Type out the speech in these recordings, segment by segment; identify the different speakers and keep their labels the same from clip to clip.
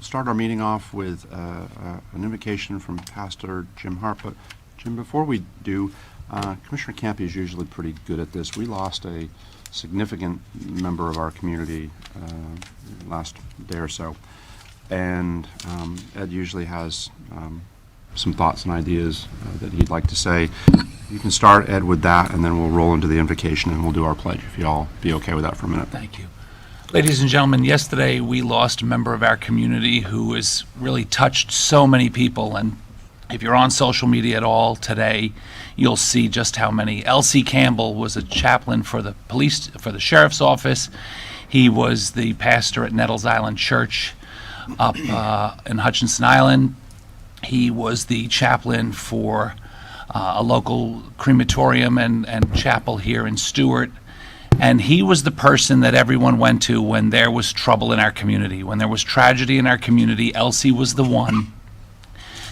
Speaker 1: start our meeting off with an invocation from Pastor Jim Harp. But Jim, before we do, Commissioner Campy is usually pretty good at this. We lost a significant member of our community last day or so, and Ed usually has some thoughts and ideas that he'd like to say. You can start, Ed, with that, and then we'll roll into the invocation and we'll do our pledge, if you all be okay with that for a minute.
Speaker 2: Thank you. Ladies and gentlemen, yesterday we lost a member of our community who has really touched so many people, and if you're on social media at all today, you'll see just how many. L.C. Campbell was a chaplain for the police, for the sheriff's office. He was the pastor at Nettles Island Church up in Hutchinson Island. He was the chaplain for a local crematorium and chapel here in Stewart. And he was the person that everyone went to when there was trouble in our community. When there was tragedy in our community, Elsie was the one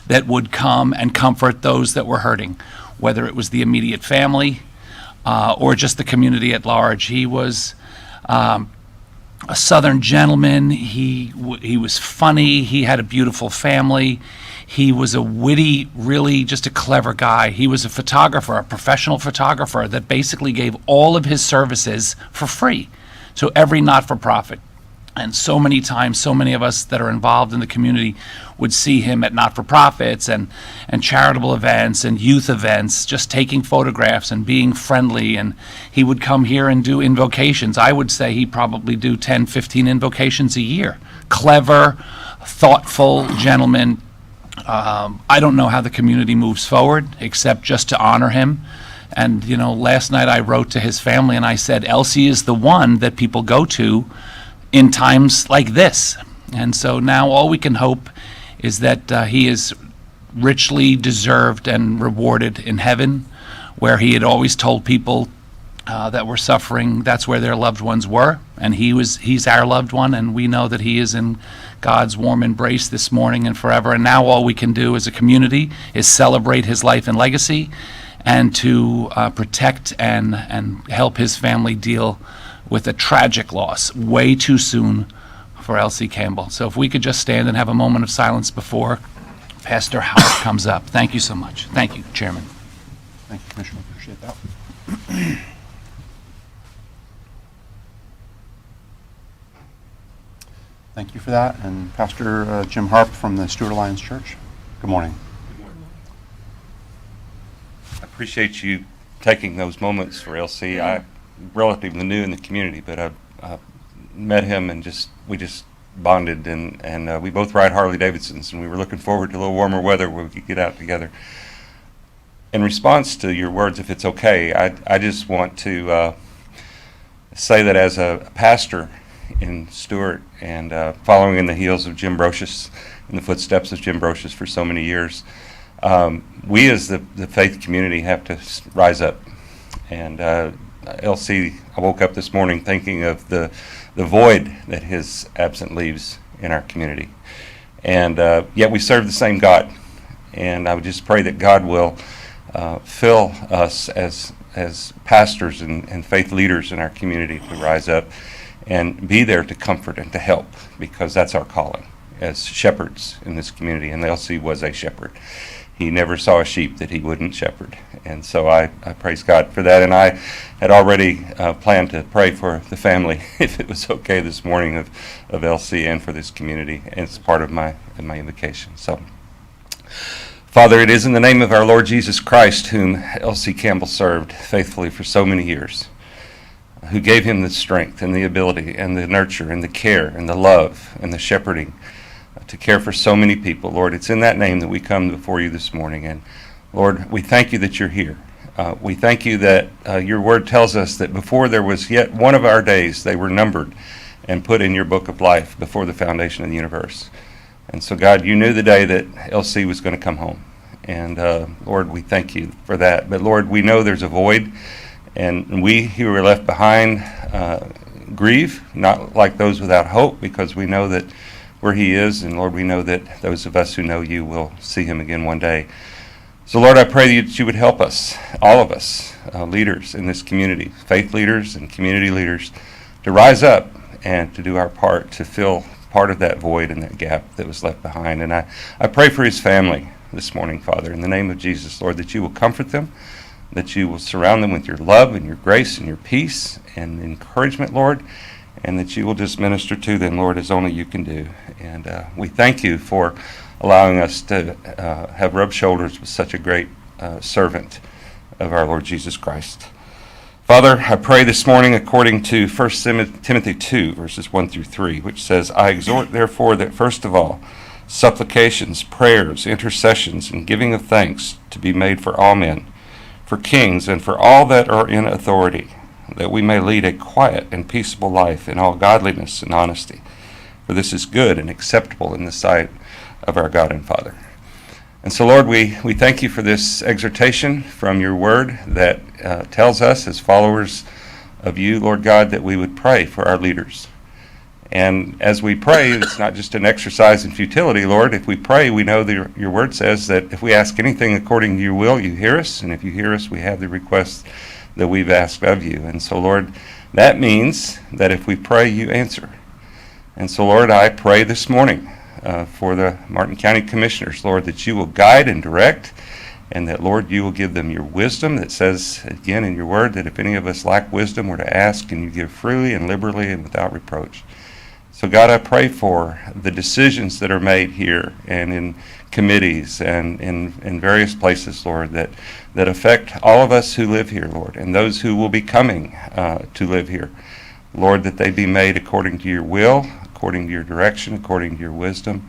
Speaker 2: that would come and comfort those that were hurting, whether it was the immediate family or just the community at large. He was a Southern gentleman. He was funny. He had a beautiful family. He was a witty, really just a clever guy. He was a photographer, a professional photographer that basically gave all of his services for free to every not-for-profit. And so many times, so many of us that are involved in the community would see him at not-for-profits and charitable events and youth events, just taking photographs and being friendly. And he would come here and do invocations. I would say he probably do 10, 15 invocations a year. Clever, thoughtful gentleman. I don't know how the community moves forward except just to honor him. And, you know, last night I wrote to his family and I said, Elsie is the one that people go to in times like this. And so now all we can hope is that he is richly deserved and rewarded in heaven, where he had always told people that were suffering that's where their loved ones were. And he's our loved one, and we know that he is in God's warm embrace this morning and forever. And now all we can do as a community is celebrate his life and legacy and to protect and help his family deal with a tragic loss way too soon for L.C. Campbell. So if we could just stand and have a moment of silence before Pastor Howard comes up. Thank you so much. Thank you, Chairman.
Speaker 1: Thank you, Commissioner. Appreciate that. Thank you for that. And Pastor Jim Harp from the Stewart Alliance Church. Good morning.
Speaker 3: I appreciate you taking those moments for LC. I'm relatively new in the community, but I've met him and we just bonded, and we both ride Harley Davidsons, and we were looking forward to a little warmer weather where we could get out together. In response to your words, if it's okay, I just want to say that as a pastor in Stewart and following in the heels of Jim Brocious, in the footsteps of Jim Brocious for so many years, we as the faith community have to rise up. And LC, I woke up this morning thinking of the void that his absence leaves in our community. And yet we serve the same God. And I would just pray that God will fill us as pastors and faith leaders in our community to rise up and be there to comfort and to help, because that's our calling as shepherds in this community. And LC was a shepherd. He never saw a sheep that he wouldn't shepherd. And so I praise God for that. And I had already planned to pray for the family, if it was okay this morning, of LC and for this community. And it's part of my invocation. So, Father, it is in the name of our Lord Jesus Christ, whom LC Campbell served faithfully for so many years, who gave him the strength and the ability and the nurture and the care and the love and the shepherding to care for so many people. Lord, it's in that name that we come before you this morning. And Lord, we thank you that you're here. We thank you that your word tells us that before there was yet one of our days, they were numbered and put in your book of life before the foundation of the universe. And so, God, you knew the day that LC was going to come home. And Lord, we thank you for that. But Lord, we know there's a void, and we who are left behind grieve, not like those without hope, because we know that where he is, and Lord, we know that those of us who know you will see him again one day. So Lord, I pray that you would help us, all of us, leaders in this community, faith leaders and community leaders, to rise up and to do our part to fill part of that void and that gap that was left behind. And I pray for his family this morning, Father, in the name of Jesus, Lord, that you will comfort them, that you will surround them with your love and your grace and your peace and encouragement, Lord, and that you will just minister to them, Lord, as only you can do. And we thank you for allowing us to have rubbed shoulders with such a great servant of our Lord Jesus Christ. Father, I pray this morning according to 1 Timothy 2, verses 1 through 3, which says, I exhort therefore that first of all, supplications, prayers, intercessions, and giving of thanks to be made for all men, for kings, and for all that are in authority, that we may lead a quiet and peaceable life in all godliness and honesty. For this is good and acceptable in the sight of our God and Father. And so, Lord, we thank you for this exhortation from your word that tells us as followers of you, Lord God, that we would pray for our leaders. And as we pray, it's not just an exercise in futility, Lord. If we pray, we know that your word says that if we ask anything according to your will, you hear us. And if you hear us, we have the request that we've asked of you. And so, Lord, that means that if we pray, you answer. And so, Lord, I pray this morning for the Martin County Commissioners, Lord, that you will guide and direct, and that, Lord, you will give them your wisdom that says, again, in your word, that if any of us lack wisdom, we're to ask, and you give freely and liberally and without reproach. So, God, I pray for the decisions that are made here and in committees and in various places, Lord, that affect all of us who live here, Lord, and those who will be coming to live here. Lord, that they be made according to your will, according to your direction, according to your wisdom,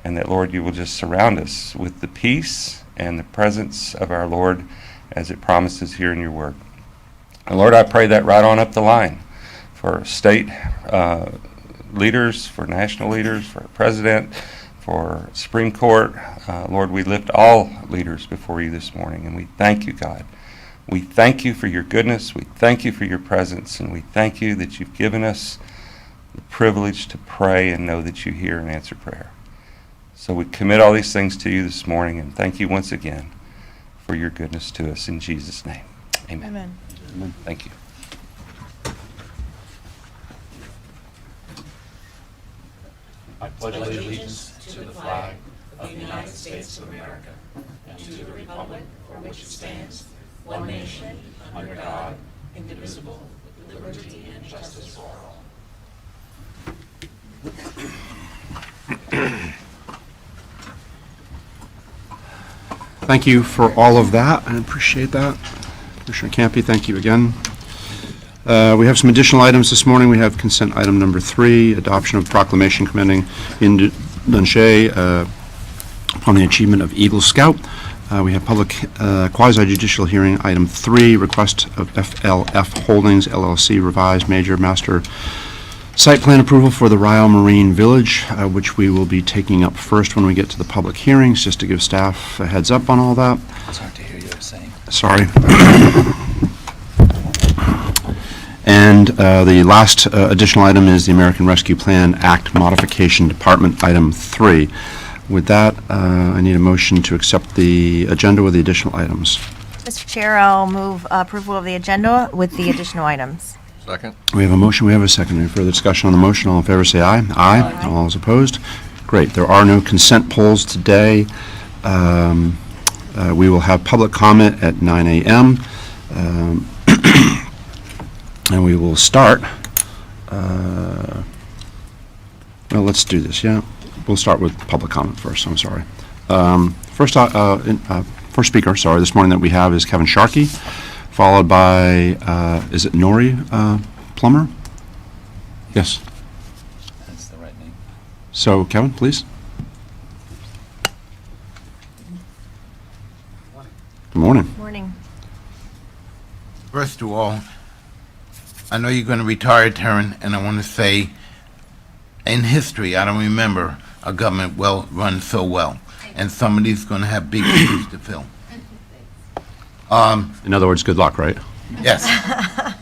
Speaker 3: and that, Lord, you will just surround us with the peace and the presence of our Lord as it promises here in your word. And, Lord, I pray that right on up the line for state leaders, for national leaders, for our president, for Supreme Court. Lord, we lift all leaders before you this morning, and we thank you, God. We thank you for your goodness. We thank you for your presence, and we thank you that you've given us the privilege to pray and know that you hear and answer prayer. So we commit all these things to you this morning, and thank you once again for your goodness to us in Jesus' name. Amen.
Speaker 4: Amen.
Speaker 1: Amen.
Speaker 3: Thank you.
Speaker 2: I pledge allegiance to the flag of the United States of America and to the republic for which it stands, one nation, under God, indivisible, with liberty and justice for all.
Speaker 1: Thank you for all of that. I appreciate that. Commissioner Campy, thank you again. We have some additional items this morning. We have consent item number 3, adoption of proclamation commending in Dunshea upon the achievement of Eagle Scout. We have public quasi-judicial hearing item 3, request of FLF Holdings LLC revised major master site plan approval for the Ryle Marine Village, which we will be taking up first when we get to the public hearings, just to give staff a heads up on all that.
Speaker 2: It's hard to hear you saying.
Speaker 1: Sorry. And the last additional item is the American Rescue Plan Act Modification Department, item 3. With that, I need a motion to accept the agenda with the additional items.
Speaker 4: Mr. Chair, I'll move approval of the agenda with the additional items.
Speaker 5: Second.
Speaker 1: We have a motion, we have a second. Any further discussion on the motion? All in favor, say aye. Aye. All those opposed? Great. There are no consent polls today. We will have public comment at 9 a.m. And we will start. Well, let's do this, yeah? We'll start with public comment first, I'm sorry. First speaker, sorry, this morning that we have is Kevin Sharkey, followed by, is it Nori Plummer? Yes.
Speaker 2: That's the right name.
Speaker 1: So, Kevin, please. Good morning.
Speaker 4: Morning.
Speaker 5: First of all, I know you're going to retire, Taryn, and I want to say, in history, I don't remember a government run so well, and somebody's going to have big shoes to fill.
Speaker 1: In other words, good luck, right?
Speaker 5: Yes,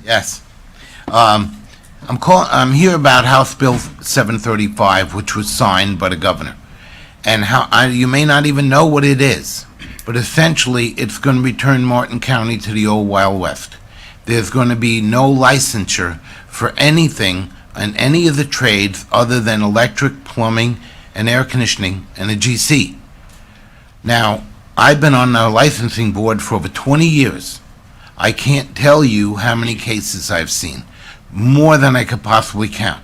Speaker 5: yes. I'm here about House Bill 735, which was signed by the governor, and you may not even know what it is, but essentially, it's going to return Martin County to the old Wild West. There's going to be no licensure for anything in any of the trades other than electric, plumbing, and air conditioning, and a GC. Now, I've been on the licensing board for over 20 years. I can't tell you how many cases I've seen, more than I could possibly count.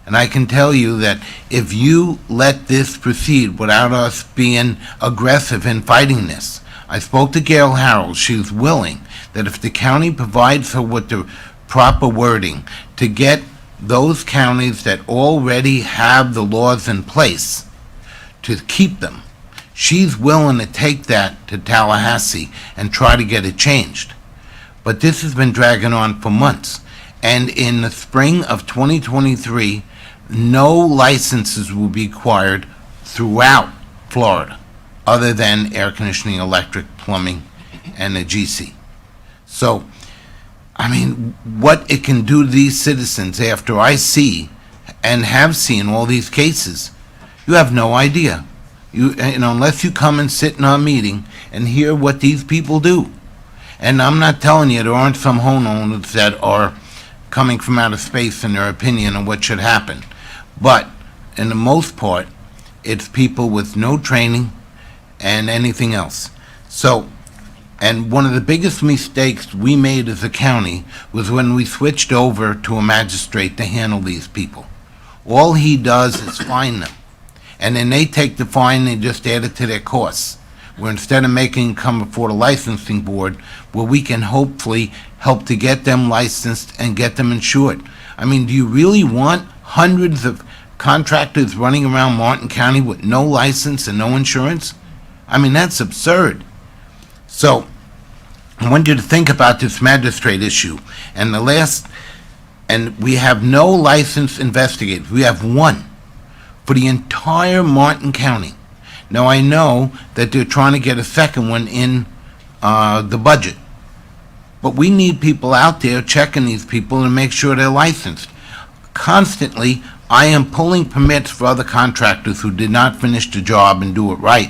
Speaker 5: And I can tell you that if you let this proceed without us being aggressive in fighting this, I spoke to Gail Harold. She was willing that if the county provides her with the proper wording to get those counties that already have the laws in place to keep them, she's willing to take that to Tallahassee and try to get it changed. But this has been dragging on for months. And in the spring of 2023, no licenses will be required throughout Florida, other than air conditioning, electric, plumbing, and a GC. So, I mean, what it can do to these citizens after I see and have seen all these cases, you have no idea. You know, unless you come and sit in our meeting and hear what these people do. And I'm not telling you there aren't some homeowners that are coming from outer space in their opinion on what should happen. But in the most part, it's people with no training and anything else. So, and one of the biggest mistakes we made as a county was when we switched over to a magistrate to handle these people. All he does is fine them. And then they take the fine and just add it to their costs. Where instead of making them come before the licensing board, where we can hopefully help to get them licensed and get them insured. I mean, do you really want hundreds of contractors running around Martin County with no license and no insurance? I mean, that's absurd. So, I want you to think about this magistrate issue. And we have no licensed investigators. We have one for the entire Martin County. Now, I know that they're trying to get a second one in the budget. But we need people out there checking these people and make sure they're licensed. Constantly, I am pulling permits for other contractors who did not finish the job and do it right.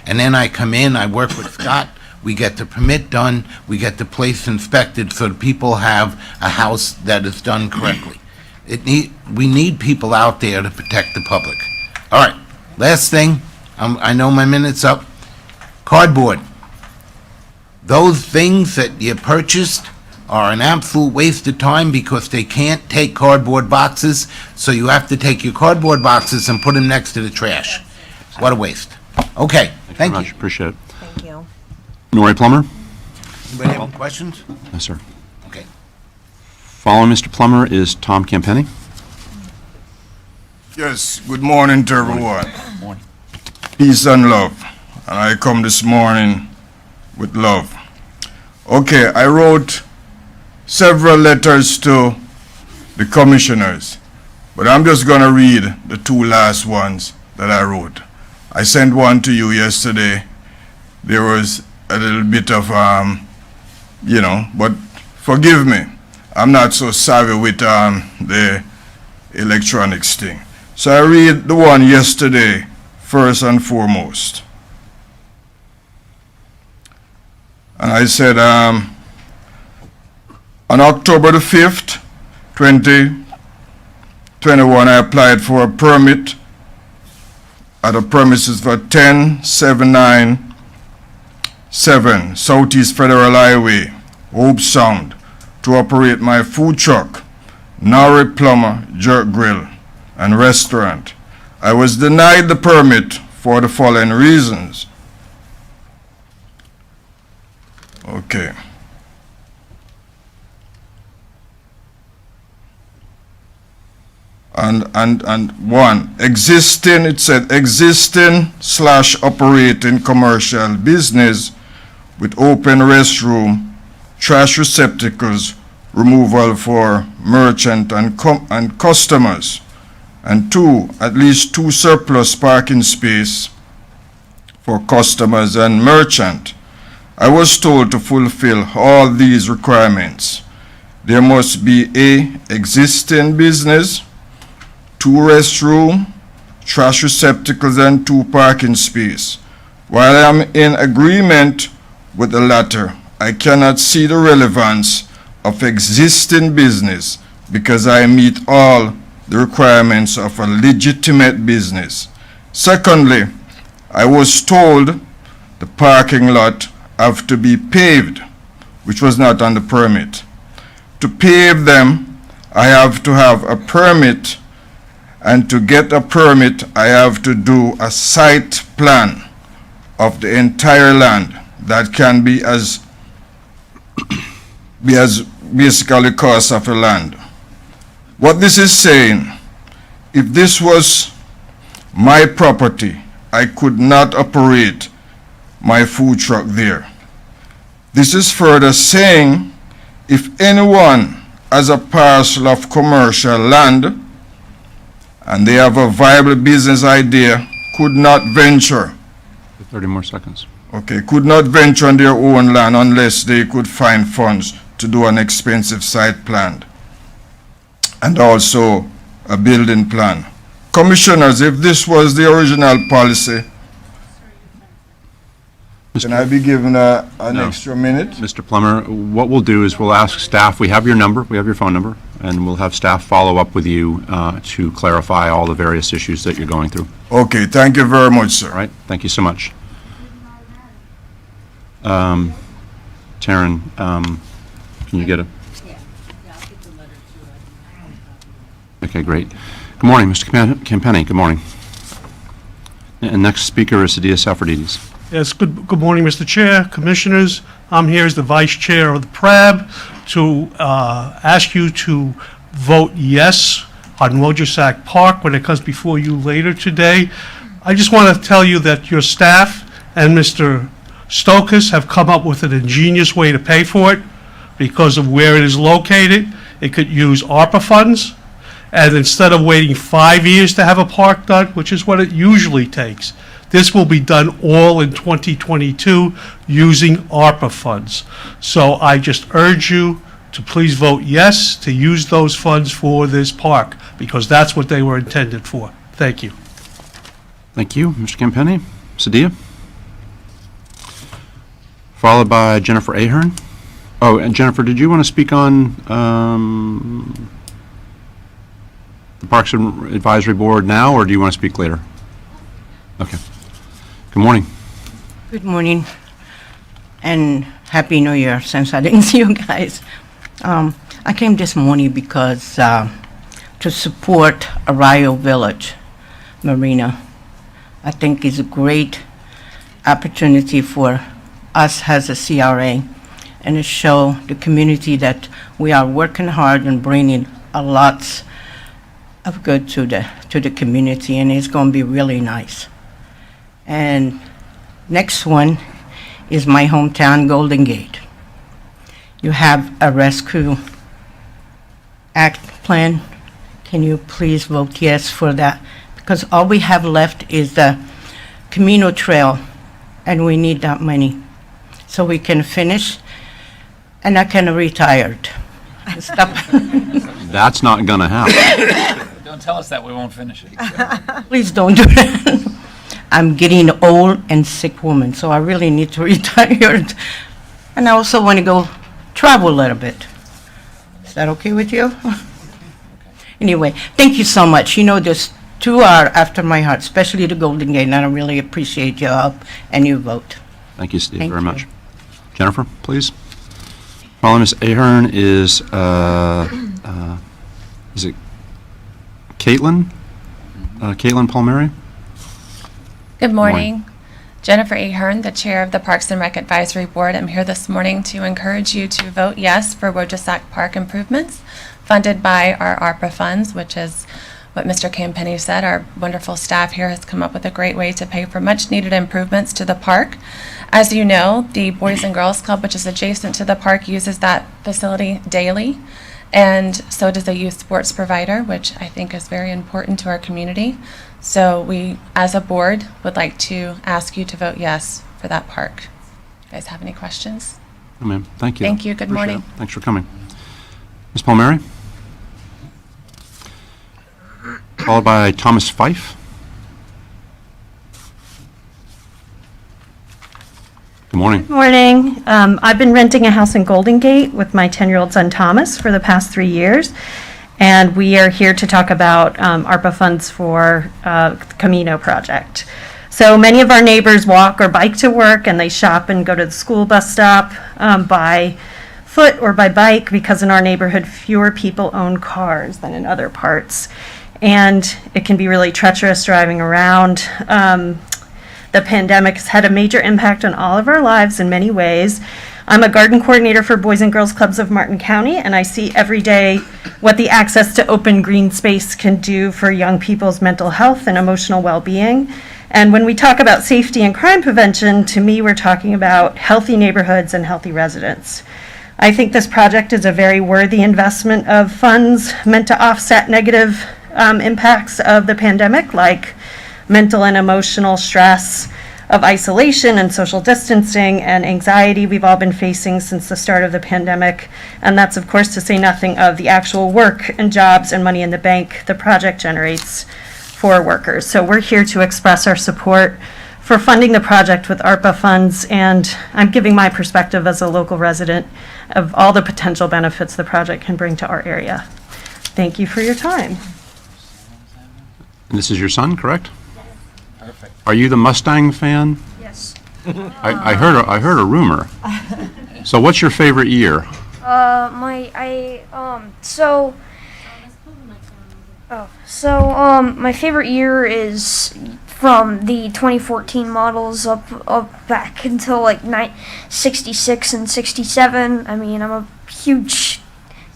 Speaker 5: And then I come in, I work with Scott, we get the permit done, we get the place inspected so that people have a house that is done correctly. We need people out there to protect the public. All right, last thing, I know my minute's up. Cardboard. Those things that you purchased are an absolute waste of time because they can't take cardboard boxes, so you have to take your cardboard boxes and put them next to the trash. What a waste. Okay, thank
Speaker 1: Very much.
Speaker 5: you.
Speaker 1: Appreciate it.
Speaker 4: Thank you.
Speaker 1: Norrie Plummer?
Speaker 5: Anybody have questions?
Speaker 1: Yes, sir.
Speaker 5: Okay.
Speaker 1: Following Mr. Plummer is Tom Campenny.
Speaker 6: Yes, good morning to everyone. Peace and love. And I come this morning with love. Okay, I wrote several letters to the commissioners, but I'm just going to read the two last ones that I wrote. I sent one to you yesterday. There was a little bit of, but forgive me. I'm not so savvy with the electronics thing. So I read the one yesterday first and foremost. And I said, on October the 5th, 2021, I applied for a permit at the premises for 10797 Southeast Federal Highway, Hope Sound, to operate my food truck, Norrie Plummer Jerk Grill and Restaurant. I was denied the permit for the following reasons. Okay. And one, existing, it said existing/operating commercial business with open restroom, trash receptacles, removal for merchant and customers. And two, at least 2 surplus parking space for customers and merchant. I was told to fulfill all these requirements. There must be a existing business, 2 restroom, trash receptacles, and 2 parking space. While I am in agreement with the latter, I cannot see the relevance of existing business because I meet all the requirements of a legitimate business. Secondly, I was told the parking lot have to be paved, which was not on the permit. To pave them, I have to have a permit, and to get a permit, I have to do a site plan of the entire land. That can be as basically cost of the land. What this is saying, if this was my property, I could not operate my food truck there. This is further saying, if anyone has a parcel of commercial land and they have a viable business idea, could not venture,
Speaker 1: 30 more seconds.
Speaker 6: okay, could not venture on their own land unless they could find funds to do an expensive site plan and also a building plan. Commissioners, if this was the original policy, can I be given an
Speaker 1: No.
Speaker 6: extra minute?
Speaker 1: Mr. Plummer, what we'll do is we'll ask staff, we have your number, we have your phone number, and we'll have staff follow up with you to clarify all the various issues that you're going through.
Speaker 6: Okay, thank you very much, sir.
Speaker 1: All right? Thank you so much. Taryn, can you get a? Okay, great. Good morning, Mr. Campenny. Good morning. And next speaker is Sadia Saffredidis.
Speaker 7: Yes, good morning, Mr. Chair, Commissioners. I'm here as the Vice Chair of the PRAB to ask you to vote yes on Wojciech Park when it comes before you later today. I just want to tell you that your staff and Mr. Stokas have come up with an ingenious way to pay for it because of where it is located. It could use ARPA funds, and instead of waiting 5 years to have a park done, which is what it usually takes, this will be done all in 2022 using ARPA funds. So I just urge you to please vote yes to use those funds for this park, because that's what they were intended for. Thank you.
Speaker 1: Thank you, Mr. Campenny. Sadia? Followed by Jennifer Ahern. Oh, and Jennifer, did you want to speak on the Parks and Advisory Board now, or do you want to speak later? Okay. Good morning.
Speaker 8: Good morning, and Happy New Year, since I didn't see you guys. I came this morning because to support Arroyo Village Marina. I think it's a great opportunity for us as a CRA, and to show the community that we are working hard and bringing a lot of good to the community, and it's going to be really nice. And next one is my hometown, Golden Gate. You have a rescue act plan. Can you please vote yes for that? Because all we have left is the Camino Trail, and we need that money so we can finish, and I can retire. Stop.
Speaker 1: That's not going to happen.
Speaker 2: Don't tell us that, we won't finish it.
Speaker 8: Please don't do that. I'm getting old and sick woman, so I really need to retire. And I also want to go travel a little bit. Is that okay with you? Anyway, thank you so much. You know, there's two are after my heart, especially the Golden Gate, and I really appreciate your help and your vote.
Speaker 1: Thank you, Steve,
Speaker 8: Thank
Speaker 1: very
Speaker 8: you.
Speaker 1: much. Jennifer, please. Following Ms. Ahern is it Caitlin? Caitlin Palmieri?
Speaker 9: Good
Speaker 1: morning.
Speaker 9: morning. Jennifer Ahern, the Chair of the Parks and Rec Advisory Board. I'm here this morning to encourage you to vote yes for Wojciech Park improvements funded by our ARPA funds, which is what Mr. Campenny said. Our wonderful staff here has come up with a great way to pay for much-needed improvements to the park. As you know, the Boys and Girls Club, which is adjacent to the park, uses that facility daily, and so does a youth sports provider, which I think is very important to our community. So we, as a board, would like to ask you to vote yes for that park. You guys have any questions?
Speaker 1: Oh, ma'am, thank you.
Speaker 9: Thank you. Good
Speaker 1: Appreciate
Speaker 9: morning.
Speaker 1: it. Thanks for coming. Ms. Palmieri? Followed by Thomas Fife. Good morning.
Speaker 10: Morning. I've been renting a house in Golden Gate with my 10-year-old son Thomas for the past 3 years. And we are here to talk about ARPA funds for Camino project. So many of our neighbors walk or bike to work, and they shop and go to the school bus stop by foot or by bike, because in our neighborhood, fewer people own cars than in other parts. And it can be really treacherous driving around. The pandemic has had a major impact on all of our lives in many ways. I'm a garden coordinator for Boys and Girls Clubs of Martin County, and I see every day what the access to open green space can do for young people's mental health and emotional well-being. And when we talk about safety and crime prevention, to me, we're talking about healthy neighborhoods and healthy residents. I think this project is a very worthy investment of funds meant to offset negative impacts of the pandemic, like mental and emotional stress of isolation and social distancing and anxiety we've all been facing since the start of the pandemic. And that's, of course, to say nothing of the actual work and jobs and money in the bank the project generates for workers. So we're here to express our support for funding the project with ARPA funds, and I'm giving my perspective as a local resident of all the potential benefits the project can bring to our area. Thank you for your time.
Speaker 1: And this is your son, correct? Perfect. Are you the Mustang fan?
Speaker 11: Yes.
Speaker 1: I heard a rumor. So what's your favorite year?
Speaker 11: My favorite year is from the 2014 models up back until like 66 and 67. I mean, I'm a huge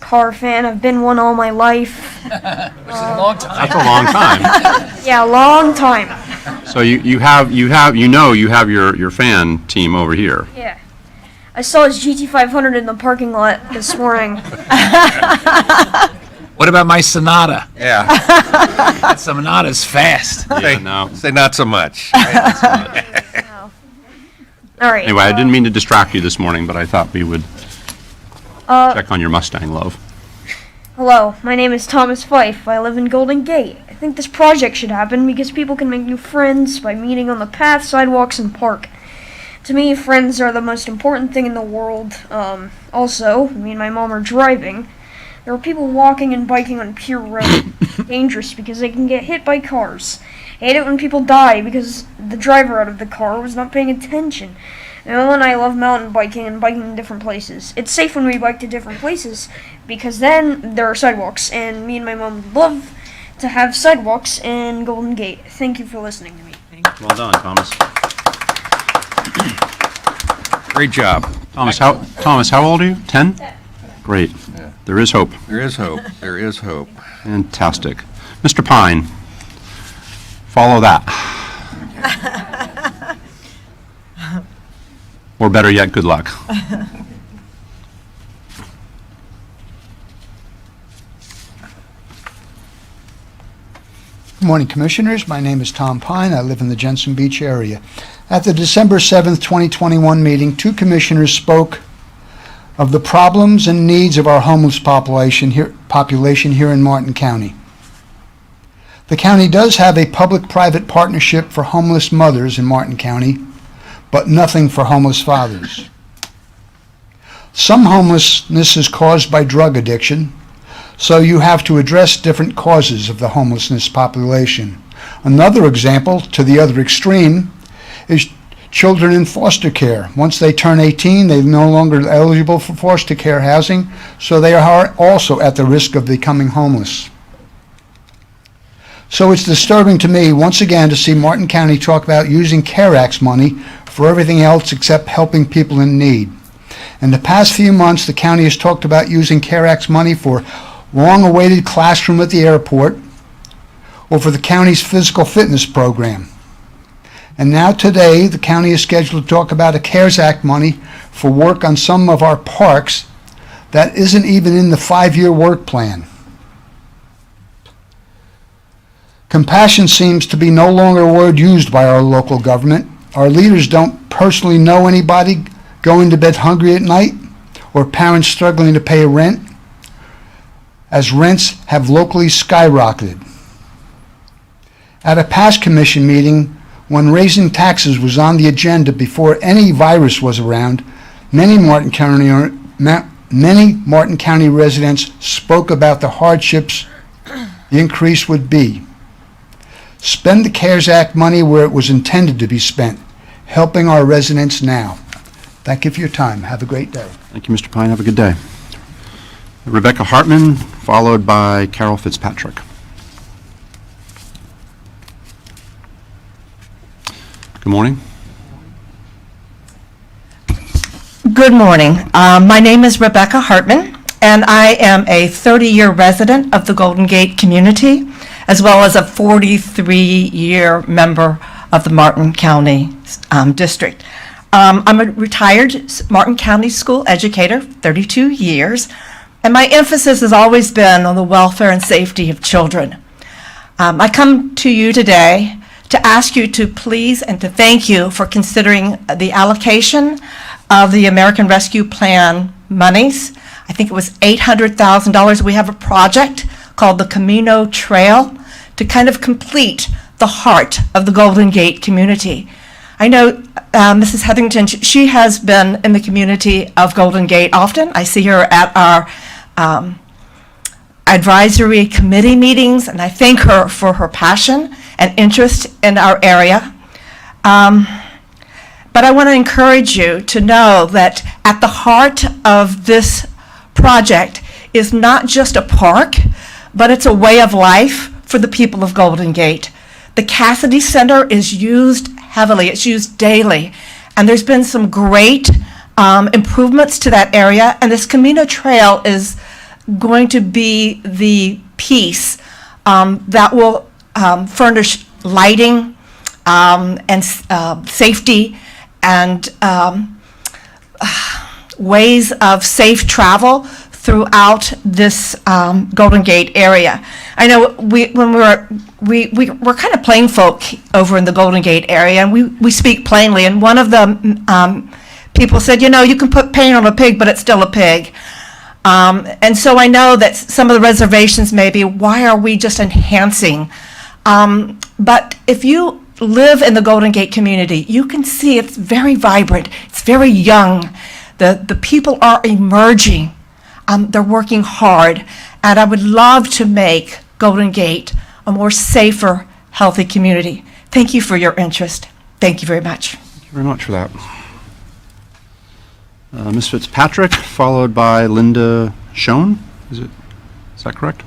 Speaker 11: car fan. I've been one all my life.
Speaker 2: Which is a long time.
Speaker 1: That's a long time.
Speaker 11: Yeah, long time.
Speaker 1: So you have your fan team over here.
Speaker 11: Yeah. I saw his GT500 in the parking lot this morning.
Speaker 2: What about my Sonata?
Speaker 12: Yeah.
Speaker 2: That Sonata's fast.
Speaker 1: Yeah, no.
Speaker 12: Say not so much.
Speaker 11: All right.
Speaker 1: Anyway, I didn't mean to distract you this morning, but I thought we would check on your Mustang love.
Speaker 11: Hello, my name is Thomas Fife. I live in Golden Gate. I think this project should happen because people can make new friends by meeting on the path, sidewalks, and park. To me, friends are the most important thing in the world. Also, me and my mom are driving. There are people walking and biking on Pier Road. Dangerous because they can get hit by cars. I hate it when people die because the driver out of the car was not paying attention. And I love mountain biking and biking in different places. It's safe when we bike to different places because then there are sidewalks, and me and my mom would love to have sidewalks in Golden Gate. Thank you for listening to me.
Speaker 1: Well done, Thomas.
Speaker 12: Great job.
Speaker 1: Thomas, how old are you? 10? Great. There is hope.
Speaker 12: There is hope. There is hope.
Speaker 1: Fantastic. Mr. Pine, follow that. Or better yet, good luck.
Speaker 13: Good morning, Commissioners. My name is Tom Pine. I live in the Jensen Beach area. At the December 7th, 2021 meeting, two commissioners spoke of the problems and needs of our homeless population here in Martin County. The county does have a public-private partnership for homeless mothers in Martin County, but nothing for homeless fathers. Some homelessness is caused by drug addiction, so you have to address different causes of the homelessness population. Another example, to the other extreme, is children in foster care. Once they turn 18, they're no longer eligible for foster care housing, so they are also at the risk of becoming homeless. So it's disturbing to me, once again, to see Martin County talk about using CARE Act money for everything else except helping people in need. In the past few months, the county has talked about using CARE Act money for long-awaited classroom at the airport or for the county's physical fitness program. And now today, the county is scheduled to talk about a CARES Act money for work on some of our parks that isn't even in the 5-year work plan. Compassion seems to be no longer a word used by our local government. Our leaders don't personally know anybody going to bed hungry at night or parents struggling to pay rent, as rents have locally skyrocketed. At a past commission meeting, when raising taxes was on the agenda before any virus was around, many Martin Many Martin County residents spoke about the hardships the increase would be. Spend the CARES Act money where it was intended to be spent, helping our residents now. Thank you for your time. Have a great day.
Speaker 1: Thank you, Mr. Pine. Have a good day. Rebecca Hartman, followed by Carol Fitzpatrick. Good morning.
Speaker 14: Good morning. My name is Rebecca Hartman, and I am a 30-year resident of the Golden Gate community, as well as a 43-year member of the Martin County District. I'm a retired Martin County school educator, 32 years, and my emphasis has always been on the welfare and safety of children. I come to you today to ask you to please and to thank you for considering the allocation of the American Rescue Plan monies. I think it was $800,000. We have a project called the Camino Trail to kind of complete the heart of the Golden Gate community. I know Mrs. Hetherington, she has been in the community of Golden Gate often. I see her at our advisory committee meetings, and I thank her for her passion and interest in our area. But I want to encourage you to know that at the heart of this project is not just a park, but it's a way of life for the people of Golden Gate. The Cassidy Center is used heavily, it's used daily, and there's been some great improvements to that area, and this Camino Trail is going to be the piece that will furnish lighting and safety and ways of safe travel throughout this Golden Gate area. I know we're kind of plain folk over in the Golden Gate area, and we speak plainly. And one of the people said, you know, you can put paint on a pig, but it's still a pig. And so I know that some of the reservations may be, why are we just enhancing? But if you live in the Golden Gate community, you can see it's very vibrant, it's very young. The people are emerging, they're working hard, and I would love to make Golden Gate a more safer, healthy community. Thank you for your interest. Thank you very much.
Speaker 1: Thank you very much for that. Ms. Fitzpatrick, followed by Linda Schoen. Is that correct?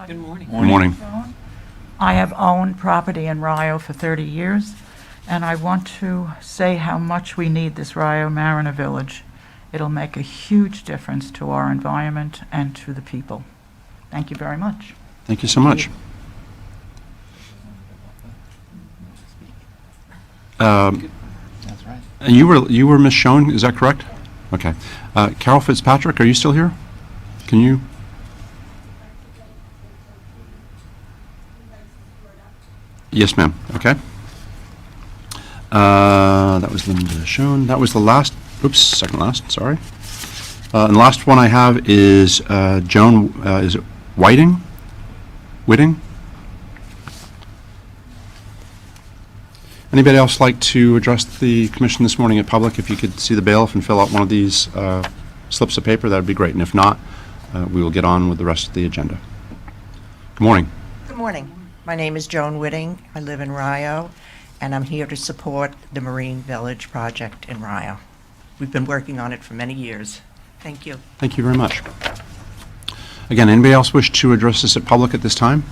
Speaker 15: Good morning.
Speaker 1: Good morning.
Speaker 15: I have owned property in Rio for 30 years, and I want to say how much we need this Rio Marina Village. It'll make a huge difference to our environment and to the people. Thank you very much.
Speaker 1: Thank you so much.
Speaker 12: That's right.
Speaker 1: And you were Ms. Schoen, is that correct? Okay. Carol Fitzpatrick, are you still here? Can you? Yes, ma'am. Okay. That was Linda Schoen. That was the last, oops, second last, sorry. And the last one I have is Joan, is it Whiting? Anybody else like to address the commission this morning in public? If you could see the bailiff and fill out one of these slips of paper, that would be great. And if not, we will get on with the rest of the agenda. Good morning.
Speaker 16: Good morning. My name is Joan Whitting. I live in Rio, and I'm here to support the Marine Village project in Rio. We've been working on it for many years. Thank you.
Speaker 1: Thank you very much. Again, anybody else wish to address this at public at this time?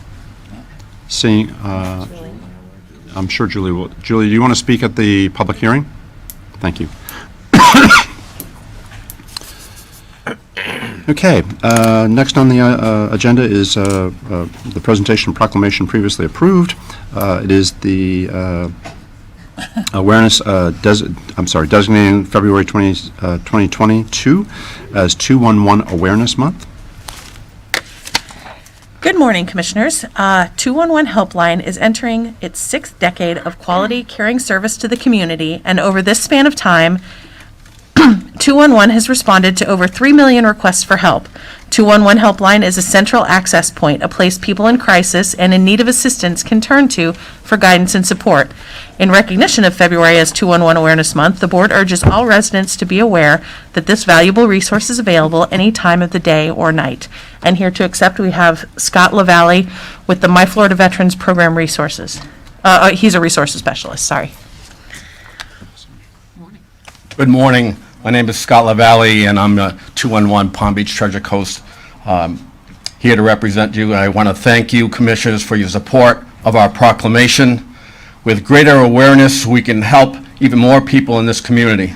Speaker 1: Seeing, I'm sure Julie will. Julie, do you want to speak at the public hearing? Thank you. Okay, next on the agenda is the presentation proclamation previously approved. It is the awareness, designating February 2022 as 211 Awareness Month.
Speaker 17: Good morning, Commissioners. 211 Helpline is entering its 6th decade of quality, caring service to the community, and over this span of time, 211 has responded to over 3 million requests for help. 211 Helpline is a central access point, a place people in crisis and in need of assistance can turn to for guidance and support. In recognition of February as 211 Awareness Month, the board urges all residents to be aware that this valuable resource is available any time of the day or night. And here to accept, we have Scott LaValle with the My Florida Veterans Program Resources. He's a resources specialist, sorry.
Speaker 18: Good morning. My name is Scott LaValle, and I'm 211 Palm Beach Treasure Coast. Here to represent you. I want to thank you, commissioners, for your support of our proclamation. With greater awareness, we can help even more people in this community.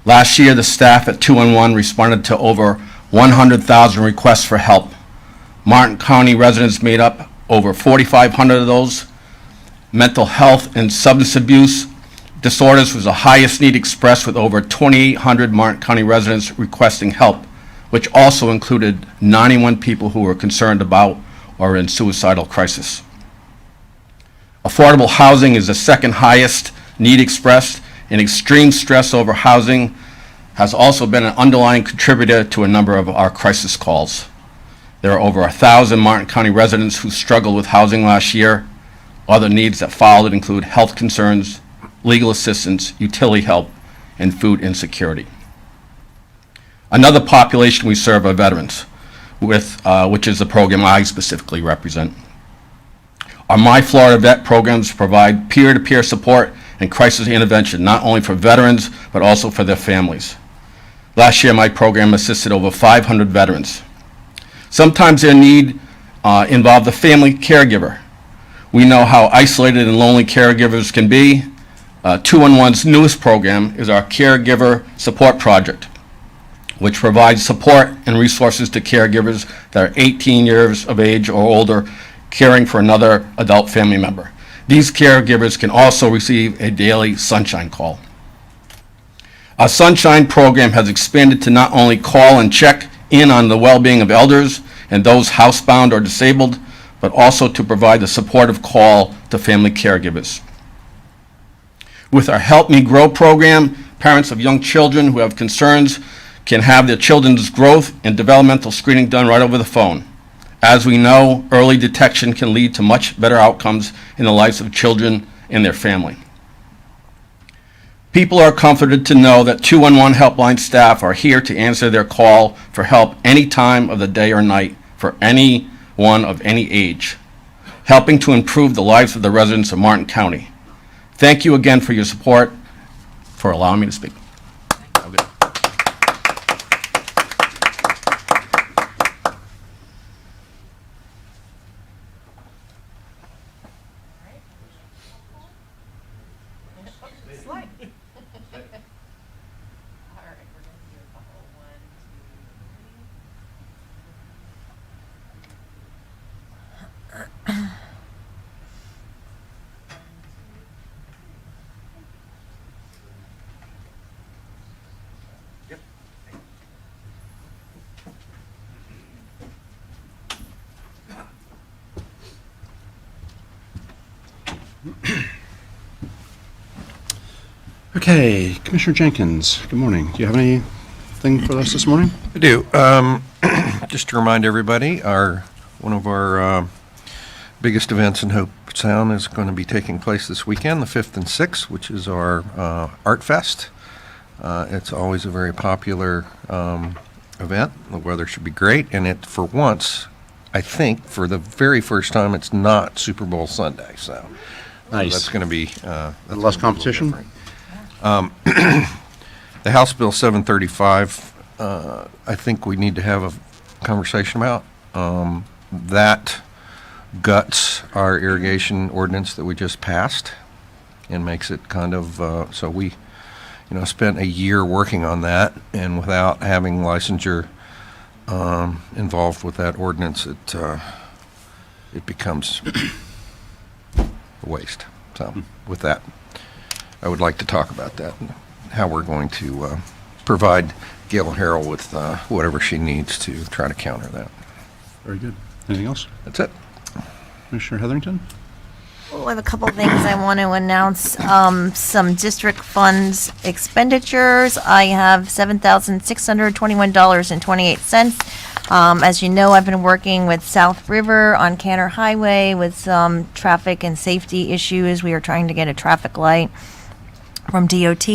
Speaker 18: Last year, the staff at 211 responded to over 100,000 requests for help. Martin County residents made up over 4,500 of those. Mental health and substance abuse disorders was the highest need expressed, with over 2,800 Martin County residents requesting help, which also included 91 people who were concerned about or in suicidal crisis. Affordable housing is the second highest need expressed, and extreme stress over housing has also been an underlying contributor to a number of our crisis calls. There are over 1,000 Martin County residents who struggled with housing last year. Other needs that followed include health concerns, legal assistance, utility help, and food insecurity. Another population we serve are veterans, which is the program I specifically represent. Our My Florida Vet programs provide peer-to-peer support and crisis intervention, not only for veterans, but also for their families. Last year, my program assisted over 500 veterans. Sometimes their need involved a family caregiver. We know how isolated and lonely caregivers can be. 211's newest program is our Caregiver Support Project, which provides support and resources to caregivers that are 18 years of age or older, caring for another adult family member. These caregivers can also receive a daily Sunshine Call. Our Sunshine program has expanded to not only call and check in on the well-being of elders and those housebound or disabled, but also to provide the supportive call to family caregivers. With our Help Me Grow program, parents of young children who have concerns can have their children's growth and developmental screening done right over the phone. As we know, early detection can lead to much better outcomes in the lives of children and their family. People are comforted to know that 211 Helpline staff are here to answer their call for help any time of the day or night for anyone of any age, helping to improve the lives of the residents of Martin County. Thank you again for your support, for allowing me to speak.
Speaker 1: Okay, Commissioner Jenkins, good morning. Do you have anything for us this morning?
Speaker 19: I do. Just to remind everybody, one of our biggest events in Hope Sound is going to be taking place this weekend, the 5th and 6th, which is our Art Fest. It's always a very popular event. The weather should be great, and for once, I think, for the very first time, it's not Super Bowl Sunday. So
Speaker 1: nice.
Speaker 19: That's going to be
Speaker 1: less competition.
Speaker 19: The House Bill 735, I think we need to have a conversation about. That guts our irrigation ordinance that we just passed and makes it kind of, so we, spent a year working on that, and without having licensure involved with that ordinance, it becomes a waste. So with that, I would like to talk about that and how we're going to provide Gail Harrell with whatever she needs to try to counter that.
Speaker 1: Very good. Anything else?
Speaker 19: That's it.
Speaker 1: Commissioner Heatherington?
Speaker 4: I have a couple of things I want to announce. Some district funds expenditures. I have $7,621.28. As you know, I've been working with South River on Canner Highway with some traffic and safety issues. We are trying to get a traffic light from DOT,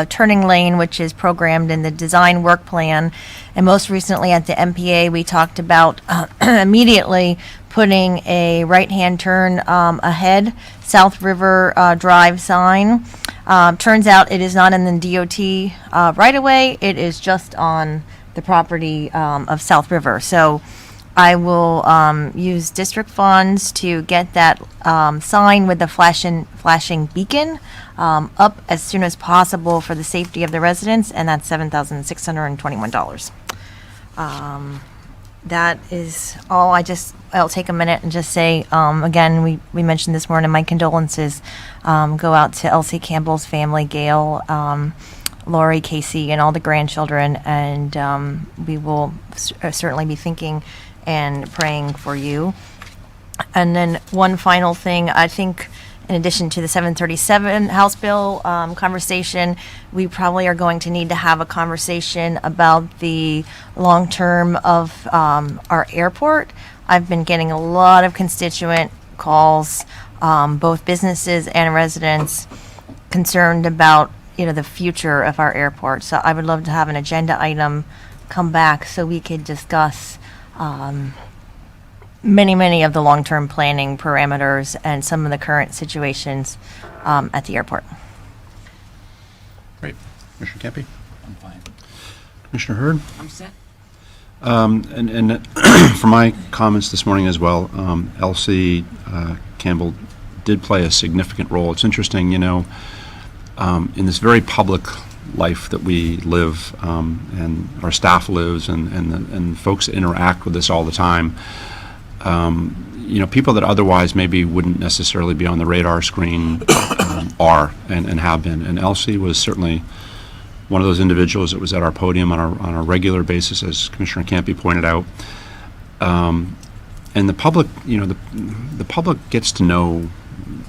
Speaker 4: turning lane, which is programmed in the design work plan. And most recently at the MPA, we talked about immediately putting a right-hand turn ahead, South River Drive sign. Turns out it is not in the DOT right-of-way, it is just on the property of South River. So I will use district funds to get that sign with the flashing beacon up as soon as possible for the safety of the residents, and that's $7,621. That is all. I'll take a minute and just say, again, we mentioned this morning, my condolences go out to Elsie Campbell's family, Gail, Lori, Casey, and all the grandchildren, and we will certainly be thinking and praying for you. And then one final thing, I think in addition to the 737 House Bill conversation, we probably are going to need to have a conversation about the long term of our airport. I've been getting a lot of constituent calls, both businesses and residents, concerned about the future of our airport. So I would love to have an agenda item come back so we could discuss many of the long-term planning parameters and some of the current situations at the airport.
Speaker 1: Great. Commissioner Campy?
Speaker 2: I'm fine.
Speaker 1: Commissioner Hurd?
Speaker 17: I'm set.
Speaker 1: And for my comments this morning as well, Elsie Campbell did play a significant role. It's interesting, in this very public life that we live, and our staff lives, and folks interact with us all the time. People that otherwise maybe wouldn't necessarily be on the radar screen are and have been. And Elsie was certainly one of those individuals that was at our podium on a regular basis, as Commissioner Campy pointed out. And the public, the public gets to know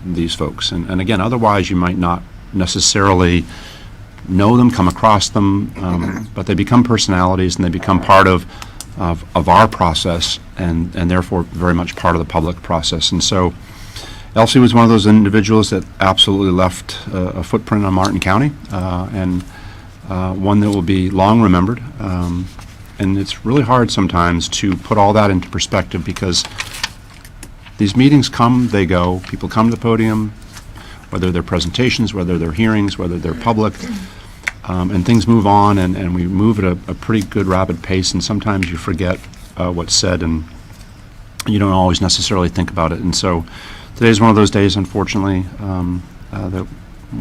Speaker 1: these folks. And again, otherwise you might not necessarily know them, come across them, but they become personalities and they become part of our process and therefore very much part of the public process. And so Elsie was one of those individuals that absolutely left a footprint on Martin County, and one that will be long remembered. And it's really hard sometimes to put all that into perspective because these meetings come, they go, people come to the podium, whether they're presentations, whether they're hearings, whether they're public, and things move on, and we move at a pretty good rapid pace, and sometimes you forget what's said, and you don't always necessarily think about it. And so today's one of those days, unfortunately, that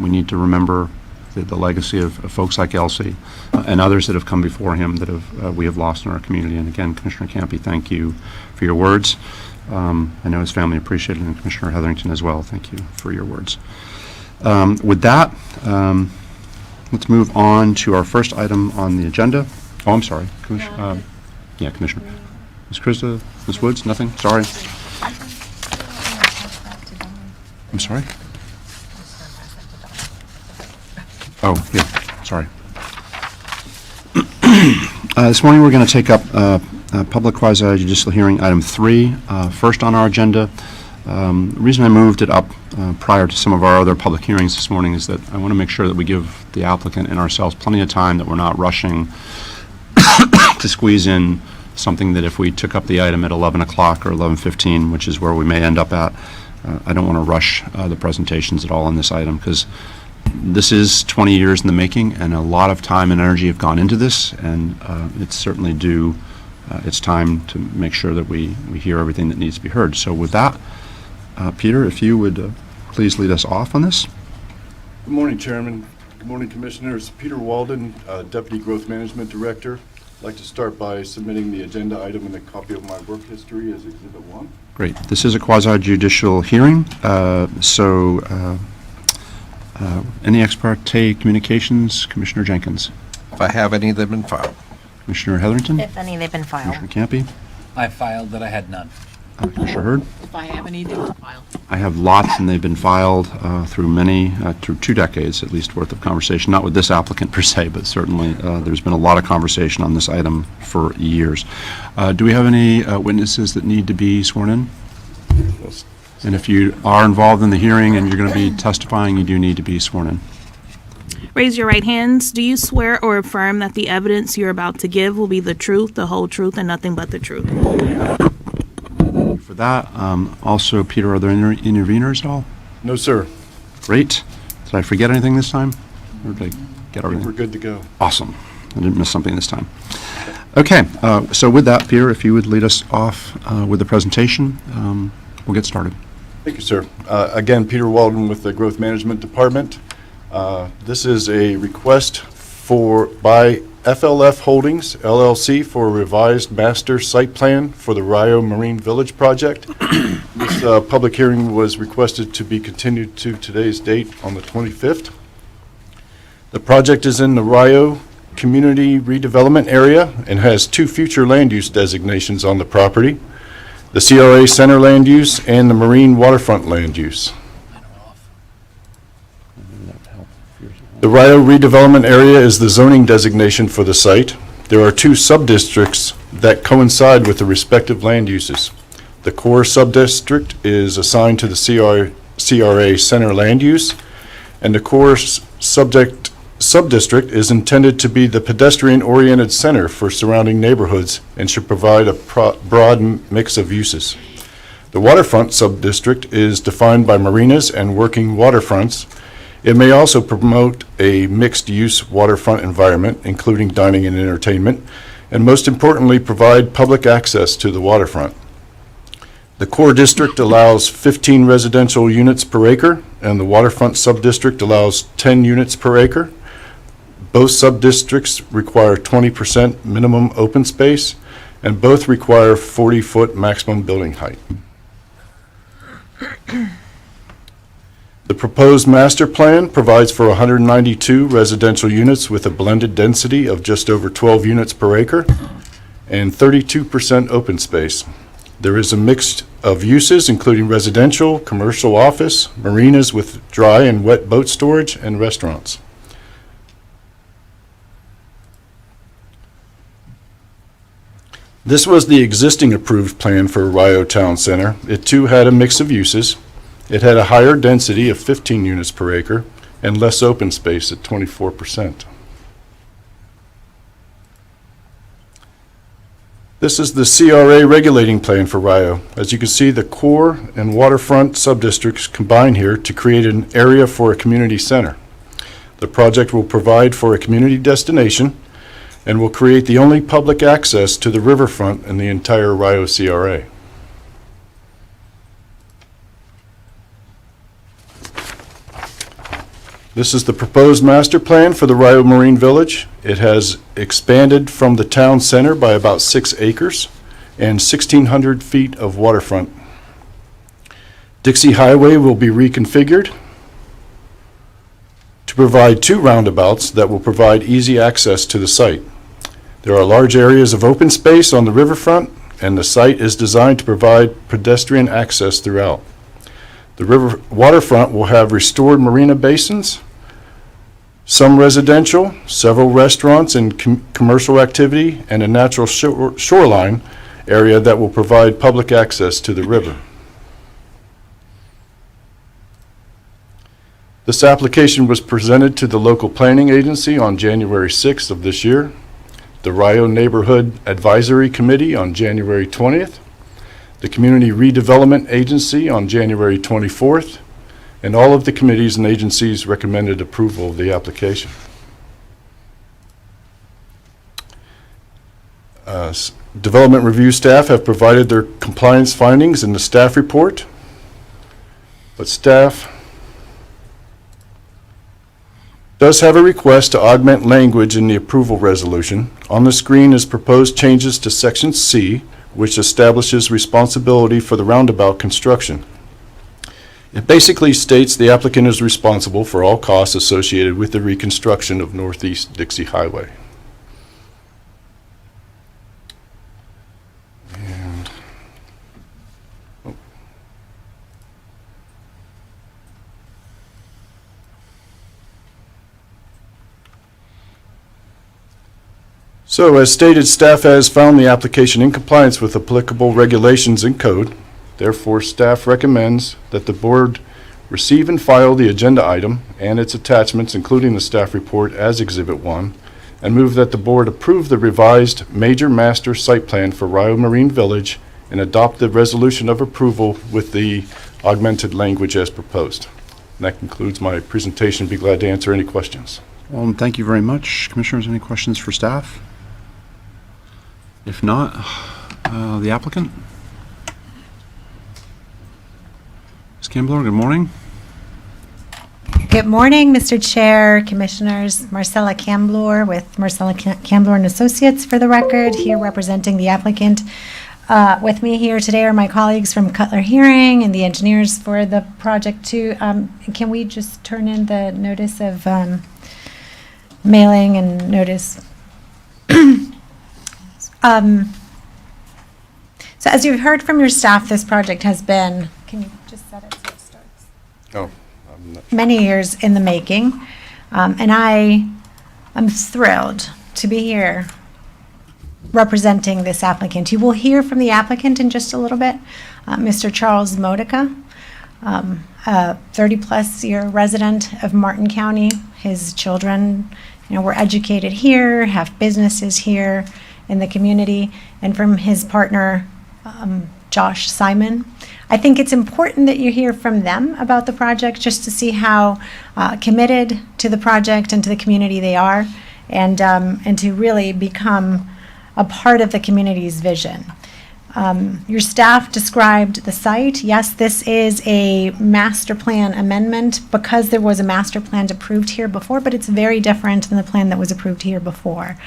Speaker 1: we need to remember the legacy of folks like Elsie and others that have come before him that we have lost in our community. And again, Commissioner Campy, thank you for your words. I know his family appreciated it, and Commissioner Heatherington as well. Thank you for your words. With that, let's move on to our first item on the agenda. Oh, I'm sorry. Commissioner. Ms. Krista, Ms. Woods, nothing? Sorry. I'm sorry? Oh, yeah, sorry. This morning we're going to take up public quasi-judicial hearing item 3, first on our agenda. The reason I moved it up prior to some of our other public hearings this morning is that I want to make sure that we give the applicant and ourselves plenty of time, that we're not rushing to squeeze in something that if we took up the item at 11 o'clock or 11:15, which is where we may end up at, I don't want to rush the presentations at all on this item, because this is 20 years in the making, and a lot of time and energy have gone into this, and it's certainly due, it's time to make sure that we hear everything that needs to be heard. So with that, Peter, if you would please lead us off on this.
Speaker 20: Good morning, Chairman. Good morning, Commissioners. Peter Walden, Deputy Growth Management Director. I'd like to start by submitting the agenda item and a copy of my work history as Exhibit 1.
Speaker 1: Great. This is a quasi-judicial hearing, any ex parte communications? Commissioner Jenkins.
Speaker 19: If I have any, they've been filed.
Speaker 1: Commissioner Heatherington.
Speaker 4: If any, they've been filed.
Speaker 1: Commissioner Campy.
Speaker 2: I filed that I had none.
Speaker 1: Commissioner Hurd?
Speaker 15: If I have any, they will file.
Speaker 1: I have lots, and they've been filed through 2 decades at least worth of conversation, not with this applicant per se, but certainly there's been a lot of conversation on this item for years. Do we have any witnesses that need to be sworn in? And if you are involved in the hearing and you're going to be testifying, you do need to be sworn in.
Speaker 21: Raise your right hands. Do you swear or affirm that the evidence you're about to give will be the truth, the whole truth, and nothing but the truth?
Speaker 1: For that, also, Peter, are there interveners at all?
Speaker 20: No, sir.
Speaker 1: Great. Did I forget anything this time? Or did I get
Speaker 20: I think
Speaker 1: everything?
Speaker 20: we're good to go.
Speaker 1: Awesome. I didn't miss something this time. Okay, so with that, Peter, if you would lead us off with the presentation, we'll get started.
Speaker 20: Thank you, sir. Again, Peter Walden with the Growth Management Department. This is a request by FLF Holdings, LLC, for a revised master site plan for the Rio Marine Village project. This public hearing was requested to be continued to today's date on the 25th. The project is in the Rio Community Redevelopment Area and has 2 future land use designations on the property: the CRA Center land use and the Marine Waterfront land use. The Rio redevelopment area is the zoning designation for the site. There are 2 sub-districts that coincide with the respective land uses. The core sub-district is assigned to the CRA Center land use, and the core sub-district is intended to be the pedestrian-oriented center for surrounding neighborhoods and should provide a broad mix of uses. The waterfront sub-district is defined by marinas and working waterfronts. It may also promote a mixed-use waterfront environment, including dining and entertainment, and most importantly, provide public access to the waterfront. The core district allows 15 residential units per acre, and the waterfront sub-district allows 10 units per acre. Both sub-districts require 20% minimum open space, and both require 40-foot maximum building height. The proposed master plan provides for 192 residential units with a blended density of just over 12 units per acre and 32% open space. There is a mix of uses, including residential, commercial office, marinas with dry and wet boat storage, and restaurants. This was the existing approved plan for Rio Town Center. It too had a mix of uses. It had a higher density of 15 units per acre and less open space at 24%. This is the CRA regulating plan for Rio. As you can see, the core and waterfront subdistricts combine here to create an area for a community center. The project will provide for a community destination and will create the only public access to the riverfront in the entire Rio CRA. This is the proposed master plan for the Rio Marine Village. It has expanded from the town center by about 6 acres and 1,600 feet of waterfront. Dixie Highway will be reconfigured to provide 2 roundabouts that will provide easy access to the site. There are large areas of open space on the riverfront, and the site is designed to provide pedestrian access throughout. The waterfront will have restored marina basins, some residential, several restaurants and commercial activity, and a natural shoreline area that will provide public access to the river. This application was presented to the local planning agency on January 6th of this year, the Rio Neighborhood Advisory Committee on January 20th, the Community Redevelopment Agency on January 24th, and all of the committees and agencies recommended approval of the application. Development review staff have provided their compliance findings in the staff report, but staff does have a request to augment language in the approval resolution. On the screen is proposed changes to Section C, which establishes responsibility for the roundabout construction. It basically states the applicant is responsible for all costs associated with the reconstruction of Northeast Dixie Highway. And So, as stated, staff has found the application in compliance with applicable regulations and code. Therefore, staff recommends that the board receive and file the agenda item and its attachments, including the staff report, as Exhibit 1, and move that the board approve the revised major master site plan for Rio Marine Village and adopt the resolution of approval with the augmented language as proposed. And that concludes my presentation. Be glad to answer any questions.
Speaker 1: Well, thank you very much. Commissioners, any questions for staff? If not, the applicant? Ms. Campbell, good morning.
Speaker 3: Good morning, Mr. Chair, Commissioners. Marcella Camblor with Marcella Camblor and Associates for the record, here representing the applicant. With me here today are my colleagues from Cutler Hearing and the engineers for the project too. Can we just turn in the notice of mailing and notice? So as you've heard from your staff, this project has been, can you just set it so it starts?
Speaker 20: Oh,
Speaker 3: Many years in the making. And I am thrilled to be here representing this applicant. You will hear from the applicant in just a little bit, Mr. Charles Modica, a 30-plus year resident of Martin County. His children, were educated here, have businesses here in the community, and from his partner, Josh Simon. I think it's important that you hear from them about the project just to see how committed to the project and to the community they are, and to really become a part of the community's vision. Your staff described the site. Yes, this is a master plan amendment because there was a master plan approved here before, but it's very different than the plan that was approved here before.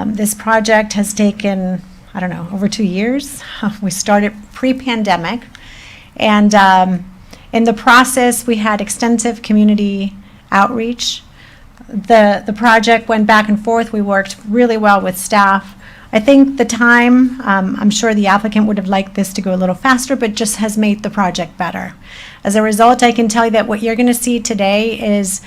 Speaker 3: This project has taken, over 2 years. We started pre-pandemic, and in the process, we had extensive community outreach. The project went back and forth. We worked really well with staff. I think the time, I'm sure the applicant would have liked this to go a little faster, but just has made the project better. As a result, I can tell you that what you're going to see today is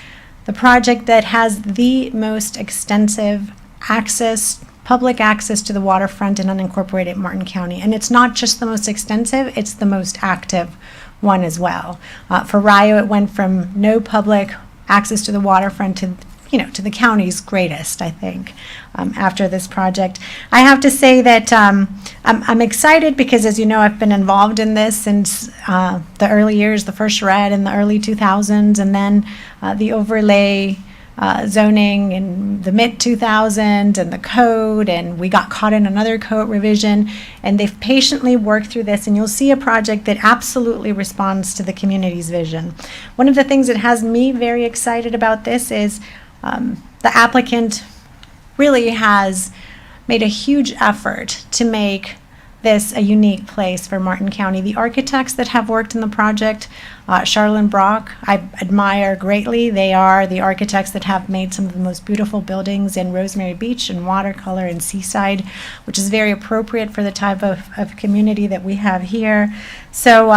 Speaker 3: the project that has the most extensive access, public access to the waterfront in unincorporated Martin County. And it's not just the most extensive, it's the most active one as well. For Rio, it went from no public access to the waterfront to to the county's greatest, I think, after this project. I have to say that I'm excited because, as you know, I've been involved in this since the early years, the first red in the early 2000s, and then the overlay zoning in the mid-2000s and the code, and we got caught in another code revision, and they've patiently worked through this, and you'll see a project that absolutely responds to the community's vision. One of the things that has me very excited about this is the applicant really has made a huge effort to make this a unique place for Martin County. The architects that have worked in the project, Charlene Brock, I admire greatly. They are the architects that have made some of the most beautiful buildings in Rosemary Beach and watercolor and seaside, which is very appropriate for the type of community that we have here. So,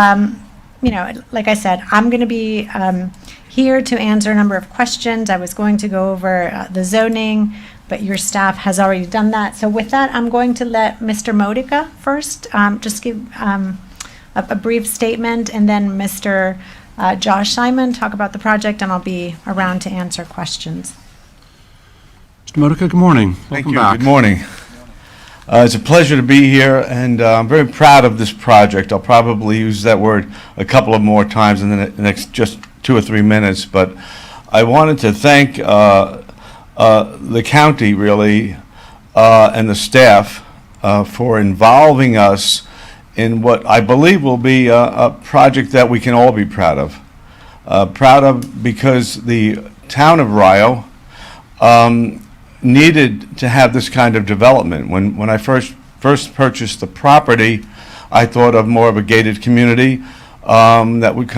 Speaker 3: like I said, I'm going to be here to answer a number of questions. I was going to go over the zoning, but your staff has already done that. So with that, I'm going to let Mr. Modica first just give a brief statement, and then Mr. Josh Simon talk about the project, and I'll be around to answer questions.
Speaker 1: Mr. Modica, good morning.
Speaker 22: Thank
Speaker 1: Welcome
Speaker 22: you.
Speaker 1: back.
Speaker 22: Good morning. It's a pleasure to be here, and I'm very proud of this project. I'll probably use that word a couple of more times in the next just 2 or 3 minutes, but I wanted to thank the county, really, and the staff for involving us in what I believe will be a project that we can all be proud of. Proud of because the town of Rio needed to have this kind of development. When I first purchased the property, I thought of more of a gated community that would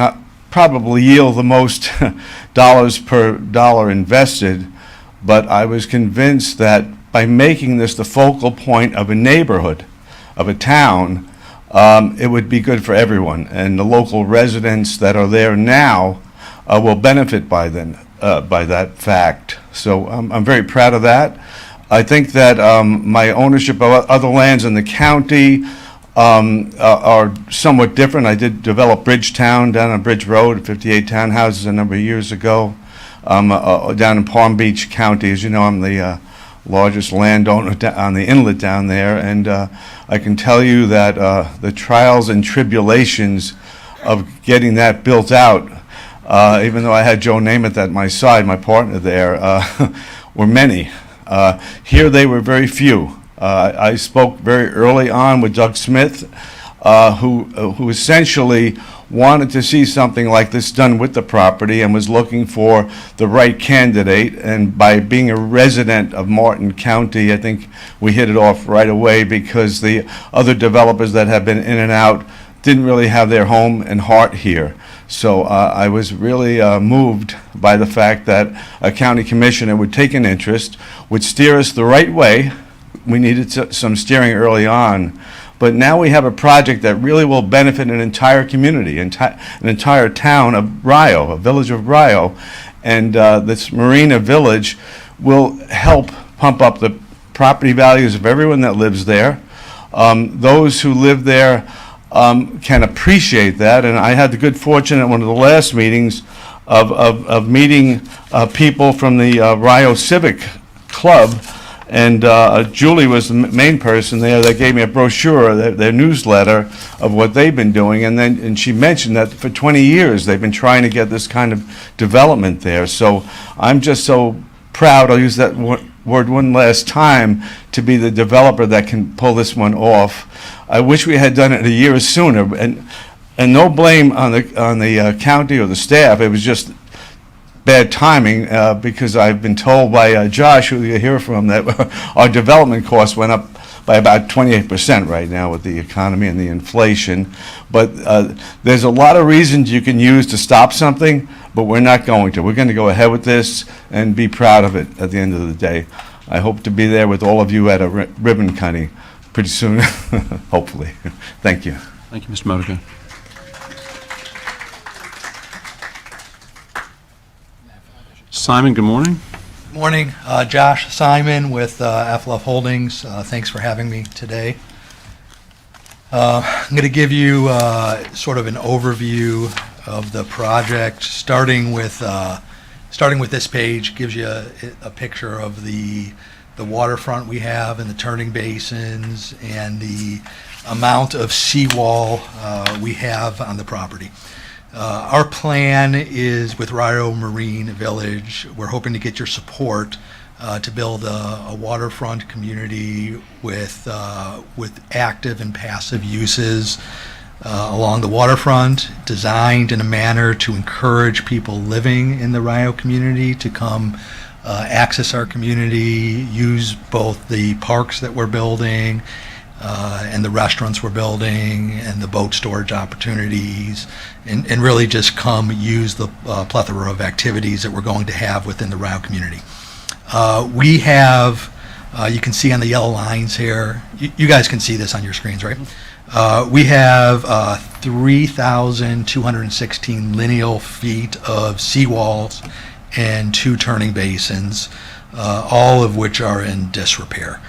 Speaker 22: probably yield the most dollars per dollar invested, but I was convinced that by making this the focal point of a neighborhood, of a town, it would be good for everyone, and the local residents that are there now will benefit by that fact. So I'm very proud of that. I think that my ownership of other lands in the county are somewhat different. I did develop Bridgetown down on Bridge Road, 58 townhouses a number of years ago. Down in Palm Beach County, as you know, I'm the largest landowner on the inlet down there, and I can tell you that the trials and tribulations of getting that built out, even though I had Joe Namath at my side, my partner there, were many. Here they were very few. I spoke very early on with Doug Smith, who essentially wanted to see something like this done with the property and was looking for the right candidate. And by being a resident of Martin County, I think we hit it off right away, because the other developers that have been in and out didn't really have their home and heart here. So I was really moved by the fact that a county commissioner would take an interest, would steer us the right way. We needed some steering early on. But now we have a project that really will benefit an entire community, an entire town of Rio, a village of Rio. And this Marina Village will help pump up the property values of everyone that lives there. Those who live there can appreciate that. And I had the good fortune at one of the last meetings of meeting people from the Rio Civic Club. And Julie was the main person there that gave me a brochure, their newsletter of what they've been doing. And she mentioned that for 20 years they've been trying to get this kind of development there. So I'm just so proud, I'll use that word one last time, to be the developer that can pull this one off. I wish we had done it a year sooner, and no blame on the county or the staff. It was just bad timing, because I've been told by Josh, who you hear from, that our development costs went up by about 28% right now with the economy and the inflation. But there's a lot of reasons you can use to stop something, but we're not going to. We're going to go ahead with this and be proud of it at the end of the day. I hope to be there with all of you at a ribbon cutting pretty soon, hopefully. Thank you.
Speaker 1: Thank you, Mr. Modica. Simon, good morning.
Speaker 5: Morning, Josh Simon with FLF Holdings. Thanks for having me today. I'm going to give you sort of an overview of the project, starting with this page. Gives you a picture of the waterfront we have and the turning basins and the amount of seawall we have on the property. Our plan is with Rio Marine Village. We're hoping to get your support to build a waterfront community with active and passive uses along the waterfront, designed in a manner to encourage people living in the Rio community to come access our community, use both the parks that we're building and the restaurants we're building and the boat storage opportunities, and really just come use the plethora of activities that we're going to have within the Rio community. We have, you can see on the yellow lines here, you guys can see this on your screens, right? We have 3,216 lineal feet of seawalls and 2 turning basins, all of which are in disrepair.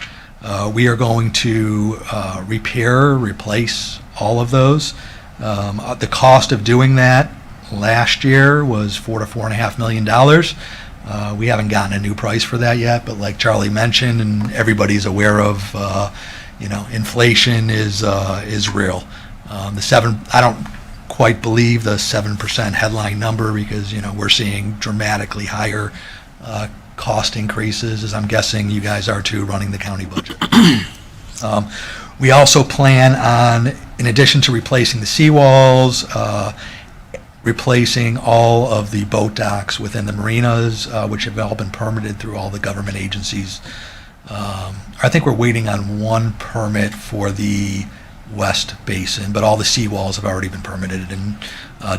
Speaker 5: We are going to replace all of those. The cost of doing that last year was $4 to $4.5 million. We haven't gotten a new price for that yet, but like Charlie mentioned, and everybody's aware of, inflation is real. I don't quite believe the 7% headline number, because we're seeing dramatically higher cost increases, as I'm guessing you guys are too, running the county budget. We also plan on, in addition to replacing the seawalls, replacing all of the boat docks within the marinas, which have all been permitted through all the government agencies. I think we're waiting on one permit for the West Basin, but all the seawalls have already been permitted, and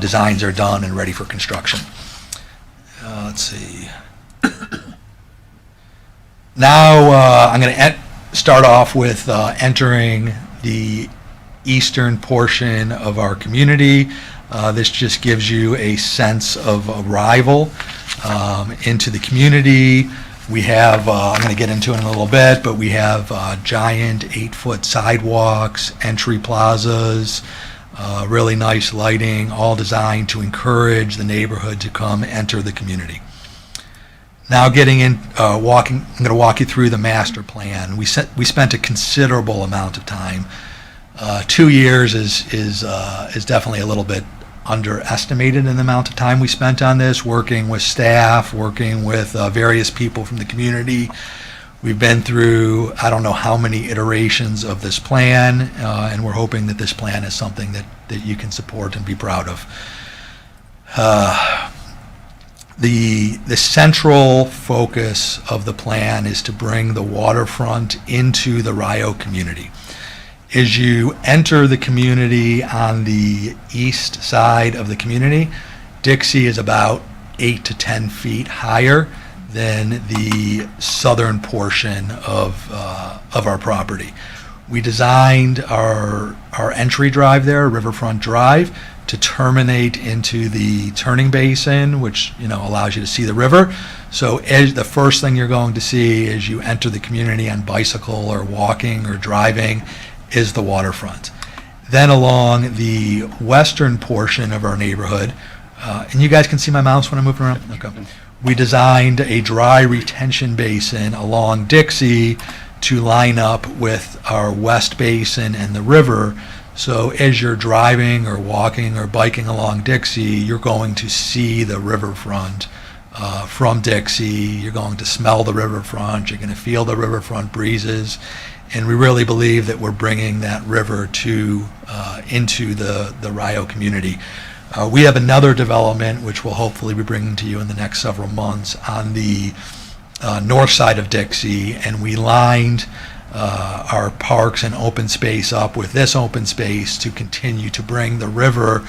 Speaker 5: designs are done and ready for construction. Let's see. Now I'm going to start off with entering the eastern portion of our community. This just gives you a sense of arrival into the community. We have, I'm going to get into it in a little bit, but we have giant 8-foot sidewalks, entry plazas, really nice lighting, all designed to encourage the neighborhood to come enter the community. Now getting in, I'm going to walk you through the master plan. We spent a considerable amount of time. 2 years is definitely a little bit underestimated in the amount of time we spent on this, working with staff, working with various people from the community. We've been through, I don't know how many iterations of this plan, and we're hoping that this plan is something that you can support and be proud of. The central focus of the plan is to bring the waterfront into the Rio community. As you enter the community on the east side of the community, Dixie is about 8 to 10 feet higher than the southern portion of our property. We designed our entry drive there, Riverfront Drive, to terminate into the turning basin, which allows you to see the river. So the first thing you're going to see as you enter the community on bicycle or walking or driving is the waterfront. Then along the western portion of our neighborhood, and you guys can see my mouse when I'm moving around? Okay. We designed a dry retention basin along Dixie to line up with our west basin and the river. So as you're driving or walking or biking along Dixie, you're going to see the riverfront from Dixie. You're going to smell the riverfront. You're going to feel the riverfront breezes. And we really believe that we're bringing that river into the Rio community. We have another development, which we'll hopefully be bringing to you in the next several months, on the north side of Dixie, and we lined our parks and open space up with this open space to continue to bring the river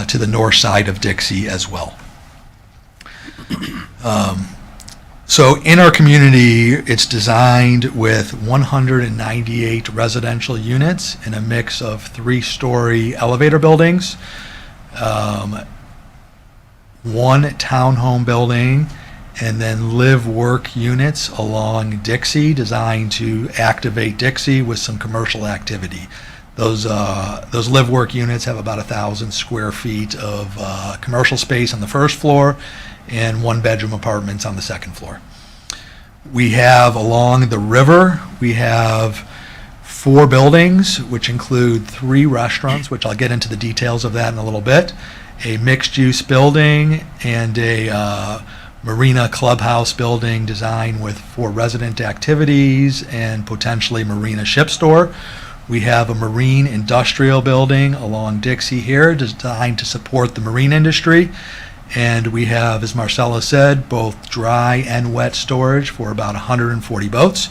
Speaker 5: to the north side of Dixie as well. So in our community, it's designed with 198 residential units in a mix of 3-story elevator buildings, 1 townhome building, and then live-work units along Dixie, designed to activate Dixie with some commercial activity. Those live-work units have about 1,000 square feet of commercial space on the first floor and 1-bedroom apartments on the second floor. We have along the river, we have 4 buildings, which include 3 restaurants, which I'll get into the details of that in a little bit, a mixed-use building, and a marina clubhouse building designed for resident activities and potentially marina ship store. We have a marine industrial building along Dixie here designed to support the marine industry. And we have, as Marcella said, both dry and wet storage for about 140 boats.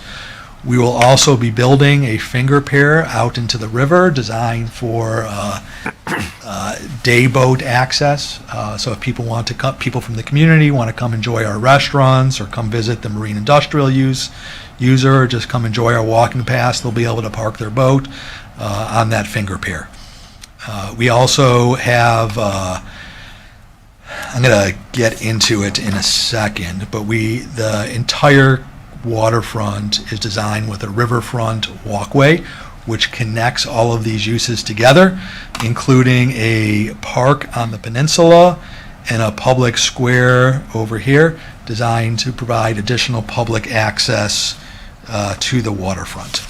Speaker 5: We will also be building a finger pier out into the river designed for day boat access. So if people want to people from the community want to come enjoy our restaurants or come visit the marine industrial user, or just come enjoy our walking pass, they'll be able to park their boat on that finger pier. We also have I'm going to get into it in a second, but the entire waterfront is designed with a riverfront walkway, which connects all of these uses together, including a park on the peninsula and a public square over here, designed to provide additional public access to the waterfront.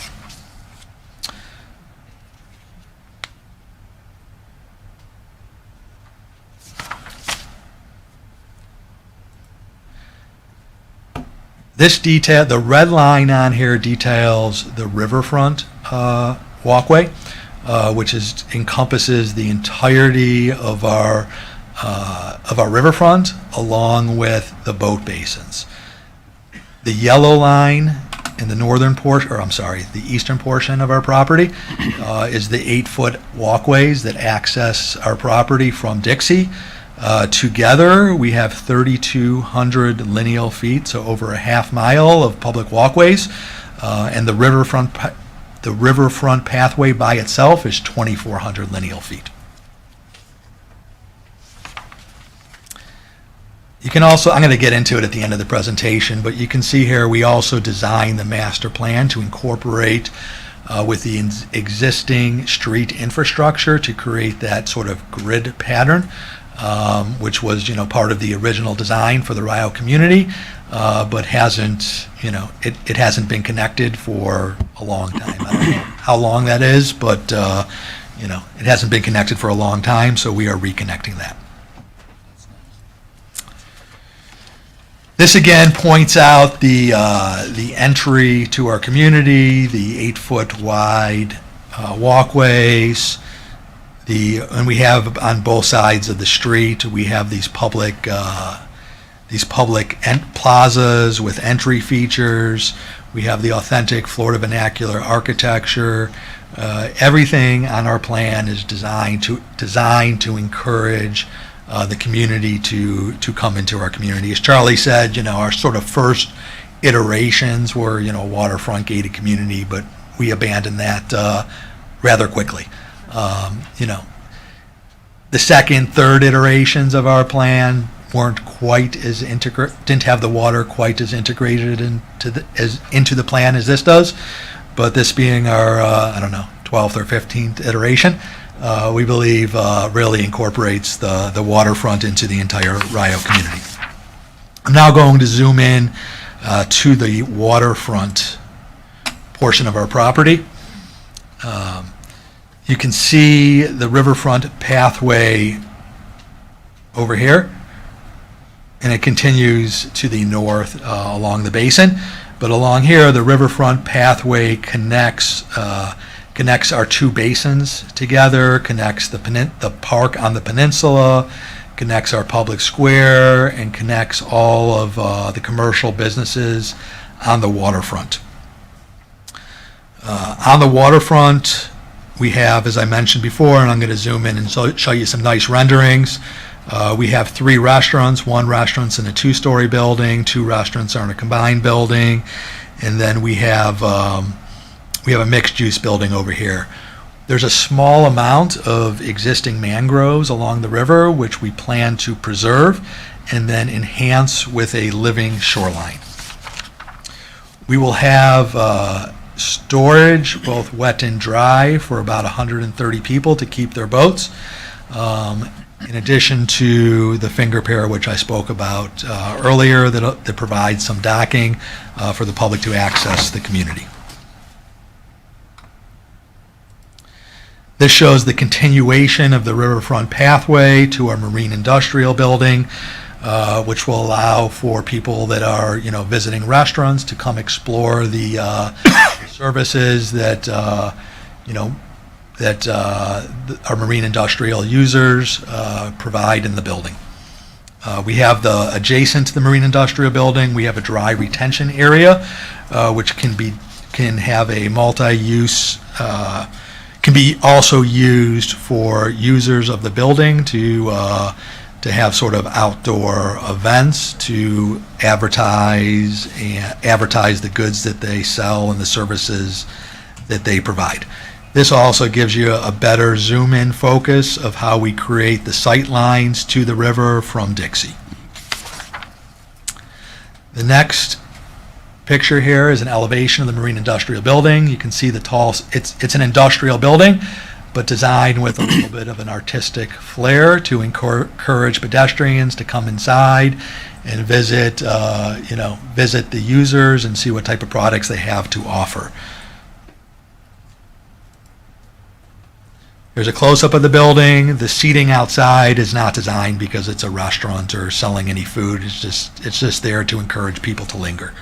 Speaker 5: This detail, the red line on here details the riverfront walkway, which encompasses the entirety of our riverfront, along with the boat basins. The yellow line in the northern portion, or I'm sorry, the eastern portion of our property, is the 8-foot walkways that access our property from Dixie. Together, we have 3,200 lineal feet, so over a half mile of public walkways, and the riverfront pathway by itself is 2,400 lineal feet. You can also, I'm going to get into it at the end of the presentation, but you can see here we also designed the master plan to incorporate with the existing street infrastructure to create that sort of grid pattern, which was, part of the original design for the Rio community, but hasn't, it hasn't been connected for a long time. I don't know how long that is, but, it hasn't been connected for a long time, so we are reconnecting that. This again points out the entry to our community, the 8-foot wide walkways, and we have on both sides of the street, we have these public plazas with entry features. We have the authentic Florida vernacular architecture. Everything on our plan is designed to encourage the community to come into our community. As Charlie said, our sort of first iterations were, a waterfront gated community, but we abandoned that rather quickly. The second, third iterations of our plan weren't quite as didn't have the water quite as integrated into the plan as this does. But this being our, 12th or 15th iteration, we believe really incorporates the waterfront into the entire Rio community. I'm now going to zoom in to the waterfront portion of our property. You can see the riverfront pathway over here, and it continues to the north along the basin. But along here, the riverfront pathway connects our two basins together, connects the park on the peninsula, connects our public square, and connects all of the commercial businesses on the waterfront. On the waterfront, we have, as I mentioned before, and I'm going to zoom in and show you some nice renderings. We have 3 restaurants. 1 restaurant's in a 2-story building, 2 restaurants are in a combined building, and then we have a mixed-use building over here. There's a small amount of existing mangroves along the river, which we plan to preserve and then enhance with a living shoreline. We will have storage, both wet and dry, for about 130 people to keep their boats, in addition to the finger pier, which I spoke about earlier, that provides some docking for the public to access the community. This shows the continuation of the riverfront pathway to our marine industrial building, which will allow for people that are, visiting restaurants to come explore the services that, our marine industrial users provide in the building. We have adjacent to the marine industrial building, we have a dry retention area, which can have a multi-use, can be also used for users of the building to have sort of outdoor events, to advertise the goods that they sell and the services that they provide. This also gives you a better zoom-in focus of how we create the sight lines to the river from Dixie. The next picture here is an elevation of the marine industrial building. You can see the tall, it's an industrial building, but designed with a little bit of an artistic flair to encourage pedestrians to come inside and visit the users and see what type of products they have to offer. There's a close-up of the building. The seating outside is not designed because it's a restaurant or selling any food. It's just there to encourage people to linger.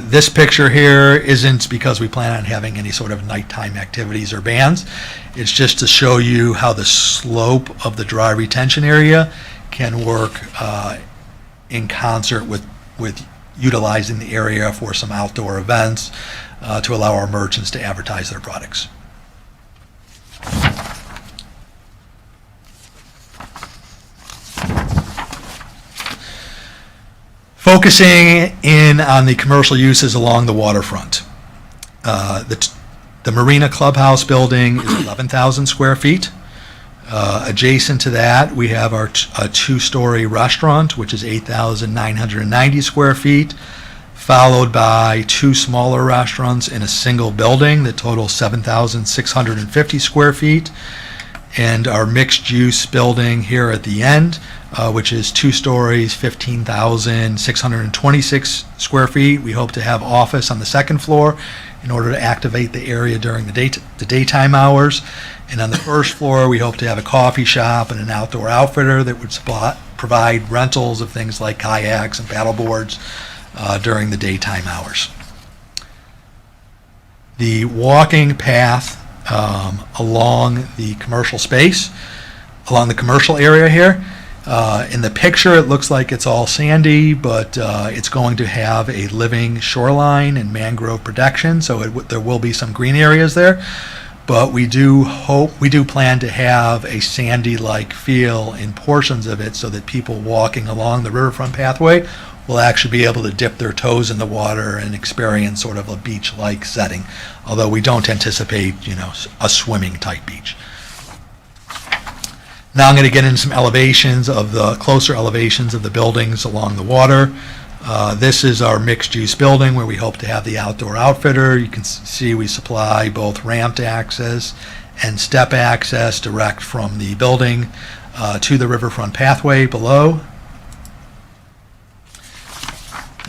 Speaker 5: This picture here isn't because we plan on having any sort of nighttime activities or bands. It's just to show you how the slope of the dry retention area can work in concert with utilizing the area for some outdoor events to allow our merchants to advertise their products. Focusing in on the commercial uses along the waterfront. The Marina Clubhouse building is 11,000 square feet. Adjacent to that, we have a two-story restaurant, which is 8,990 square feet, followed by two smaller restaurants in a single building that total 7,650 square feet, and our mixed-use building here at the end, which is 2 stories, 15,626 square feet. We hope to have office on the second floor in order to activate the area during the daytime hours. And on the first floor, we hope to have a coffee shop and an outdoor outfitter that would provide rentals of things like kayaks and paddle boards during the daytime hours. The walking path along the commercial space, along the commercial area here, in the picture, it looks like it's all sandy, but it's going to have a living shoreline and mangrove protection, so there will be some green areas there. But we do plan to have a sandy-like feel in portions of it so that people walking along the riverfront pathway will actually be able to dip their toes in the water and experience sort of a beach-like setting, although we don't anticipate, a swimming-type beach. Now I'm going to get into some closer elevations of the buildings along the water. This is our mixed-use building where we hope to have the outdoor outfitter. You can see we supply both ramped access and step access direct from the building to the riverfront pathway below.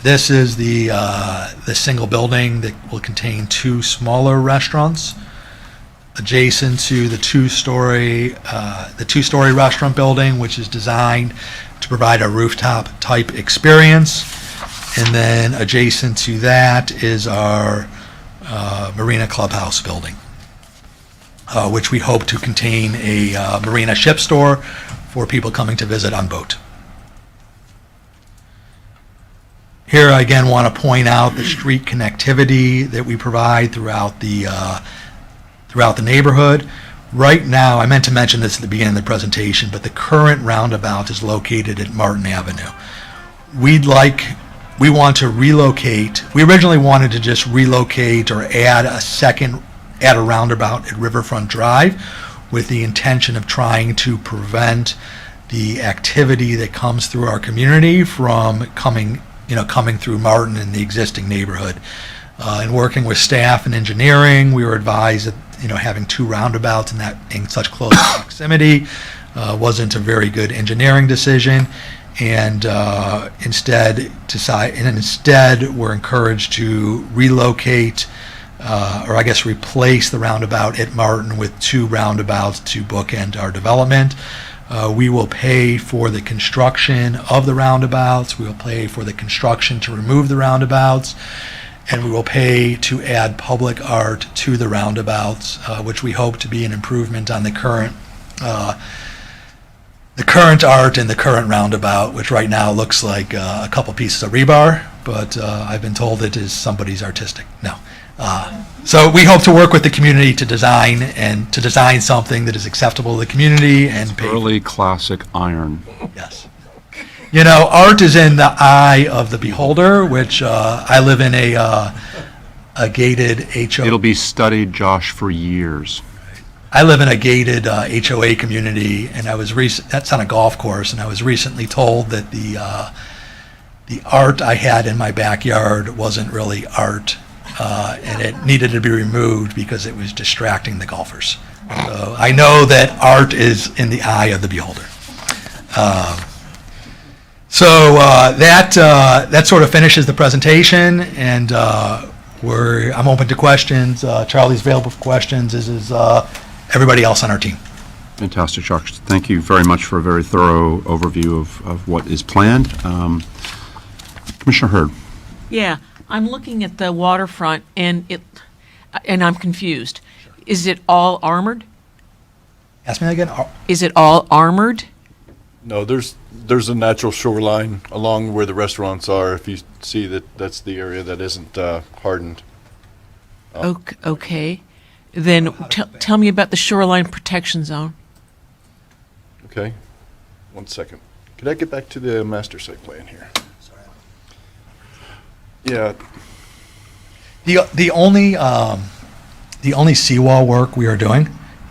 Speaker 5: This is the single building that will contain 2 smaller restaurants adjacent to the two-story restaurant building, which is designed to provide a rooftop type experience. And then adjacent to that is our Marina Clubhouse building, which we hope to contain a marina ship store for people coming to visit on boat. Here I again want to point out the street connectivity that we provide throughout the neighborhood. Right now, I meant to mention this at the beginning of the presentation, but the current roundabout is located at Martin Avenue. We want to relocate. We originally wanted to just relocate or add a roundabout at Riverfront Drive with the intention of trying to prevent the activity that comes through our community from coming through Martin and the existing neighborhood. In working with staff and engineering, we were advised that having 2 roundabouts in such close proximity wasn't a very good engineering decision, and instead we're encouraged to relocate, replace the roundabout at Martin with 2 roundabouts to bookend our development. We will pay for the construction of the roundabouts. We will pay for the construction to remove the roundabouts. And we will pay to add public art to the roundabouts, which we hope to be an improvement on the current art in the current roundabout, which right now looks like a couple pieces of rebar, but I've been told it is somebody's artistic. No. So we hope to work with the community to design something that is acceptable to the community and pay.
Speaker 1: Early classic iron.
Speaker 5: Yes. Art is in the eye of the beholder, which I live in a gated HOA.
Speaker 1: It'll be studied, Josh, for years.
Speaker 5: I live in a gated HOA community, and that's on a golf course, and I was recently told that the art I had in my backyard wasn't really art, and it needed to be removed because it was distracting the golfers. So I know that art is in the eye of the beholder. That sort of finishes the presentation, and I'm open to questions. Charlie's available for questions, as is everybody else on our team.
Speaker 1: Fantastic, Josh. Thank you very much for a very thorough overview of what is planned. Commissioner Hurd.
Speaker 6: Yeah, I'm looking at the waterfront, and I'm confused. Is it all armored?
Speaker 5: Ask me again.
Speaker 6: Is it all armored?
Speaker 20: No, there's a natural shoreline along where the restaurants are. If you see that's the area that isn't hardened.
Speaker 6: Okay. Then tell me about the shoreline protection zone.
Speaker 20: Okay. 1 second. Could I get back to the master site plan here? Yeah.
Speaker 5: The only seawall work we are doing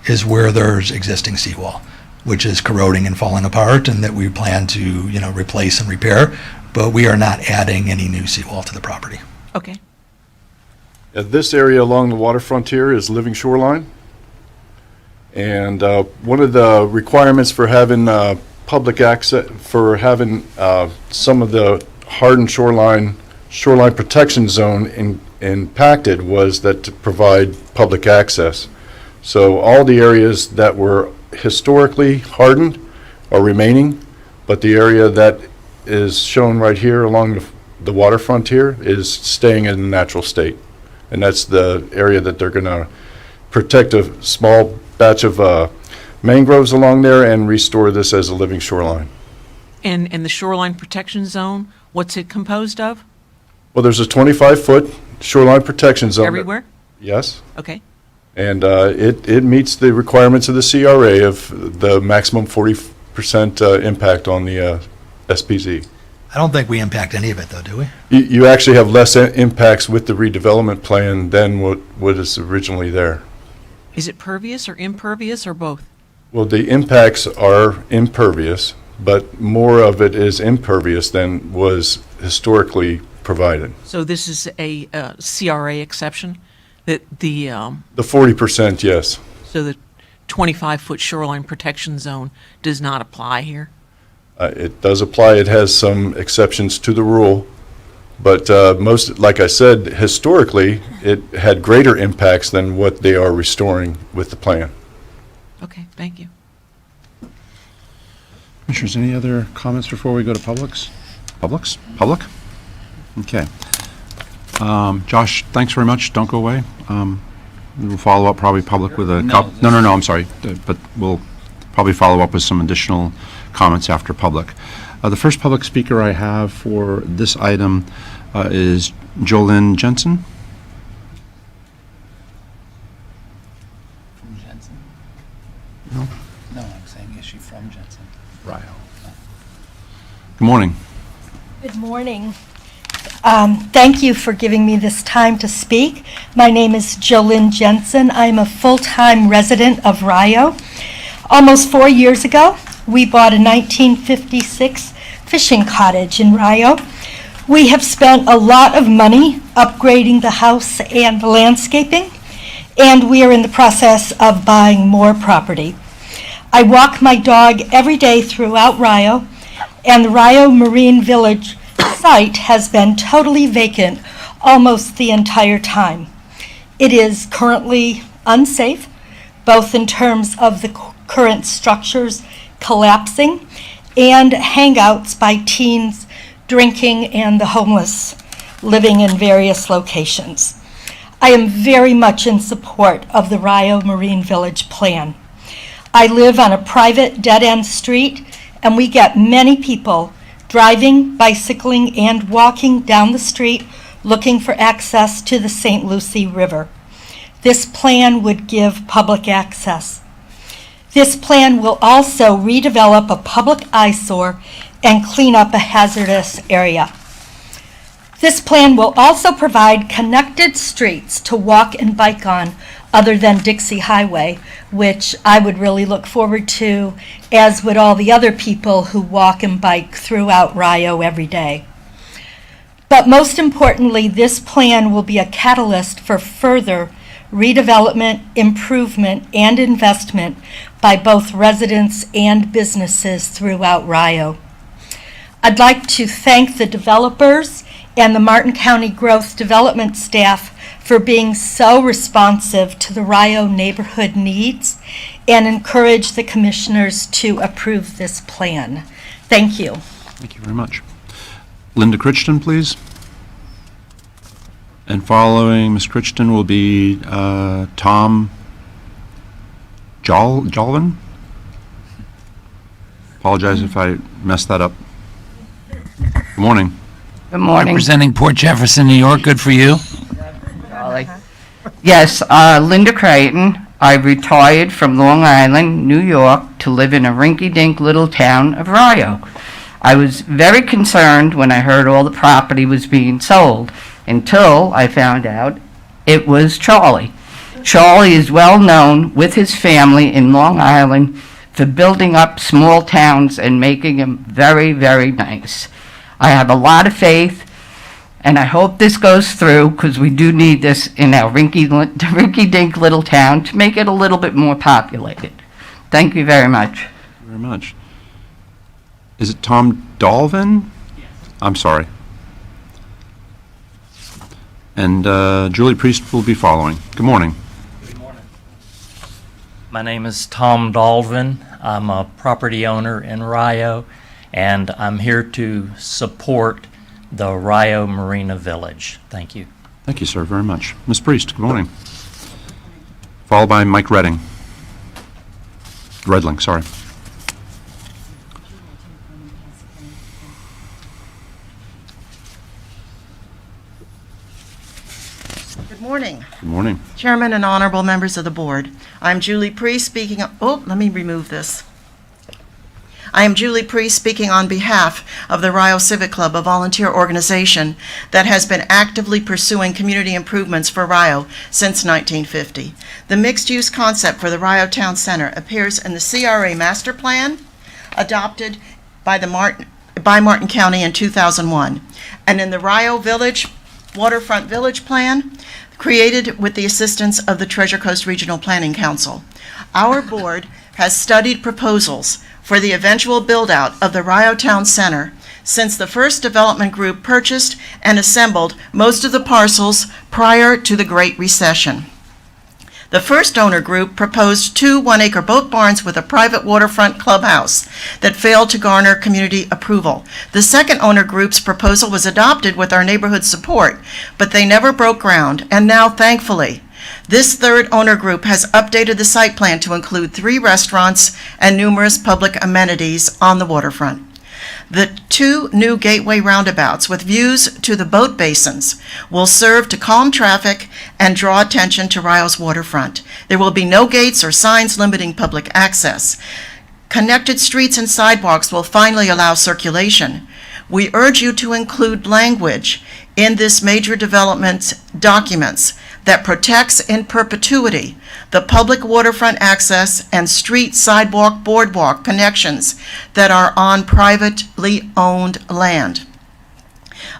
Speaker 5: is where there's existing seawall. which is corroding and falling apart, and that we plan to, replace and repair, but we are not adding any new seawall to the property.
Speaker 6: Okay.
Speaker 20: This area along the waterfront here is living shoreline. And one of the requirements for having public access, for having some of the hardened shoreline protection zone impacted was that to provide public access. So all the areas that were historically hardened are remaining, but the area that is shown right here along the waterfront here is staying in the natural state. And that's the area that they're going to protect a small batch of mangroves along there and restore this as a living shoreline.
Speaker 6: And the shoreline protection zone, what's it composed of?
Speaker 20: Well, there's a 25-foot shoreline protection zone.
Speaker 6: Everywhere?
Speaker 20: Yes.
Speaker 6: Okay.
Speaker 20: And it meets the requirements of the CRA of the maximum 40% impact on the SPZ.
Speaker 5: I don't think we impact any of it, though, do we?
Speaker 20: You actually have less impacts with the redevelopment plan than what is originally there.
Speaker 6: Is it pervious or impervious or both?
Speaker 20: Well, the impacts are impervious, but more of it is impervious than was historically provided.
Speaker 6: So this is a CRA exception? That the
Speaker 20: 40%, yes.
Speaker 6: So the 25-foot shoreline protection zone does not apply here?
Speaker 20: It does apply. It has some exceptions to the rule. But most, like I said, historically, it had greater impacts than what they are restoring with the plan.
Speaker 6: Okay, thank you.
Speaker 1: Commissioners, any other comments before we go to Public? Okay. Josh, thanks very much. Don't go away. We'll follow up probably public with a no, I'm sorry. But we'll probably follow up with some additional comments after public. The first public speaker I have for this item is Jolynn Jensen.
Speaker 2: From Jensen?
Speaker 1: No.
Speaker 2: No, I'm saying, is she from Jensen?
Speaker 1: Rio. Good morning.
Speaker 7: Good morning. Thank you for giving me this time to speak. My name is Jolynn Jensen. I'm a full-time resident of Rio. Almost 4 years ago, we bought a 1956 fishing cottage in Rio. We have spent a lot of money upgrading the house and the landscaping, and we are in the process of buying more property. I walk my dog every day throughout Rio, and the Rio Marine Village site has been totally vacant almost the entire time. It is currently unsafe, both in terms of the current structures collapsing and hangouts by teens drinking and the homeless living in various locations. I am very much in support of the Rio Marine Village plan. I live on a private dead-end street, and we get many people driving, bicycling, and walking down the street looking for access to the St. Lucie River. This plan would give public access. This plan will also redevelop a public eyesore and clean up a hazardous area. This plan will also provide connected streets to walk and bike on other than Dixie Highway, which I would really look forward to, as would all the other people who walk and bike throughout Rio every day. But most importantly, this plan will be a catalyst for further redevelopment, improvement, and investment by both residents and businesses throughout Rio. I'd like to thank the developers and the Martin County Growth Development staff for being so responsive to the Rio neighborhood needs and encourage the commissioners to approve this plan. Thank you.
Speaker 1: Thank you very much. Linda Crichton, please. And following Ms. Crichton will be Tom Jalvin. Apologize if I messed that up. Good morning.
Speaker 8: Good morning.
Speaker 2: Representing Port Jefferson, New York. Good for you.
Speaker 8: Yes, Linda Creighton. I retired from Long Island, New York, to live in a rinky-dink little town of Rio. I was very concerned when I heard all the property was being sold, until I found out it was Charlie. Charlie is well known with his family in Long Island for building up small towns and making them very, very nice. I have a lot of faith, and I hope this goes through, because we do need this in our rinky-dink little town to make it a little bit more populated. Thank you very much.
Speaker 1: Thank you very much. Is it Tom Dolvin? I'm sorry. And Julie Priest will be following. Good morning.
Speaker 9: My name is Tom Dolvin. I'm a property owner in Rio, and I'm here to support the Rio Marina Village. Thank you.
Speaker 1: Thank you, sir, very much. Ms. Priest, good morning. Followed by Mike Redling, sorry.
Speaker 10: Good morning.
Speaker 1: Good morning.
Speaker 10: Chairman and honorable members of the board. I'm Julie Priest speaking, let me remove this. I am Julie Priest speaking on behalf of the Rio Civic Club, a volunteer organization that has been actively pursuing community improvements for Rio since 1950. The mixed-use concept for the Rio Town Center appears in the CRA Master Plan adopted by Martin County in 2001, and in the Rio Village Waterfront Village Plan, created with the assistance of the Treasure Coast Regional Planning Council. Our board has studied proposals for the eventual build-out of the Rio Town Center since the first development group purchased and assembled most of the parcels prior to the Great Recession. The first owner group proposed 2 one-acre boat barns with a private waterfront clubhouse that failed to garner community approval. The second owner group's proposal was adopted with our neighborhood support, but they never broke ground, and now, thankfully, this third owner group has updated the site plan to include 3 restaurants and numerous public amenities on the waterfront. The 2 new gateway roundabouts with views to the boat basins will serve to calm traffic and draw attention to Rio's waterfront. There will be no gates or signs limiting public access. Connected streets and sidewalks will finally allow circulation. We urge you to include language in this major development documents that protects in perpetuity the public waterfront access and street, sidewalk, boardwalk connections that are on privately owned land.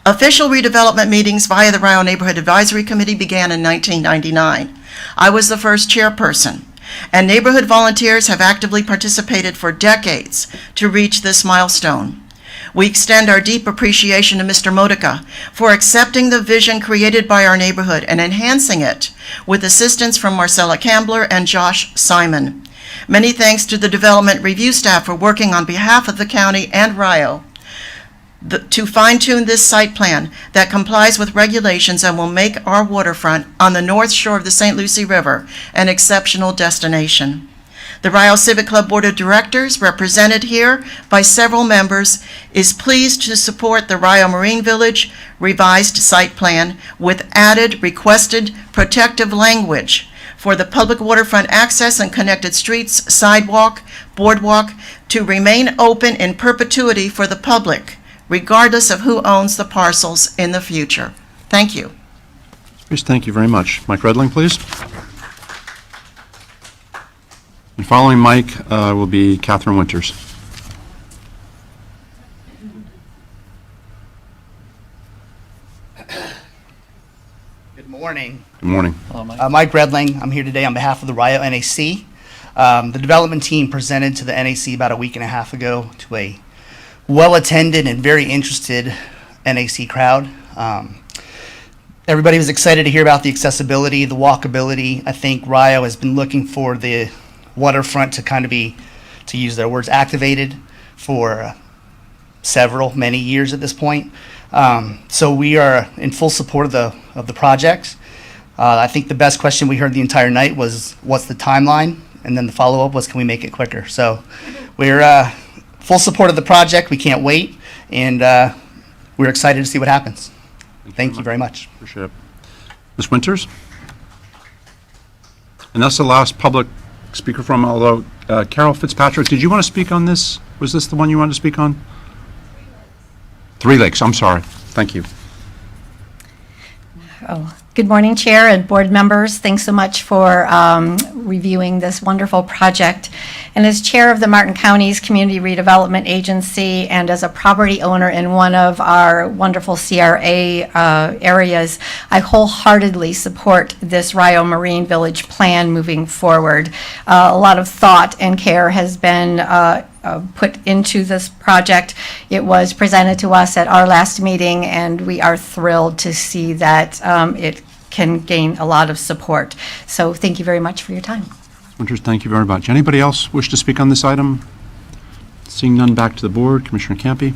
Speaker 10: Official redevelopment meetings via the Rio Neighborhood Advisory Committee began in 1999. I was the first chairperson, and neighborhood volunteers have actively participated for decades to reach this milestone. We extend our deep appreciation to Mr. Modica for accepting the vision created by our neighborhood and enhancing it with assistance from Marcella Cambler and Josh Simon. Many thanks to the development review staff for working on behalf of the county and Rio to fine-tune this site plan that complies with regulations and will make our waterfront on the north shore of the St. Lucie River an exceptional destination. The Rio Civic Club Board of Directors, represented here by several members, is pleased to support the Rio Marine Village revised site plan with added requested protective language for the public waterfront access and connected streets, sidewalk, boardwalk to remain open in perpetuity for the public, regardless of who owns the parcels in the future. Thank you.
Speaker 1: Please, thank you very much. Mike Redling, please. And following Mike will be Catherine Winters.
Speaker 23: Good morning.
Speaker 1: Good morning.
Speaker 23: Hello, Mike. Mike Redling. I'm here today on behalf of the Rio NAC. The development team presented to the NAC about a week and a half ago to a well-attended and very interested NAC crowd. Everybody was excited to hear about the accessibility, the walkability. I think Rio has been looking for the waterfront to kind of be, to use their words, activated for many years at this point. So we are in full support of the project. I think the best question we heard the entire night was, what's the timeline? And then the follow-up was, can we make it quicker? So we're full support of the project. We can't wait, and we're excited to see what happens. Thank you very much.
Speaker 1: Appreciate it. Ms. Winters? And that's the last public speaker from, although Carol Fitzpatrick, did you want to speak on this? Was this the one you wanted to speak on? Three Lakes, I'm sorry. Thank you.
Speaker 4: Oh,
Speaker 3: Good morning, Chair and board members. Thanks so much for reviewing this wonderful project. And as Chair of the Martin County's Community Redevelopment Agency and as a property owner in one of our wonderful CRA areas, I wholeheartedly support this Rio Marine Village plan moving forward. A lot of thought and care has been put into this project. It was presented to us at our last meeting, and we are thrilled to see that it can gain a lot of support. So thank you very much for your time.
Speaker 1: Winters, thank you very much. Anybody else wish to speak on this item? Seeing none, back to the board. Commissioner Campy.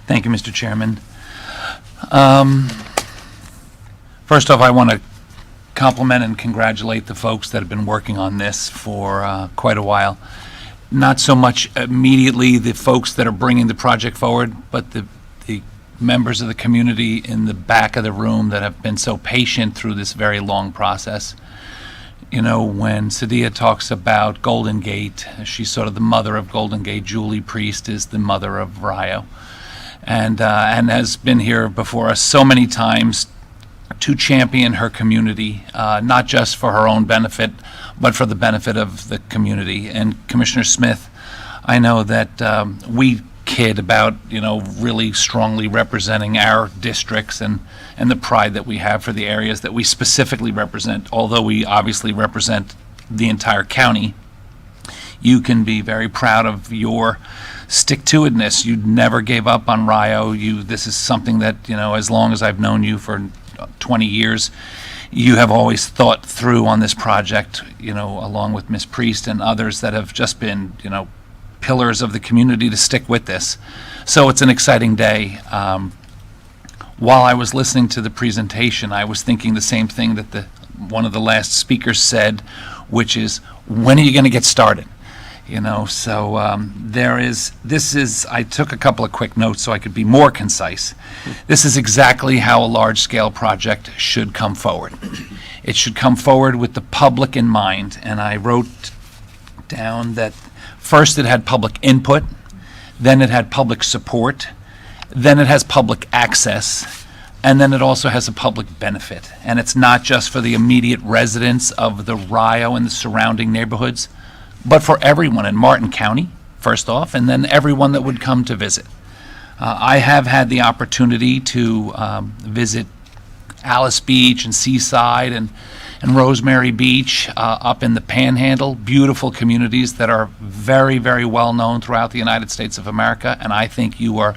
Speaker 2: Thank you, Mr. Chairman. First off, I want to compliment and congratulate the folks that have been working on this for quite a while. Not so much immediately the folks that are bringing the project forward, but the members of the community in the back of the room that have been so patient through this very long process. You know, when Sadia talks about Golden Gate, she's sort of the mother of Golden Gate. Julie Priest is the mother of Rio, and has been here before us so many times to champion her community, not just for her own benefit, but for the benefit of the community. And Commissioner Smith, I know that we kid about, you know, really strongly representing our districts and the pride that we have for the areas that we specifically represent, although we obviously represent the entire county. You can be very proud of your stick-to-itness. You never gave up on Rio. This is something that, you know, as long as I've known you for 20 years, you have always thought through on this project, you know, along with Ms. Priest and others that have just been, you know, pillars of the community to stick with this. So it's an exciting day. While I was listening to the presentation, I was thinking the same thing that one of the last speakers said, which is, when are you going to get started? You know, so I took a couple of quick notes so I could be more concise. This is exactly how a large-scale project should come forward. It should come forward with the public in mind, and I wrote down that first it had public input, then it had public support, then it has public access, and then it also has a public benefit. And it's not just for the immediate residents of the Rio and the surrounding neighborhoods, but for everyone in Martin County, first off, and then everyone that would come to visit. I have had the opportunity to visit Alice Beach and Seaside and Rosemary Beach up in the Panhandle, beautiful communities that are very, very well known throughout the United States of America, and I think you are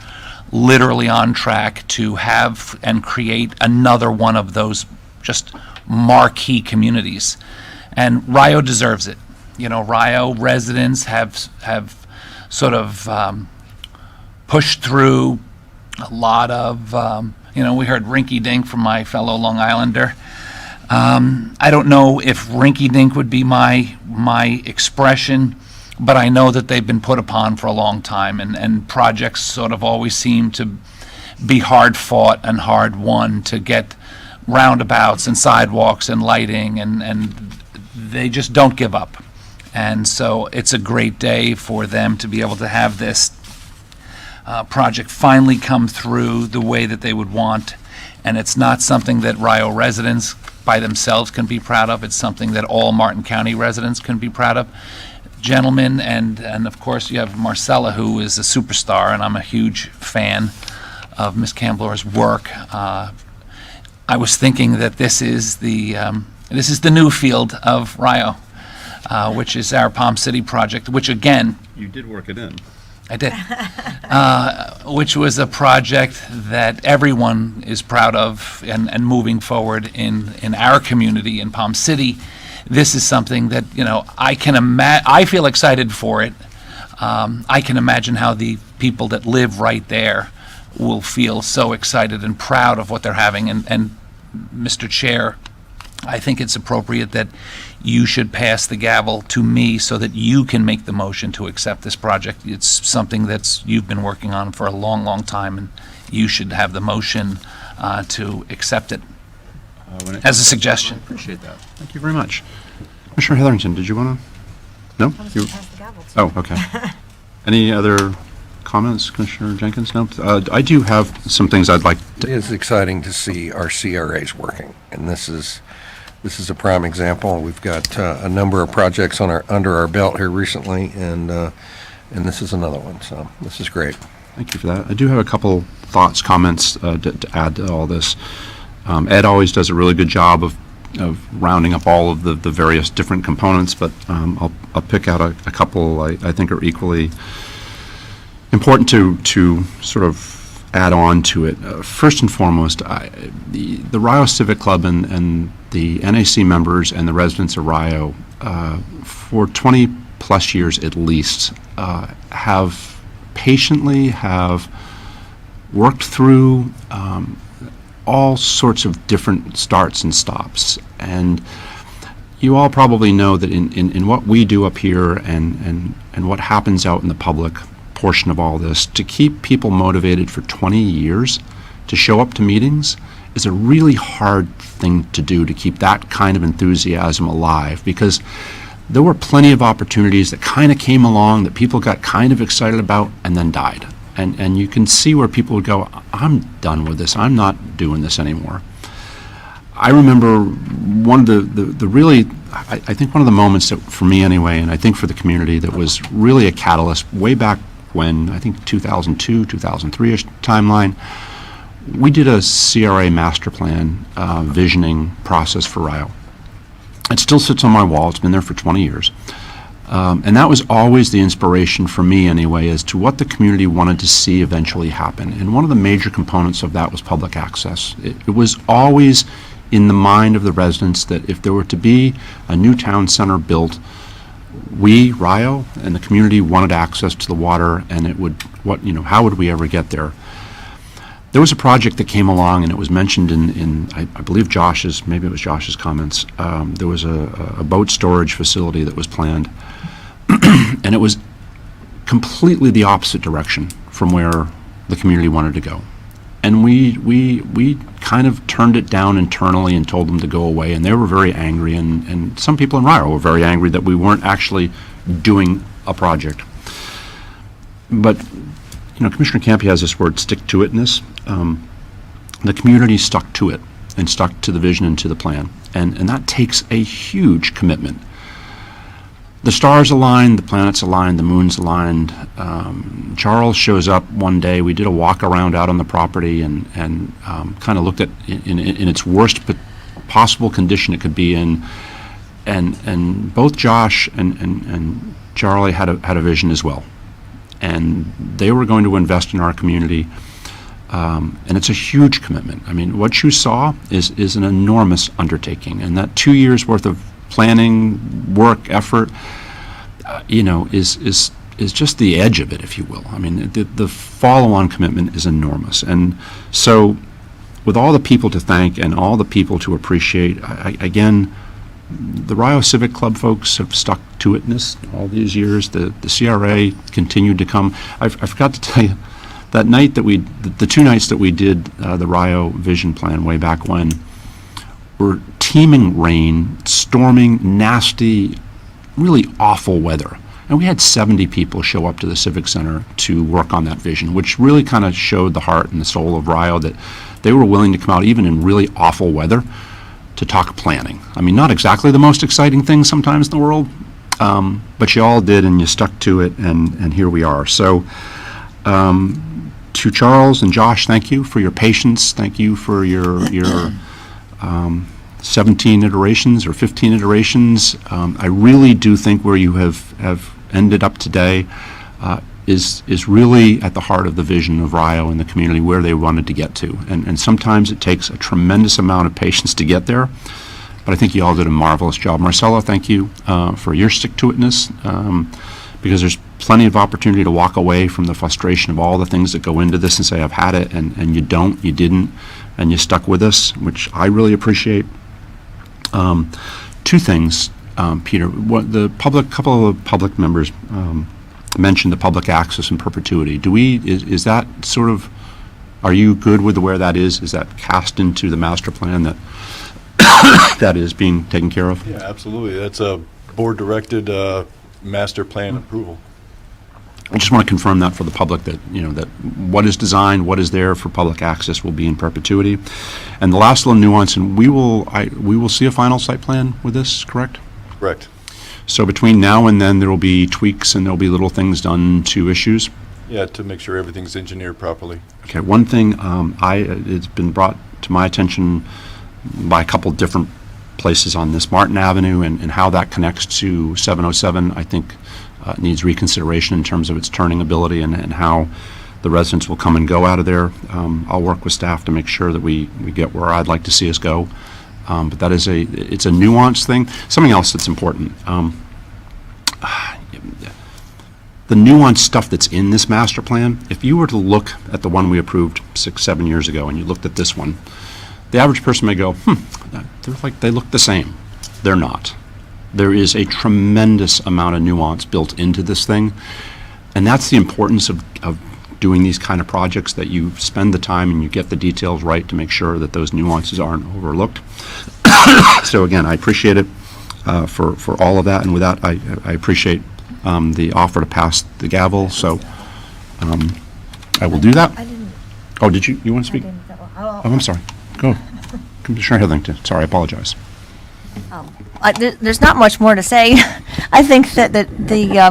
Speaker 2: literally on track to have and create another one of those just marquee communities. And Rio deserves it. You know, Rio residents have sort of pushed through a lot of, you know, we heard rinky-dink from my fellow Long Islander. I don't know if rinky-dink would be my expression, but I know that they've been put upon for a long time, and projects sort of always seem to be hard-fought and hard-won to get roundabouts and sidewalks and lighting, and they just don't give up. And so it's a great day for them to be able to have this project finally come through the way that they would want. And it's not something that Rio residents by themselves can be proud of. It's something that all Martin County residents can be proud of. Gentlemen, and of course you have Marcella, who is a superstar, and I'm a huge fan of Ms. Camblor's work. I was thinking that this is the new field of Rio. Which is our Palm City project, which again...
Speaker 1: You did work it in.
Speaker 2: I did. Which was a project that everyone is proud of and moving forward in our community in Palm City. This is something that, you know, I feel excited for it. I can imagine how the people that live right there will feel so excited and proud of what they're having. And Mr. Chair, I think it's appropriate that you should pass the gavel to me so that you can make the motion to accept this project. It's something you've been working on for a long, long time, and you should have the motion to accept it as a suggestion.
Speaker 1: I appreciate that. Thank you very much. Commissioner Hetherington, did you want to? No?
Speaker 4: I was going to pass the gavel to
Speaker 1: Oh, okay. Any other comments, Commissioner Jenkins? No? I do have some things I'd like
Speaker 19: It is exciting to see our CRAs working, and this is a prime example. We've got a number of projects under our belt here recently, and this is another one, so this is great.
Speaker 1: Thank you for that. I do have a couple comments to add to all this. Ed always does a really good job of rounding up all of the various different components, but I'll pick out a couple I think are equally important to sort of add on to it. First and foremost, the Rio Civic Club and the NAC members and the residents of Rio, for 20 plus years at least, have patiently worked through all sorts of different starts and stops. And you all probably know that in what we do up here and what happens out in the public portion of all this, to keep people motivated for 20 years to show up to meetings is a really hard thing to do, to keep that kind of enthusiasm alive, because there were plenty of opportunities that kind of came along that people got kind of excited about and then died. And you can see where people would go, I'm done with this. I'm not doing this anymore. I remember one of the really, I think one of the moments that, for me anyway, and I think for the community, that was really a catalyst way back when, I think 2002, 2003-ish timeline, we did a CRA master plan visioning process for Rio. It still sits on my wall. It's been there for 20 years. And that was always the inspiration for me anyway, as to what the community wanted to see eventually happen. And one of the major components of that was public access. It was always in the mind of the residents that if there were to be a new town center built, we, Rio, and the community wanted access to the water, and it would, how would we ever get there? There was a project that came along, and it was mentioned in I believe maybe it was Josh's comments. There was a boat storage facility that was planned, and it was completely the opposite direction from where the community wanted to go. And we kind of turned it down internally and told them to go away, and they were very angry, and some people in Rio were very angry that we weren't actually doing a project. But Commissioner Campy has this word, stick-to-itness. The community stuck to it and stuck to the vision and to the plan, and that takes a huge commitment. The stars aligned, the planets aligned, the moons aligned. Charles shows up one day. We did a walk around out on the property and kind of looked at in its worst possible condition it could be in, and both Josh and Charlie had a vision as well. And they were going to invest in our community, and it's a huge commitment. I mean, what you saw is an enormous undertaking, and that 2 years worth of planning, work, effort, is just the edge of it, if you will. I mean, the follow-on commitment is enormous, and so with all the people to thank and all the people to appreciate, again, the Rio Civic Club folks have stuck to itness all these years. The CRA continued to come. I forgot to tell you, that night that the 2 nights that we did the Rio Vision Plan way back when, were teeming rain, storming, nasty, really awful weather. And we had 70 people show up to the Civic Center to work on that vision, which really kind of showed the heart and the soul of Rio, that they were willing to come out even in really awful weather to talk planning. I mean, not exactly the most exciting thing sometimes in the world, but you all did, and you stuck to it, and here we are. So to Charles and Josh, thank you for your patience. Thank you for your 17 iterations or 15 iterations. I really do think where you have ended up today is really at the heart of the vision of Rio and the community, where they wanted to get to. And sometimes it takes a tremendous amount of patience to get there, but I think you all did a marvelous job. Marcelo, thank you for your stick-to-itness, because there's plenty of opportunity to walk away from the frustration of all the things that go into this and say, I've had it, and you didn't, and you stuck with us, which I really appreciate. 2 things, Peter. Couple of public members mentioned the public access in perpetuity. Is that sort of, are you good with where that is? Is that cast into the master plan that that is being taken care of?
Speaker 20: Yeah, absolutely. That's a board-directed master plan approval.
Speaker 1: I just want to confirm that for the public, that, that what is designed, what is there for public access will be in perpetuity. And the last little nuance, and we will see a final site plan with this, correct?
Speaker 20: Correct.
Speaker 1: So between now and then, there will be tweaks and there'll be little things done to issues?
Speaker 20: Yeah, to make sure everything's engineered properly.
Speaker 1: Okay, one thing, it's been brought to my attention by a couple different places on this, Martin Avenue and how that connects to 707, I think needs reconsideration in terms of its turning ability and how the residents will come and go out of there. I'll work with staff to make sure that we get where I'd like to see us go. But that is it's a nuanced thing. Something else that's important. The nuanced stuff that's in this master plan, if you were to look at the one we approved 6-7 years ago and you looked at this one, the average person may go, they look the same. They're not. There is a tremendous amount of nuance built into this thing, and that's the importance of doing these kind of projects, that you spend the time and you get the details right to make sure that those nuances aren't overlooked. So again, I appreciate it for all of that, and with that, I appreciate the offer to pass the gavel, so I will do that. Oh, did you want to speak? Oh, I'm sorry. Go. Commissioner Heatherington, sorry, I apologize.
Speaker 4: There's not much more to say. I think that the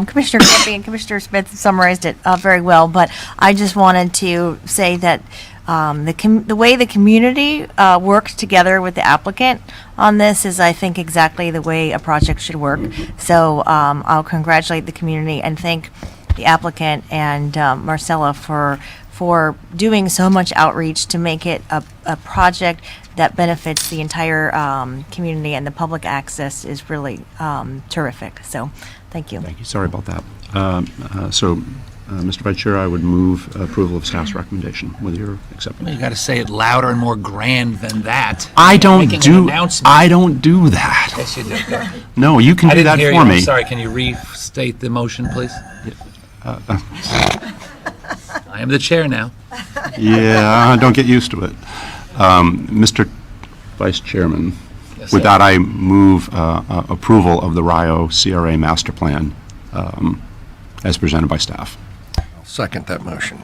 Speaker 4: Commissioner Campy and Commissioner Smith summarized it very well, but I just wanted to say that the way the community works together with the applicant on this is, I think, exactly the way a project should work. So I'll congratulate the community and thank the applicant and Marcella for doing so much outreach to make it a project that benefits the entire community, and the public access is really terrific. So thank you.
Speaker 1: Thank you. Sorry about that. Mr. Vice Chair, I would move approval of staff's recommendation with your acceptance.
Speaker 2: You got to say it louder and more grand than that.
Speaker 1: I don't
Speaker 2: Making an
Speaker 1: do
Speaker 2: announcement.
Speaker 1: I don't do that.
Speaker 2: Yes, you did.
Speaker 1: No, you can
Speaker 2: I
Speaker 1: do
Speaker 2: didn't
Speaker 1: that
Speaker 2: hear
Speaker 1: for
Speaker 2: you.
Speaker 1: me.
Speaker 2: I'm sorry. Can you restate the motion, please? I am the chair now.
Speaker 1: Yeah, don't get used to it. Mr. Vice Chairman,
Speaker 2: Yes,
Speaker 1: with
Speaker 2: sir.
Speaker 1: that, I move approval of the RIO CRA master plan as presented by staff.
Speaker 19: Second that motion.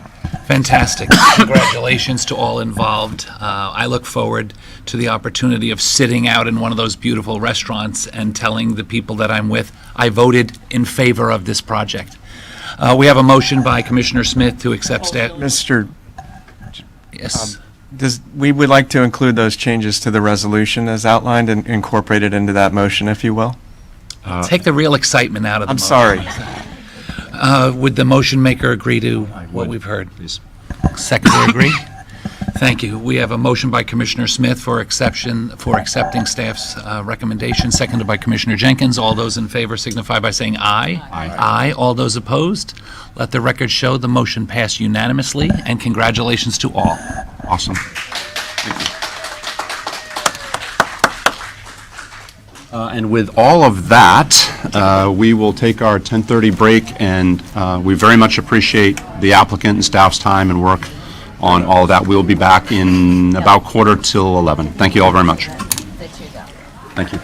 Speaker 2: Fantastic. Congratulations to all involved. I look forward to the opportunity of sitting out in one of those beautiful restaurants and telling the people that I'm with, I voted in favor of this project. We have a motion by Commissioner Smith to accept staff.
Speaker 11: Mr.
Speaker 2: Yes.
Speaker 11: We would like to include those changes to the resolution as outlined and incorporate it into that motion, if you will.
Speaker 2: Take the real excitement out of the
Speaker 11: I'm
Speaker 2: motion.
Speaker 11: sorry.
Speaker 2: Would the motion maker agree to what we've heard? Seconder agree? Thank you. We have a motion by Commissioner Smith for accepting staff's recommendation, seconded by Commissioner Jenkins. All those in favor signify by saying aye. Aye. All those opposed? Let the record show the motion passed unanimously, and congratulations to all.
Speaker 1: Awesome. And with all of that, we will take our 10:30 break, and we very much appreciate the applicant and staff's time and work on all of that. We'll be back in about 11:15. Thank you all very much. Thank you.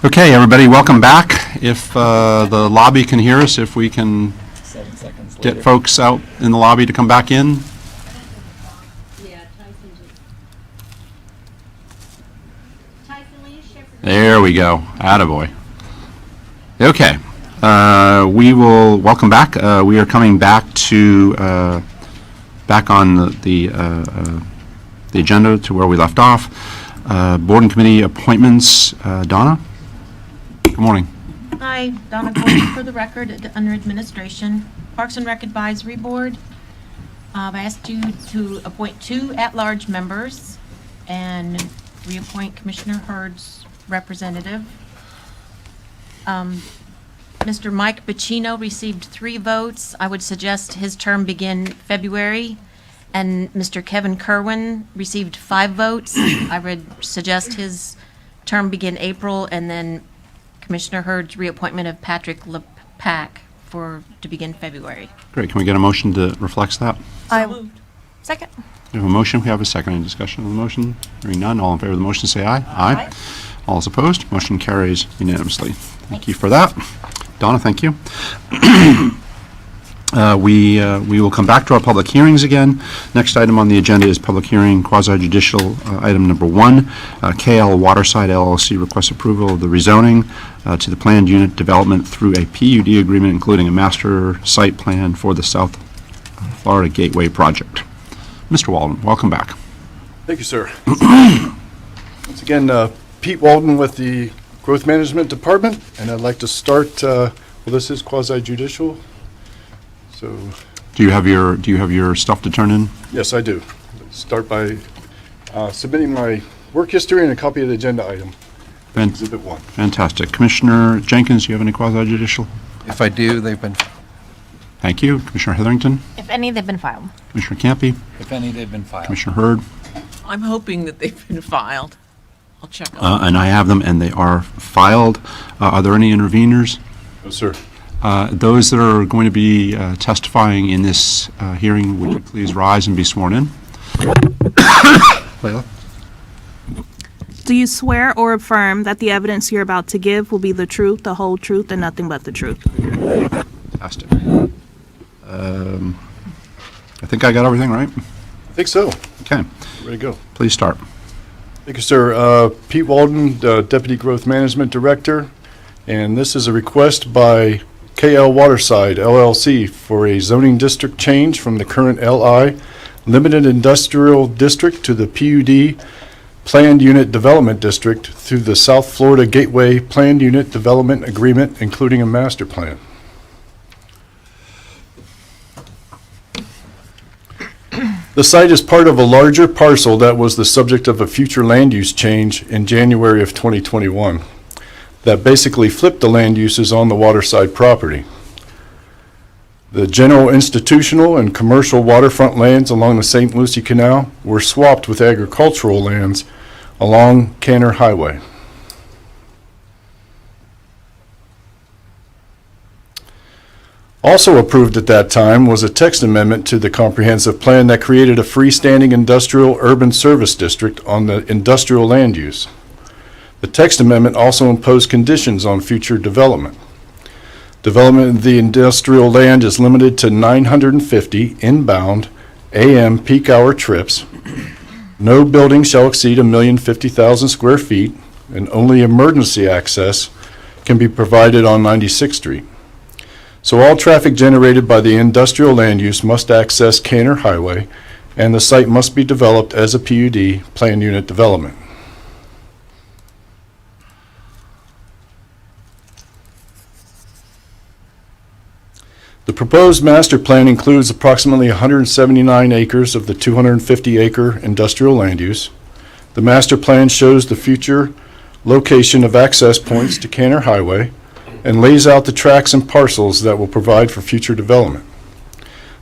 Speaker 1: Okay, everybody, welcome back. If the lobby can hear us, if we can
Speaker 2: 7 seconds later.
Speaker 1: get folks out in the lobby to come back in. There we go. Attaboy. Okay. We will welcome back. We are coming back to back on the agenda to where we left off. Board and committee appointments. Donna? Good morning.
Speaker 12: Hi, Donna Gordon for the record, under administration. Parks and Rec Advisory Board. I asked you to appoint 2 at-large members and reappoint Commissioner Hurd's representative. Mr. Mike Bacino received 3 votes. I would suggest his term begin February. And Mr. Kevin Kerwin received 5 votes. I would suggest his term begin April, and then Commissioner Hurd's reappointment of Patrick LePac to begin February.
Speaker 1: Great. Can we get a motion that reflects that?
Speaker 4: Second.
Speaker 1: We have a motion. We have a second. Any discussion on the motion? Hearing none. All in favor of the motion, say aye. Aye. All is opposed. Motion carries unanimously. Thank you for that. Donna, thank you. We will come back to our public hearings again. Next item on the agenda is public hearing, quasi-judicial item number 1. KL Waterside LLC requests approval of the rezoning to the planned unit development through a PUD agreement, including a master site plan for the South Florida Gateway project. Mr. Walden, welcome back.
Speaker 20: Thank you, sir. Once again, Pete Walden with the Growth Management Department, and I'd like to start, well, this is quasi-judicial, so.
Speaker 1: Do you have your stuff to turn in?
Speaker 20: Yes, I do. Start by submitting my work history and a copy of the agenda item. Exhibit 1.
Speaker 1: Fantastic. Commissioner Jenkins, do you have any quasi-judicial?
Speaker 19: If I do, they've been.
Speaker 1: Thank you. Commissioner Heatherington?
Speaker 4: If any, they've been filed.
Speaker 1: Commissioner Campy?
Speaker 2: If any, they've been filed.
Speaker 1: Commissioner Hurd?
Speaker 6: I'm hoping that they've been filed. I'll check on
Speaker 1: And I have them, and they are filed. Are there any interveners?
Speaker 20: No, sir.
Speaker 1: Those that are going to be testifying in this hearing, would you please rise and be sworn in? Layla?
Speaker 21: Do you swear or affirm that the evidence you're about to give will be the truth, the whole truth, and nothing but the truth?
Speaker 1: Fantastic. I think I got everything right.
Speaker 20: I think so.
Speaker 1: Okay.
Speaker 20: Ready to go.
Speaker 1: Please start.
Speaker 20: Thank you, sir. Pete Walden, Deputy Growth Management Director, and this is a request by KL Waterside LLC for a zoning district change from the current LI Limited Industrial District to the PUD Planned Unit Development District through the South Florida Gateway Planned Unit Development Agreement, including a master plan. The site is part of a larger parcel that was the subject of a future land use change in January of 2021 that basically flipped the land uses on the waterside property. The general institutional and commercial waterfront lands along the St. Lucie Canal were swapped with agricultural lands along Canner Highway. Also approved at that time was a text amendment to the comprehensive plan that created a freestanding industrial urban service district on the industrial land use. The text amendment also imposed conditions on future development. Development of the industrial land is limited to 950 inbound AM peak hour trips. No building shall exceed 1,050,000 square feet, and only emergency access can be provided on 96th Street. So all traffic generated by the industrial land use must access Canner Highway, and the site must be developed as a PUD, planned unit development. The proposed master plan includes approximately 179 acres of the 250-acre industrial land use. The master plan shows the future location of access points to Canner Highway and lays out the tracts and parcels that will provide for future development.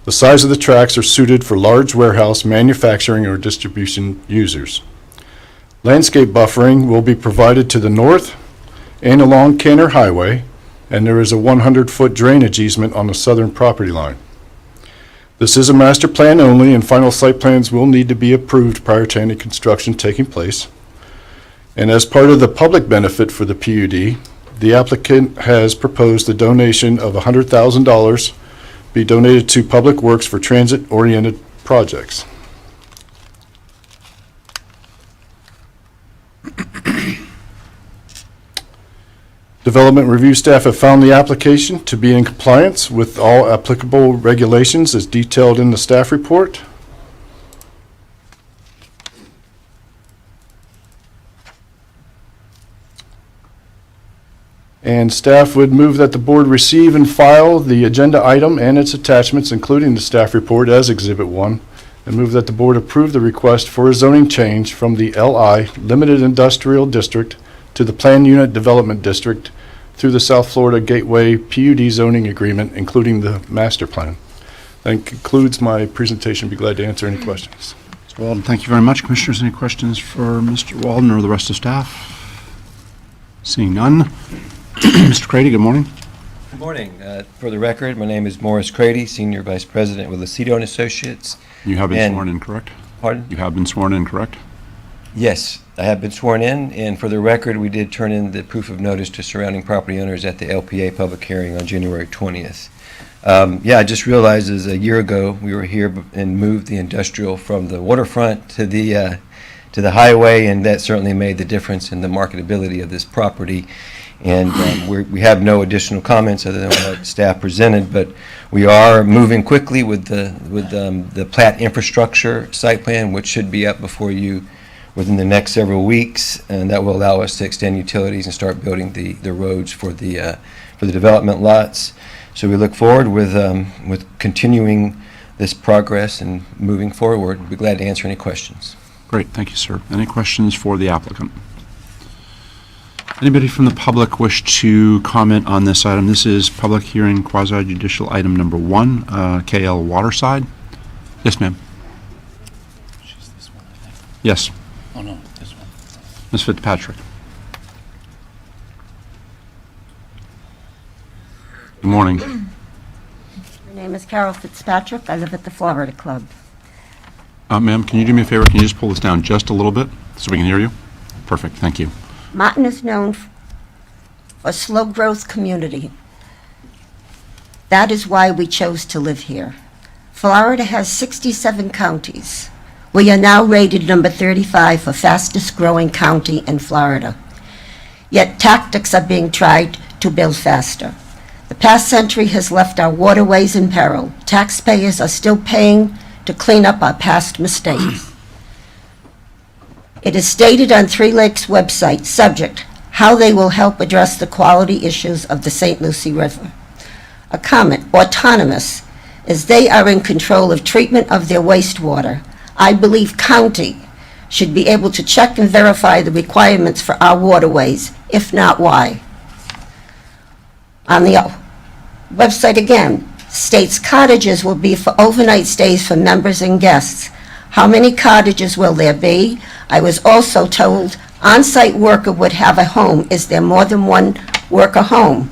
Speaker 20: The size of the tracts are suited for large warehouse, manufacturing, or distribution users. Landscape buffering will be provided to the north and along Canner Highway, and there is a 100-foot drainage easement on the southern property line. This is a master plan only, and final site plans will need to be approved prior to any construction taking place. And as part of the public benefit for the PUD, the applicant has proposed a donation of $100,000 be donated to Public Works for transit-oriented projects. Development review staff have found the application to be in compliance with all applicable regulations as detailed in the staff report. And staff would move that the board receive and file the agenda item and its attachments, including the staff report as Exhibit 1, and move that the board approve the request for a zoning change from the LI Limited Industrial District to the Plan Unit Development District through the South Florida Gateway PUD zoning agreement, including the master plan. That concludes my presentation. Be glad to answer any questions.
Speaker 1: Mr. Walden, thank you very much. Commissioners, any questions for Mr. Walden or the rest of staff? Seeing none. Mr. Crady, good morning.
Speaker 13: Good morning. For the record, my name is Morris Crady, Senior Vice President with Lucido and Associates.
Speaker 1: You have been sworn in, correct?
Speaker 13: Pardon?
Speaker 1: You have been sworn in, correct?
Speaker 13: Yes, I have been sworn in, and for the record, we did turn in the proof of notice to surrounding property owners at the LPA public hearing on January 20th. I just realized as a year ago, we were here and moved the industrial from the waterfront to the highway, and that certainly made the difference in the marketability of this property. And we have no additional comments other than what staff presented, but we are moving quickly with the plat infrastructure site plan, which should be up before you within the next several weeks, and that will allow us to extend utilities and start building the roads for the development lots. So we look forward with continuing this progress and moving forward. We'd be glad to answer any questions.
Speaker 1: Great, thank you, sir. Any questions for the applicant? Anybody from the public wish to comment on this item? This is public hearing quasi-judicial item number 1, KL Waterside. Yes, ma'am. Yes.
Speaker 2: Oh, no, this one.
Speaker 1: Ms. Fitzpatrick. Good morning.
Speaker 14: My name is Carol Fitzpatrick. I live at the Florida Club.
Speaker 1: Ma'am, can you do me a favor? Can you just pull this down just a little bit so we can hear you? Perfect, thank you.
Speaker 14: Martin is known for a slow growth community. That is why we chose to live here. Florida has 67 counties. We are now rated number 35 for fastest growing county in Florida. Yet tactics are being tried to build faster. The past century has left our waterways in peril. Taxpayers are still paying to clean up our past mistakes. It is stated on Three Lakes website, subject, how they will help address the quality issues of the St. Lucie River. A comment, autonomous, as they are in control of treatment of their wastewater. I believe county should be able to check and verify the requirements for our waterways, if not why. On the website again, states cottages will be for overnight stays for members and guests. How many cottages will there be? I was also told on-site worker would have a home. Is there more than one worker home?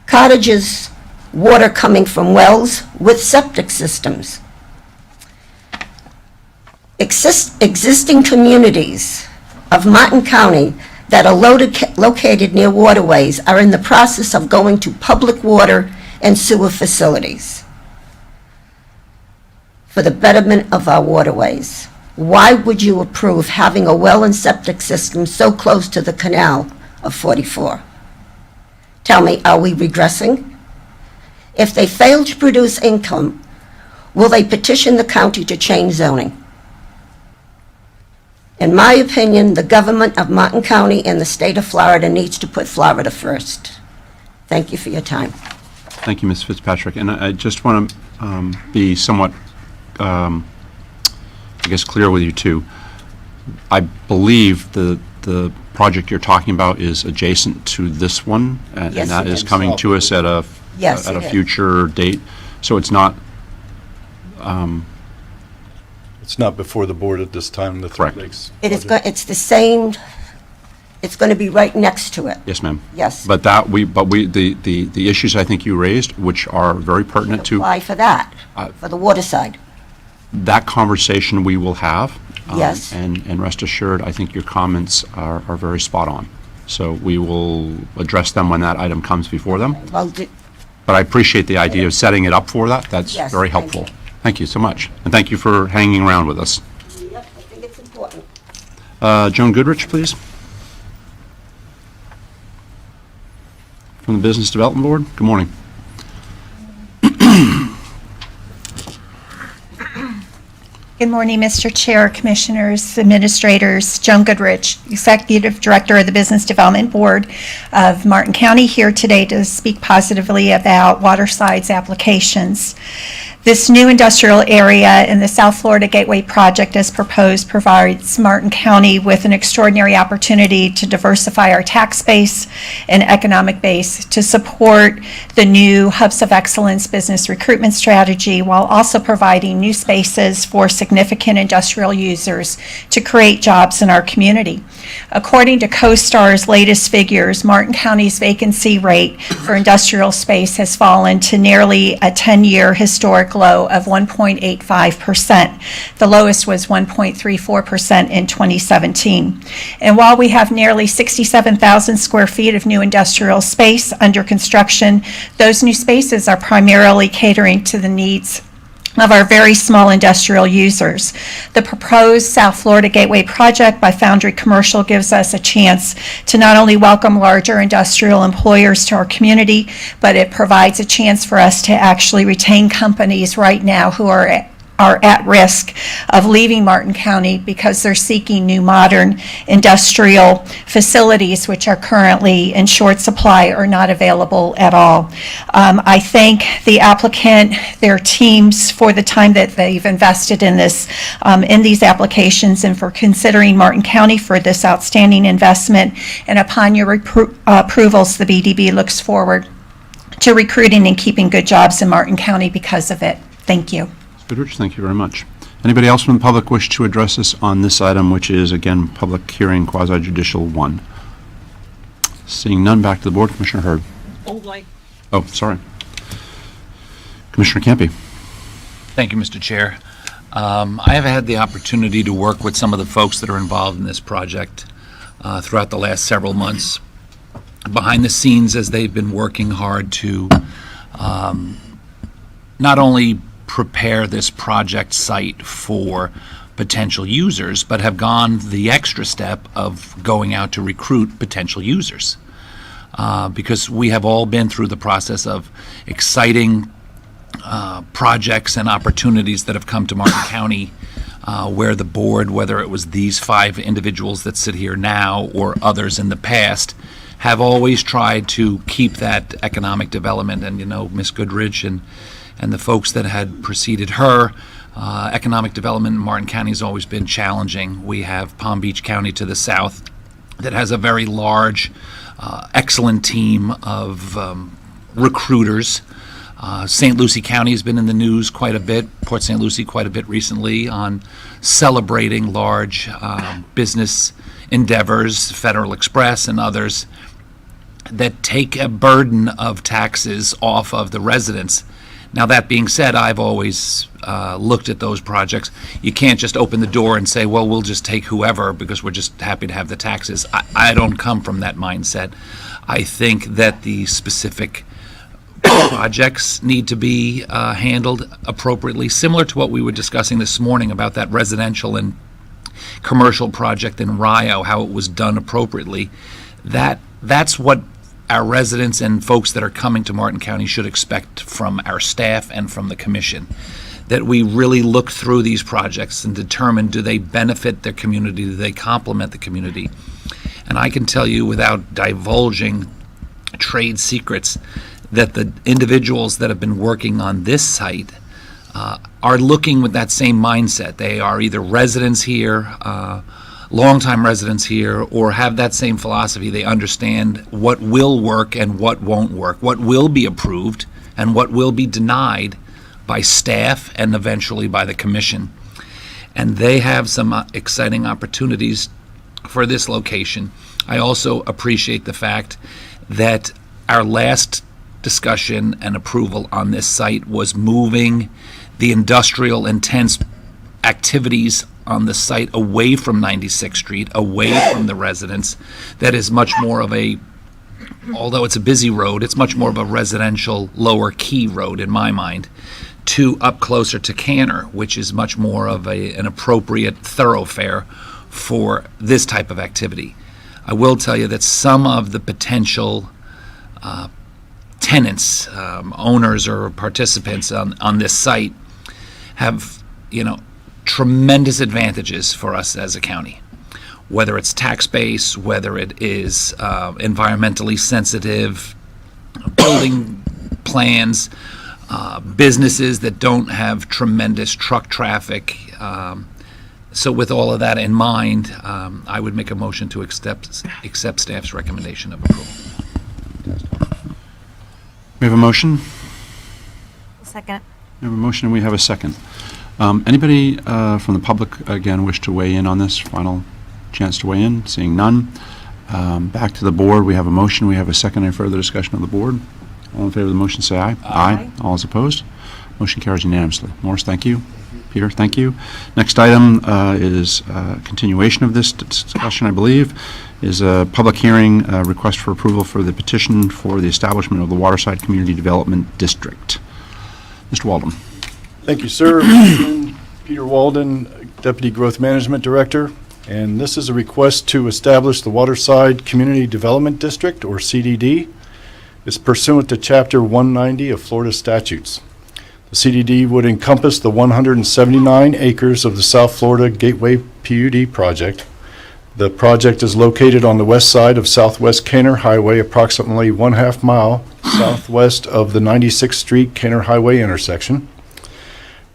Speaker 14: Cottages, water coming from wells with septic systems. Existing communities of Martin County that are located near waterways are in the process of going to public water and sewer facilities for the betterment of our waterways. Why would you approve having a well and septic system so close to the canal of 44? Tell me, are we regressing? If they fail to produce income, will they petition the county to change zoning? In my opinion, the government of Martin County and the state of Florida needs to put Florida first. Thank you for your time.
Speaker 1: Thank you, Ms. Fitzpatrick. And I just want to be somewhat, I guess, clear with you, too. I believe the project you're talking about is adjacent to this one, and
Speaker 14: Yes,
Speaker 1: that
Speaker 14: it
Speaker 1: is
Speaker 14: is.
Speaker 1: coming to us at a
Speaker 14: Yes,
Speaker 1: at
Speaker 14: it
Speaker 1: a
Speaker 14: is.
Speaker 1: future date. So it's not,
Speaker 20: It's not before the board at this time, the Three
Speaker 1: Correct.
Speaker 20: Lakes.
Speaker 14: It's the same, it's going to be right next to it.
Speaker 1: yes, ma'am.
Speaker 14: Yes.
Speaker 1: But the issues I think you raised, which are very pertinent to
Speaker 14: Apply for that, for the water side.
Speaker 1: that conversation we will have.
Speaker 14: Yes.
Speaker 1: And rest assured, I think your comments are very spot on. So we will address them when that item comes before them.
Speaker 14: Well,
Speaker 1: But I appreciate the idea of setting it up for that. That's
Speaker 14: Yes,
Speaker 1: very
Speaker 14: thank
Speaker 1: helpful.
Speaker 14: you.
Speaker 1: Thank you so much. And thank you for hanging around with us.
Speaker 14: Yep, I think it's important.
Speaker 1: Joan Goodrich, please. From the Business Development Board. Good morning.
Speaker 16: Good morning, Mr. Chair, Commissioners, Administrators. Joan Goodrich, Executive Director of the Business Development Board of Martin County, here today to speak positively about Waterside's applications. This new industrial area in the South Florida Gateway Project, as proposed, provides Martin County with an extraordinary opportunity to diversify our tax base and economic base to support the new Hubs of Excellence business recruitment strategy, while also providing new spaces for significant industrial users to create jobs in our community. According to CoStar's latest figures, Martin County's vacancy rate for industrial space has fallen to nearly a 10-year historic low of 1.85%. The lowest was 1.34% in 2017. And while we have nearly 67,000 square feet of new industrial space under construction, those new spaces are primarily catering to the needs of our very small industrial users. The proposed South Florida Gateway project by Foundry Commercial gives us a chance to not only welcome larger industrial employers to our community, but it provides a chance for us to actually retain companies right now who are at risk of leaving Martin County because they're seeking new modern industrial facilities which are currently in short supply or not available at all. I thank the applicant, their teams, for the time that they've invested in this, in these applications, and for considering Martin County for this outstanding investment. And upon your approvals, the BDB looks forward to recruiting and keeping good jobs in Martin County because of it. Thank you.
Speaker 1: Goodrich, thank you very much. Anybody else from the public wish to address us on this item, which is, again, public hearing quasi-judicial 1? Seeing none, back to the board. Commissioner Hurd. Oh, sorry. Commissioner Campy.
Speaker 2: Thank you, Mr. Chair. I have had the opportunity to work with some of the folks that are involved in this project throughout the last several months, behind the scenes, as they've been working hard to not only prepare this project site for potential users, but have gone the extra step of going out to recruit potential users. Because we have all been through the process of exciting projects and opportunities that have come to Martin County, where the board, whether it was these 5 individuals that sit here now or others in the past, have always tried to keep that economic development. And, you know, Ms. Goodrich and the folks that had preceded her, economic development in Martin County has always been challenging. We have Palm Beach County to the south that has a very large, excellent team of recruiters. St. Lucie County has been in the news quite a bit, Port St. Lucie quite a bit recently, on celebrating large business endeavors, Federal Express and others, that take a burden of taxes off of the residents. Now, that being said, I've always looked at those projects. You can't just open the door and say, well, we'll just take whoever because we're just happy to have the taxes. I don't come from that mindset. I think that the specific projects need to be handled appropriately, similar to what we were discussing this morning about that residential and commercial project in Rio, how it was done appropriately. That's what our residents and folks that are coming to Martin County should expect from our staff and from the commission, that we really look through these projects and determine, do they benefit their community, do they complement the community? And I can tell you, without divulging trade secrets, that the individuals that have been working on this site are looking with that same mindset. They are either residents here, longtime residents here, or have that same philosophy. They understand what will work and what won't work, what will be approved and what will be denied by staff and eventually by the commission. And they have some exciting opportunities for this location. I also appreciate the fact that our last discussion and approval on this site was moving the industrial intense activities on the site away from 96th Street, away from the residents, that is much more of a, although it's a busy road, it's much more of a residential lower key road in my mind, to up closer to Canner, which is much more of an appropriate thoroughfare for this type of activity. I will tell you that some of the potential tenants, owners or participants on this site have, tremendous advantages for us as a county. Whether it's tax base, whether it is environmentally sensitive, building plans, businesses that don't have tremendous truck traffic. So with all of that in mind, I would make a motion to accept staff's recommendation of approval.
Speaker 1: We have a motion?
Speaker 4: Second.
Speaker 1: We have a motion and we have a second. Anybody from the public, again, wish to weigh in on this? Final chance to weigh in? Seeing none. Back to the board. We have a motion. We have a second. Any further discussion on the board? All in favor of the motion, say aye. Aye. All is opposed? Motion carries unanimously. Morris, thank you. Peter, thank you. Next item is continuation of this discussion, I believe, is a public hearing request for approval for the petition for the establishment of the Waterside Community Development District. Mr. Walden.
Speaker 20: Thank you, sir. Peter Walden, Deputy Growth Management Director, and this is a request to establish the Waterside Community Development District, or CDD. It's pursuant to Chapter 190 of Florida statutes. The CDD would encompass the 179 acres of the South Florida Gateway PUD project. The project is located on the west side of Southwest Canner Highway, approximately 1/2 mile southwest of the 96th Street Canner Highway intersection.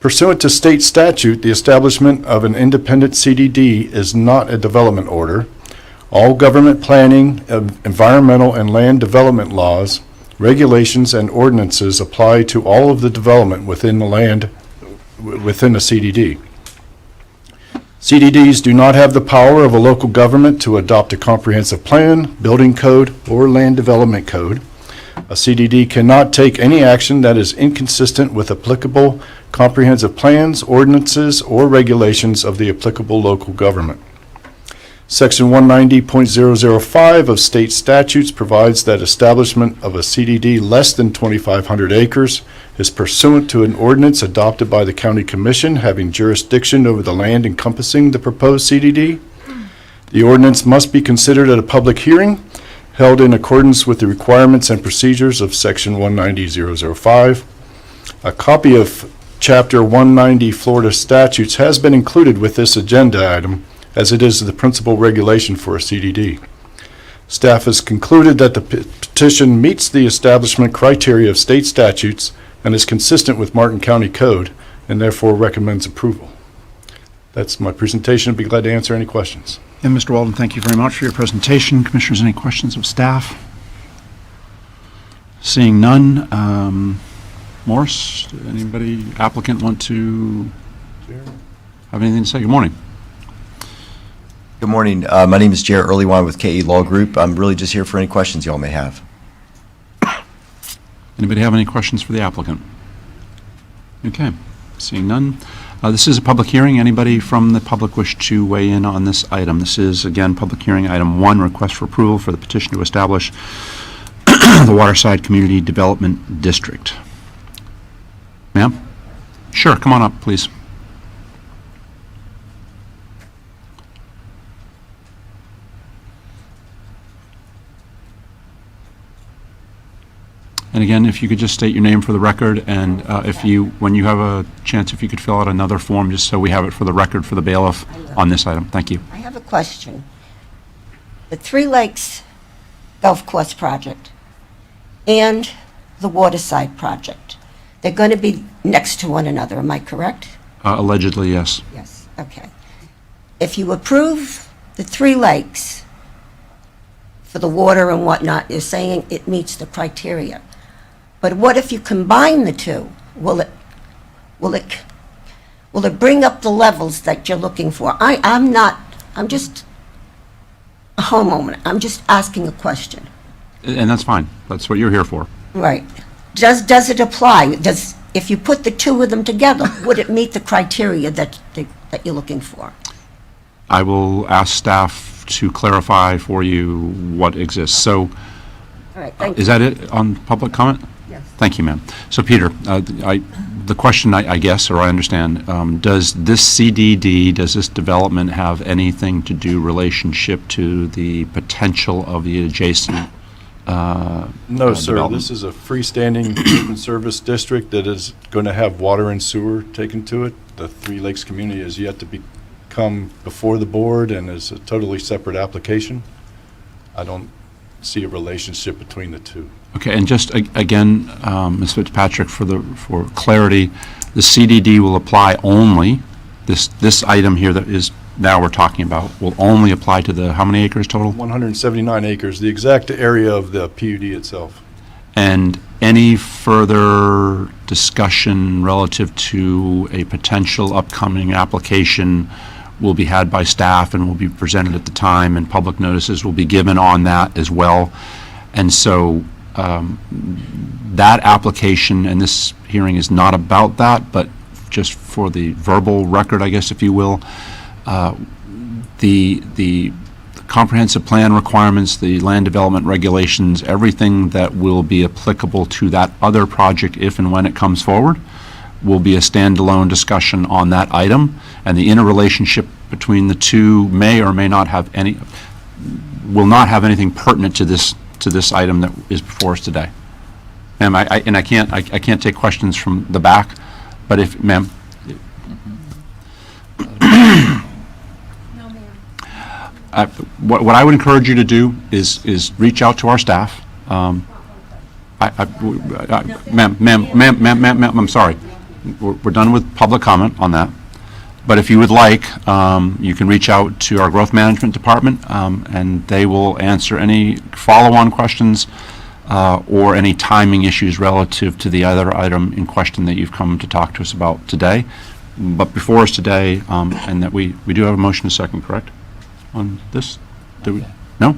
Speaker 20: Pursuant to state statute, the establishment of an independent CDD is not a development order. All government planning, environmental, and land development laws, regulations, and ordinances apply to all of the development within the land, within the CDD. CDDs do not have the power of a local government to adopt a comprehensive plan, building code, or land development code. A CDD cannot take any action that is inconsistent with applicable comprehensive plans, ordinances, or regulations of the applicable local government. Section 190.005 of state statutes provides that establishment of a CDD less than 2,500 acres is pursuant to an ordinance adopted by the county commission having jurisdiction over the land encompassing the proposed CDD. The ordinance must be considered at a public hearing held in accordance with the requirements and procedures of Section 190.005. A copy of Chapter 190 Florida statutes has been included with this agenda item, as it is the principal regulation for a CDD. Staff has concluded that the petition meets the establishment criteria of state statutes and is consistent with Martin County Code, and therefore recommends approval. That's my presentation. I'd be glad to answer any questions.
Speaker 1: And Mr. Walden, thank you very much for your presentation. Commissioners, any questions of staff? Seeing none, Morris, anybody, applicant, want to have anything to say? Good morning.
Speaker 15: Good morning. My name is Jared Earlywine with KE Law Group. I'm really just here for any questions y'all may have.
Speaker 1: Anybody have any questions for the applicant? Okay, seeing none. This is a public hearing. Anybody from the public wish to weigh in on this item? This is, again, public hearing item 1, request for approval for the petition to establish the Waterside Community Development District. Ma'am? Sure, come on up, please. And again, if you could just state your name for the record, and when you have a chance, if you could fill out another form, just so we have it for the record for the bailiff on this item. Thank you.
Speaker 14: I have a question. The Three Lakes Golf Course project and the Waterside project, they're going to be next to one another, am I correct?
Speaker 1: Allegedly, yes.
Speaker 14: Yes, okay. If you approve the Three Lakes for the water and whatnot, you're saying it meets the criteria. But what if you combine the two? Will it bring up the levels that you're looking for? I'm just a homeowner. I'm just asking a question.
Speaker 1: And that's fine. That's what you're here for.
Speaker 14: Right. Does it apply? If you put the two of them together, would it meet the criteria that you're looking for?
Speaker 1: I will ask staff to clarify for you what exists. So,
Speaker 14: All right, thank
Speaker 1: is
Speaker 14: you.
Speaker 1: that it on public comment?
Speaker 14: Yes.
Speaker 1: Thank you, ma'am. So, Peter, the question, I guess, or I understand, does this CDD, does this development have anything to do relationship to the potential of the adjacent
Speaker 20: No, sir.
Speaker 1: development?
Speaker 20: This is a freestanding urban service district that is going to have water and sewer taken to it. The Three Lakes community is yet to come before the board and is a totally separate application. I don't see a relationship between the two.
Speaker 1: Okay, and just again, Ms. Fitzpatrick, for clarity, the CDD will apply only, this item here that is now we're talking about, will only apply to the, how many acres total?
Speaker 20: 179 acres, the exact area of the PUD itself.
Speaker 1: And any further discussion relative to a potential upcoming application will be had by staff and will be presented at the time, and public notices will be given on that as well. And so that application, and this hearing is not about that, but just for the verbal record, I guess, if you will, the comprehensive plan requirements, the land development regulations, everything that will be applicable to that other project if and when it comes forward will be a standalone discussion on that item, and the interrelationship between the two may or may not have any, will not have anything pertinent to this item that is before us today. Ma'am, I can't take questions from the back, but if, ma'am. What I would encourage you to do is reach out to our staff. Ma'am, I'm sorry. We're done with public comment on that. But if you would like, you can reach out to our growth management department, and they will answer any follow-on questions or any timing issues relative to the other item in question that you've come to talk to us about today. But before us today, and that we do have a motion and a second, correct? On this? Do we? No?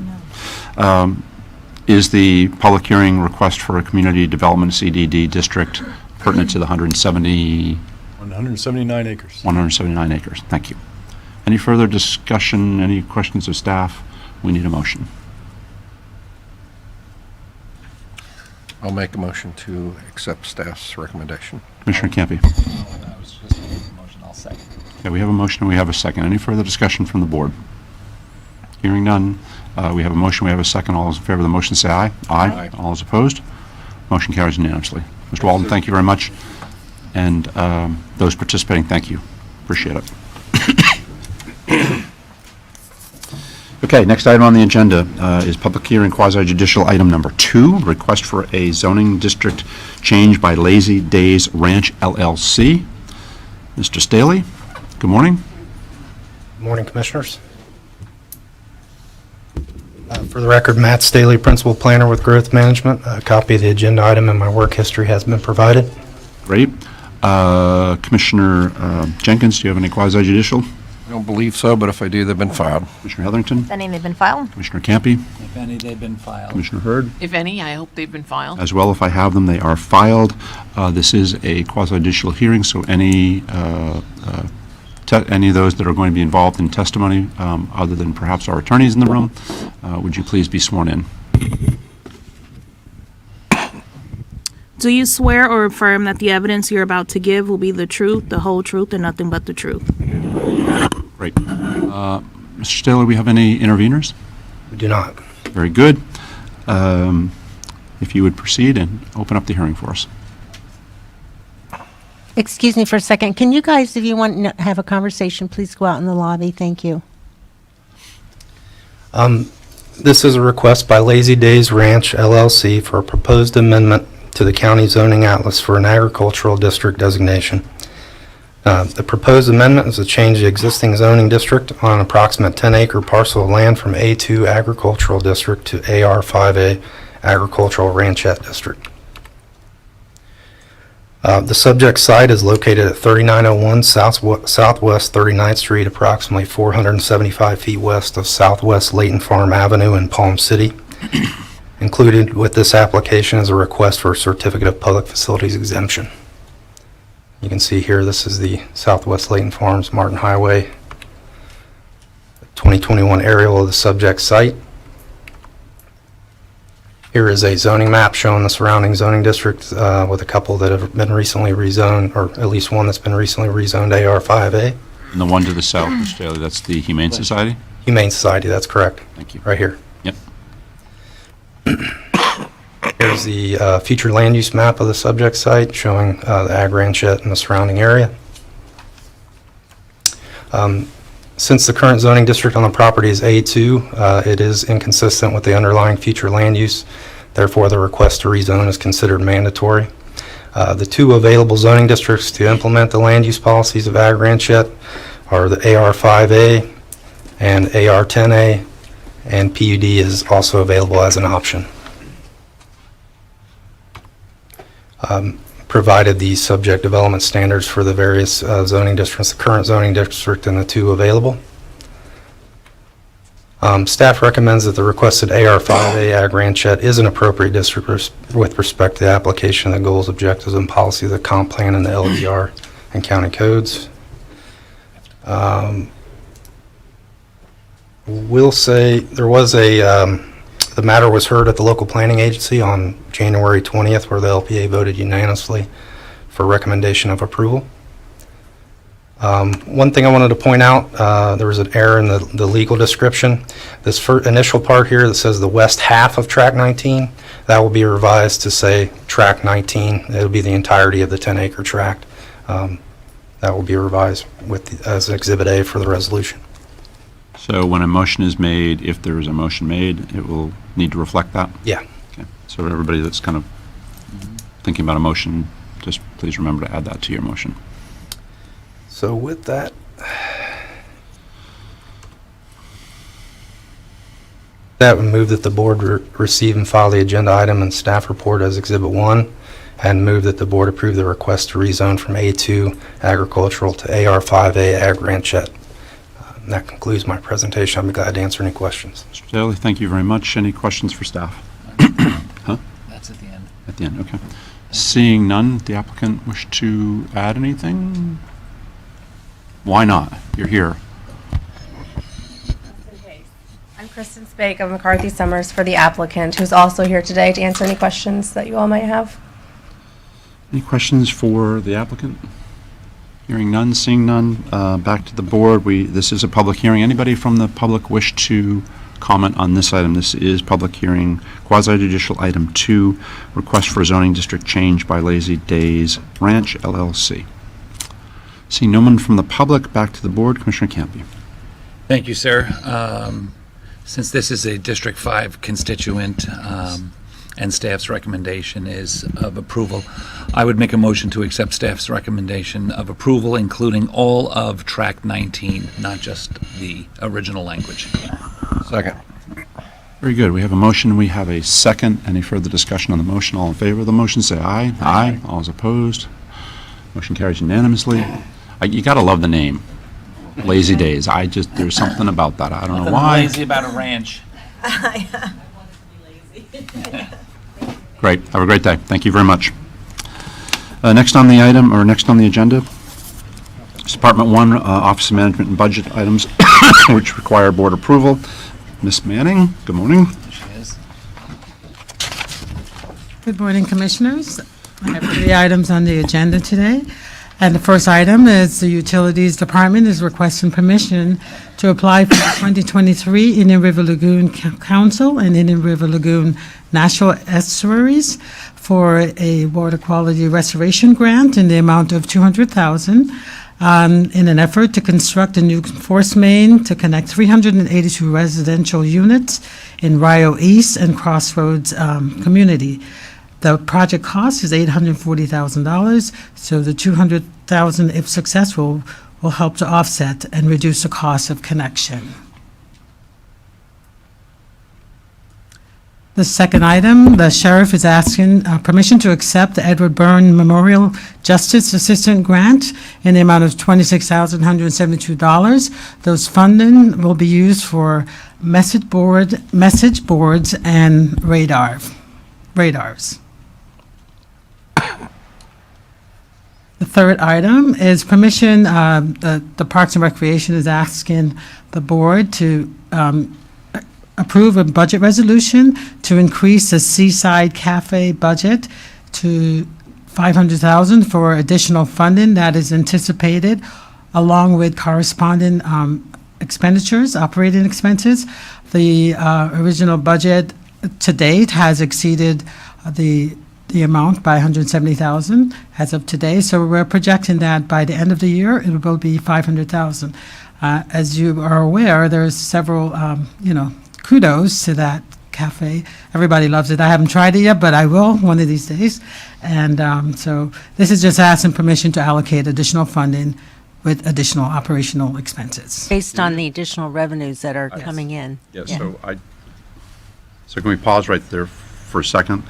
Speaker 1: Is the public hearing request for a community development CDD district pertinent to the
Speaker 20: 179 acres.
Speaker 1: 179 acres? Thank you. Any further discussion, any questions of staff? We need a motion.
Speaker 19: I'll make a motion to accept staff's recommendation.
Speaker 1: Commissioner Campy.
Speaker 2: I'll second.
Speaker 1: Okay, we have a motion and we have a second. Any further discussion from the board? Hearing none. We have a motion, we have a second. All those in favor of the motion say aye.
Speaker 19: Aye.
Speaker 1: All those opposed? Motion carries unanimously. Mr. Walden, thank you very much. And those participating, thank you. Appreciate it. Okay, next item on the agenda is public hearing quasi-judicial item number 2, request for a zoning district change by Lazy Days Ranch LLC. Mr. Staley, good morning.
Speaker 17: Good morning, Commissioners. For the record, Matt Staley, Principal Planner with Growth Management. A copy of the agenda item and my work history has been provided.
Speaker 1: Great. Commissioner Jenkins, do you have any quasi-judicial?
Speaker 19: I don't believe so, but if I do, they've been filed.
Speaker 1: Commissioner Heatherington?
Speaker 4: If any, they've been filed.
Speaker 1: Commissioner Campy?
Speaker 2: If any, they've been filed.
Speaker 1: Commissioner Hurd?
Speaker 6: If any, I hope they've been filed.
Speaker 1: As well, if I have them, they are filed. This is a quasi-judicial hearing, so any of those that are going to be involved in testimony, other than perhaps our attorneys in the room, would you please be sworn in?
Speaker 21: Do you swear or affirm that the evidence you're about to give will be the truth, the whole truth, and nothing but the truth?
Speaker 1: Great. Mr. Staley, we have any interveners?
Speaker 17: We do not.
Speaker 1: Very good. If you would proceed and open up the hearing for us.
Speaker 18: Excuse me for a second. Can you guys, if you want to have a conversation, please go out in the lobby? Thank you.
Speaker 17: This is a request by Lazy Days Ranch LLC for a proposed amendment to the county zoning atlas for an agricultural district designation. The proposed amendment is to change the existing zoning district on an approximate 10-acre parcel of land from A2 Agricultural District to AR5A Agricultural Ranchette District. The subject site is located at 3901 Southwest 39th Street, approximately 475 feet west of Southwest Layton Farm Avenue in Palm City. Included with this application is a request for a certificate of public facilities exemption. You can see here, this is the Southwest Layton Farms Martin Highway 2021 aerial of the subject site. Here is a zoning map showing the surrounding zoning districts with a couple that have been recently rezoned, or at least one that's been recently rezoned AR5A.
Speaker 1: And the one to the south, Mr. Daly, that's the Humane Society?
Speaker 17: Humane Society, that's correct.
Speaker 1: Thank you.
Speaker 17: Right here.
Speaker 1: Yep.
Speaker 17: Here's the future land use map of the subject site showing the ag ranchette and the surrounding area. Since the current zoning district on the property is A2, it is inconsistent with the underlying future land use. Therefore, the request to rezone is considered mandatory. The two available zoning districts to implement the land use policies of ag ranchette are the AR5A and AR10A, and PUD is also available as an option. Provided the subject development standards for the various zoning districts, the current zoning district and the two available. Staff recommends that the requested AR5A ag ranchette is an appropriate district with respect to the application of the goals, objectives, and policies of the comp plan and the LDR and county codes. Will say there was the matter was heard at the local planning agency on January 20th, where the LPA voted unanimously for recommendation of approval. One thing I wanted to point out, there was an error in the legal description. This initial part here that says the west half of Track 19, that will be revised to say Track 19. It'll be the entirety of the 10-acre tract. That will be revised as Exhibit A for the resolution.
Speaker 1: So when a motion is made, if there is a motion made, it will need to reflect that?
Speaker 17: Yeah.
Speaker 1: Okay. So everybody that's kind of thinking about a motion, just please remember to add that to your motion.
Speaker 17: So with that, that would move that the board receive and file the agenda item and staff report as Exhibit 1, and move that the board approve the request to rezone from A2 agricultural to AR5A ag ranchette. And that concludes my presentation. I'll be glad to answer any questions.
Speaker 1: Mr. Daly, thank you very much. Any questions for staff? Huh?
Speaker 2: That's at the end.
Speaker 1: At the end, okay. Seeing none, the applicant wish to add anything? Why not? You're here.
Speaker 5: I'm Kristen Spake of McCarthy Summers for the applicant, who's also here today to answer any questions that you all might have.
Speaker 1: Any questions for the applicant? Hearing none, seeing none, back to the board. This is a public hearing. Anybody from the public wish to comment on this item? This is public hearing, quasi-judicial item 2, request for zoning district change by Lazy Days Ranch LLC. Seeing no one from the public, back to the board. Commissioner Campy.
Speaker 2: Thank you, sir. Since this is a District 5 constituent and staff's recommendation is of approval, I would make a motion to accept staff's recommendation of approval, including all of Track 19, not just the original language.
Speaker 19: Second.
Speaker 1: Very good. We have a motion. We have a second. Any further discussion on the motion? All in favor of the motion, say aye. Aye. All is opposed. Motion carries unanimously. You got to love the name. Lazy Days. There's something about that. I don't know why.
Speaker 2: Lazy about a ranch.
Speaker 1: Great. Have a great day. Thank you very much. Next on the item, or next on the agenda, is Department 1, Office of Management and Budget items, which require board approval. Ms. Manning, good morning.
Speaker 2: She is.
Speaker 7: Good morning, Commissioners. I have 3 items on the agenda today. And the first item is the Utilities Department is requesting permission to apply for the 2023 Indian River Lagoon Council and Indian River Lagoon Natural Estuaries for a water quality restoration grant in the amount of $200,000 in an effort to construct a new force main to connect 382 residential units in Rio East and Crossroads community. The project cost is $840,000, so the $200,000, if successful, will help to offset and reduce the cost of connection. The second item, the sheriff is asking permission to accept the Edward Byrne Memorial Justice Assistant Grant in the amount of $26,172. Those funding will be used for message boards and radars. The third item is permission, the Parks and Recreation is asking the board to approve a budget resolution to increase the Seaside Cafe budget to $500,000 for additional funding that is anticipated, along with corresponding expenditures, operating expenses. The original budget to date has exceeded the amount by $170,000 as of today. So we're projecting that by the end of the year, it will be $500,000. As you are aware, there's several, kudos to that cafe. Everybody loves it. I haven't tried it yet, but I will one of these days. And so this is just asking permission to allocate additional funding with additional operational expenses.
Speaker 18: Based on the additional revenues that are coming in.
Speaker 1: Yeah, so can we pause right there for a second?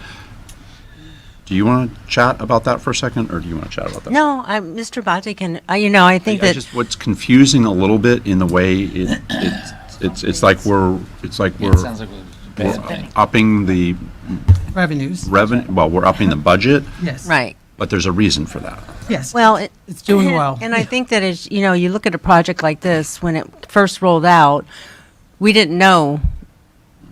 Speaker 1: Do you want to chat about that for a second, or do you want to chat about that?
Speaker 18: No, Mr. Bate can, I think that.
Speaker 1: What's confusing a little bit in the way it's like we're upping the
Speaker 7: Revenues.
Speaker 1: well, we're upping the budget,
Speaker 7: Yes.
Speaker 18: Right.
Speaker 1: but there's a reason for that.
Speaker 7: Yes.
Speaker 18: Well,
Speaker 7: It's doing well.
Speaker 18: And I think that as, you look at a project like this, when it first rolled out, we didn't know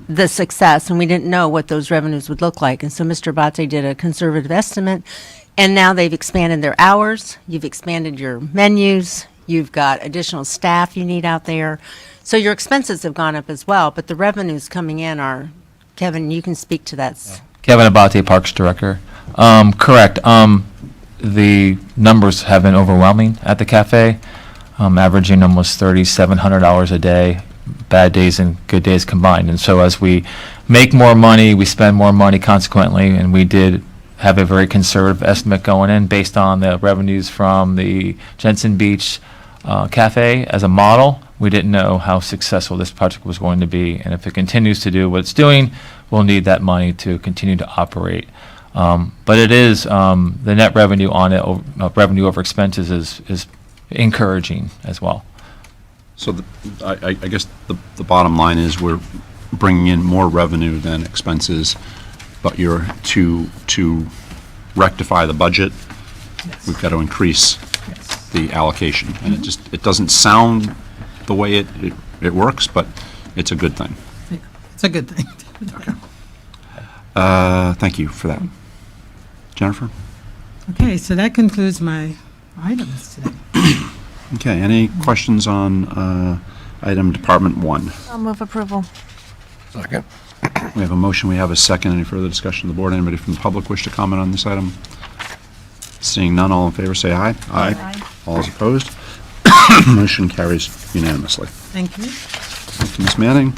Speaker 18: the success and we didn't know what those revenues would look like. And so Mr. Bate did a conservative estimate, and now they've expanded their hours, you've expanded your menus, you've got additional staff you need out there. So your expenses have gone up as well, but the revenues coming in are, Kevin, you can speak to that.
Speaker 8: Kevin Abate, Parks Director. Correct. The numbers have been overwhelming at the cafe, averaging almost $3,700 a day, bad days and good days combined. And so as we make more money, we spend more money consequently, and we did have a very conservative estimate going in based on the revenues from the Jensen Beach Cafe as a model. We didn't know how successful this project was going to be, and if it continues to do what it's doing, we'll need that money to continue to operate. But it is, the net revenue on it, revenue over expenses is encouraging as well.
Speaker 1: So I guess the bottom line is we're bringing in more revenue than expenses, but you're to rectify the budget, we've got to increase the allocation. And it doesn't sound the way it works, but it's a good thing.
Speaker 7: It's a good thing.
Speaker 1: Thank you for that. Jennifer?
Speaker 7: Okay, so that concludes my items today.
Speaker 1: Okay, any questions on item Department 1?
Speaker 4: I'll move approval.
Speaker 19: Second.
Speaker 1: We have a motion, we have a second. Any further discussion of the board? Anybody from the public wish to comment on this item? Seeing none, all in favor say aye.
Speaker 4: Aye.
Speaker 1: All is opposed? Motion carries unanimously.
Speaker 7: Thank you.
Speaker 1: Thank you, Ms. Manning.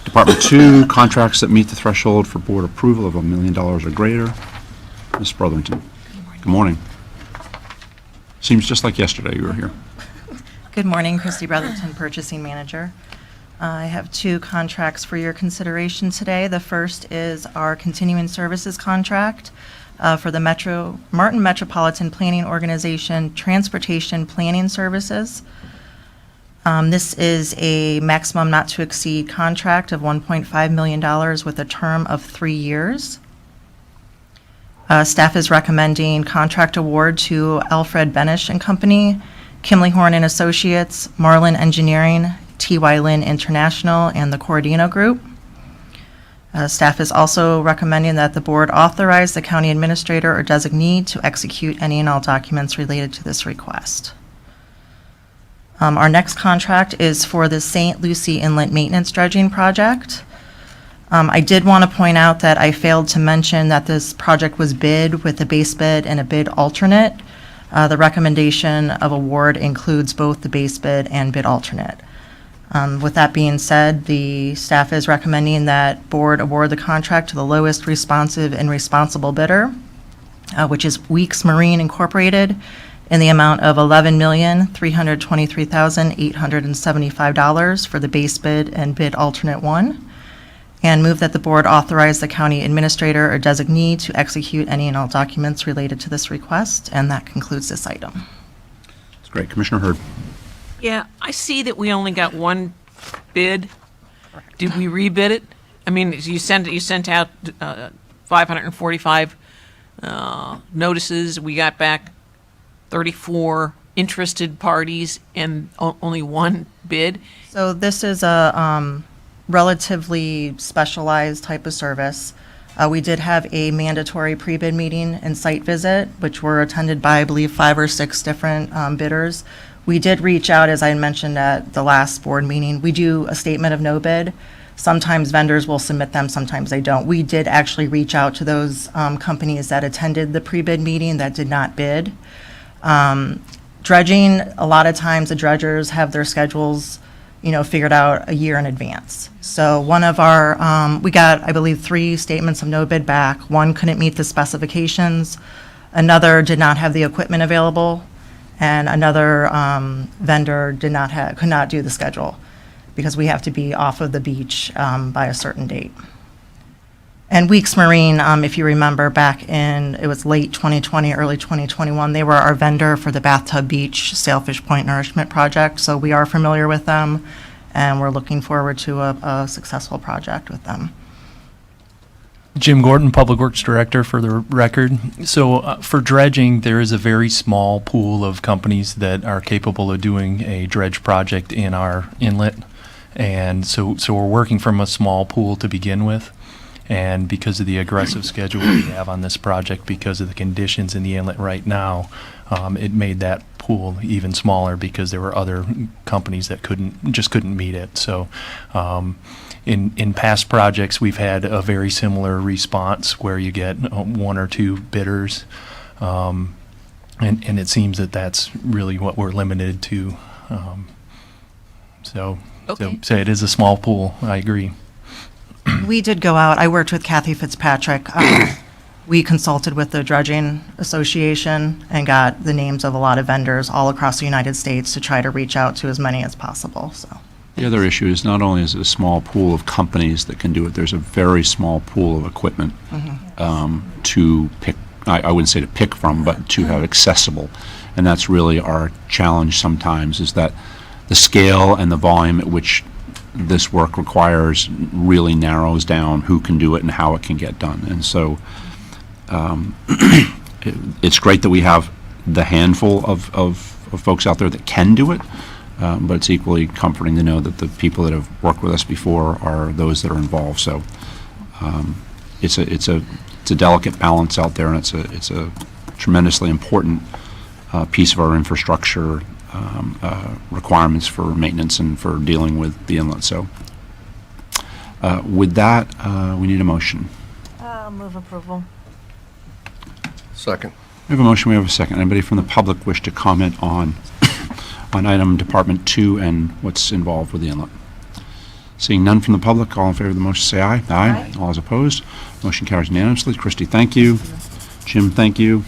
Speaker 1: Department 2, contracts that meet the threshold for board approval of $1 million or greater. Ms. Brotherton. Good morning. Seems just like yesterday you were here.
Speaker 9: Good morning, Christy Brotherton, Purchasing Manager. I have 2 contracts for your consideration today. The first is our continuing services contract for the Martin Metropolitan Planning Organization Transportation Planning Services. This is a maximum not to exceed contract of $1.5 million with a term of 3 years. Staff is recommending contract award to Alfred Benish and Company, Kimley Horn and Associates, Marlin Engineering, T.Y. Lin International, and the Cordino Group. Staff is also recommending that the board authorize the county administrator or designee to execute any and all documents related to this request. Our next contract is for the St. Lucie Inlet Maintenance Dredging Project. I did want to point out that I failed to mention that this project was bid with a base bid and a bid alternate. The recommendation of award includes both the base bid and bid alternate. With that being said, the staff is recommending that board award the contract to the lowest responsive and responsible bidder, which is Weeks Marine Incorporated, in the amount of $11,323,875 for the base bid and bid alternate 1, and move that the board authorize the county administrator or designee to execute any and all documents related to this request, and that concludes this item.
Speaker 1: That's great. Commissioner Hurd.
Speaker 6: Yeah, I see that we only got one bid. Did we rebid it? I mean, you sent out 545 notices. We got back 34 interested parties and only one bid.
Speaker 9: So this is a relatively specialized type of service. We did have a mandatory pre-bid meeting and site visit, which were attended by, I believe, 5 or 6 different bidders. We did reach out, as I mentioned at the last board meeting. We do a statement of no bid. Sometimes vendors will submit them, sometimes they don't. We did actually reach out to those companies that attended the pre-bid meeting that did not bid. Dredging, a lot of times the dredgers have their schedules, figured out a year in advance. So one of our, we got, I believe, 3 statements of no bid back. One couldn't meet the specifications. Another did not have the equipment available. And another vendor could not do the schedule because we have to be off of the beach by a certain date. And Weeks Marine, if you remember back it was late 2020, early 2021, they were our vendor for the Bathtub Beach Sailfish Point Nourishment Project. So we are familiar with them, and we're looking forward to a successful project with them.
Speaker 10: Jim Gordon, Public Works Director, for the record. So for dredging, there is a very small pool of companies that are capable of doing a dredge project in our inlet. And so we're working from a small pool to begin with. And because of the aggressive schedule we have on this project, because of the conditions in the inlet right now, it made that pool even smaller because there were other companies that couldn't meet it. So in past projects, we've had a very similar response where you get 1 or 2 bidders, and it seems that that's really what we're limited to. So it is a small pool. I agree.
Speaker 9: We did go out. I worked with Kathy Fitzpatrick. We consulted with the Dredging Association and got the names of a lot of vendors all across the United States to try to reach out to as many as possible. So
Speaker 1: The other issue is not only is it a small pool of companies that can do it, there's a very small pool of equipment to pick, I wouldn't say to pick from, but to have accessible. And that's really our challenge sometimes, is that the scale and the volume at which this work requires really narrows down who can do it and how it can get done. And so it's great that we have the handful of folks out there that can do it, but it's equally comforting to know that the people that have worked with us before are those that are involved. So it's a delicate balance out there, and it's a tremendously important piece of our infrastructure requirements for maintenance and for dealing with the inlet. So with that, we need a motion.
Speaker 4: Move approval.
Speaker 19: Second.
Speaker 1: We have a motion, we have a second. Anybody from the public wish to comment on item Department 2 and what's involved with the inlet? Seeing none from the public, all in favor of the motion say aye. Aye. All is opposed. Motion carries unanimously. Christie, thank you. Jim, thank you.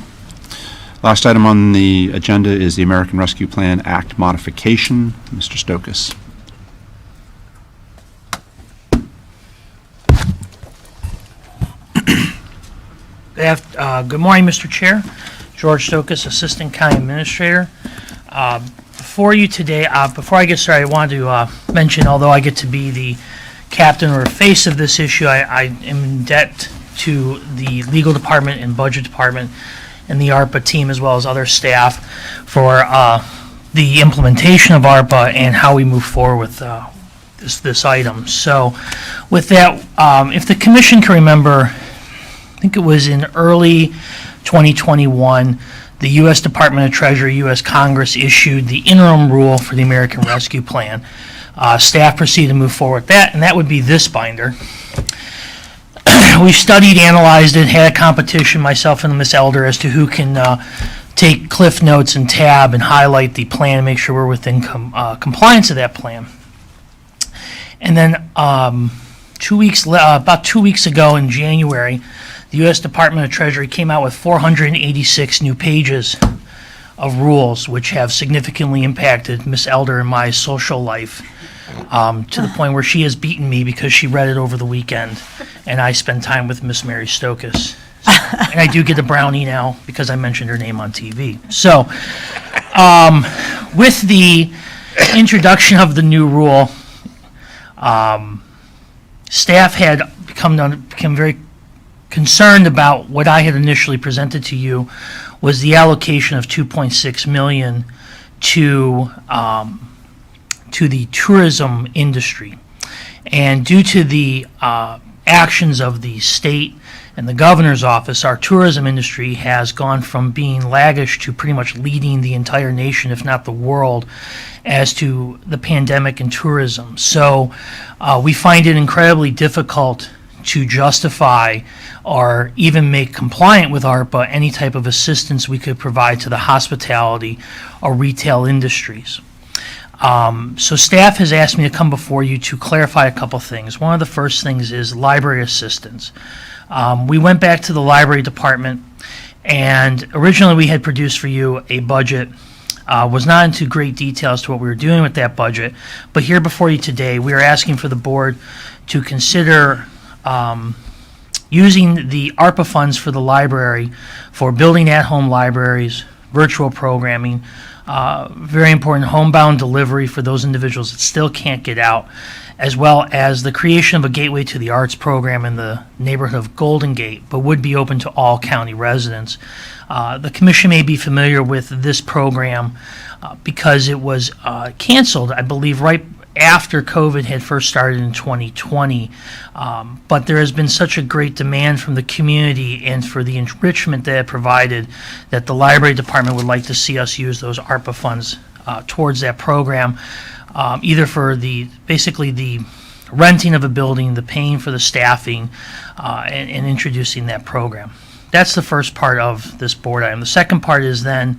Speaker 1: Last item on the agenda is the American Rescue Plan Act modification. Mr. Stokas.
Speaker 22: Good morning, Mr. Chair. George Stokas, Assistant County Administrator. Before you today, before I get started, I wanted to mention, although I get to be the captain or face of this issue, I am in debt to the legal department and budget department and the ARPA team, as well as other staff, for the implementation of ARPA and how we move forward with this item. So with that, if the commission can remember, I think it was in early 2021, the U.S. Department of Treasury, U.S. Congress issued the interim rule for the American Rescue Plan. Staff proceeded to move forward with that, and that would be this binder. We studied, analyzed it, had a competition, myself and Ms. Elder, as to who can take cliff notes and tab and highlight the plan and make sure we're within compliance of that plan. And then about 2 weeks ago in January, the U.S. Department of Treasury came out with 486 new pages of rules, which have significantly impacted Ms. Elder and my social life, to the point where she has beaten me because she read it over the weekend, and I spend time with Miss Mary Stokas. And I do get a brownie now because I mentioned her name on TV. So with the introduction of the new rule, staff had become very concerned about what I had initially presented to you was the allocation of $2.6 million to the tourism industry. And due to the actions of the state and the governor's office, our tourism industry has gone from being laggish to pretty much leading the entire nation, if not the world, as to the pandemic and tourism. So we find it incredibly difficult to justify or even make compliant with ARPA any type of assistance we could provide to the hospitality or retail industries. So staff has asked me to come before you to clarify a couple things. One of the first things is library assistance. We went back to the library department, and originally we had produced for you a budget. Was not into great detail as to what we were doing with that budget, but here before you today, we are asking for the board to consider using the ARPA funds for the library for building at-home libraries, virtual programming, very important homebound delivery for those individuals that still can't get out, as well as the creation of a Gateway to the Arts program in the neighborhood of Golden Gate, but would be open to all county residents. The commission may be familiar with this program because it was canceled, I believe, right after COVID had first started in 2020. But there has been such a great demand from the community and for the enrichment that it provided that the library department would like to see us use those ARPA funds towards that program, either for basically the renting of a building, the paying for the staffing, and introducing that program. That's the first part of this board item. The second part is then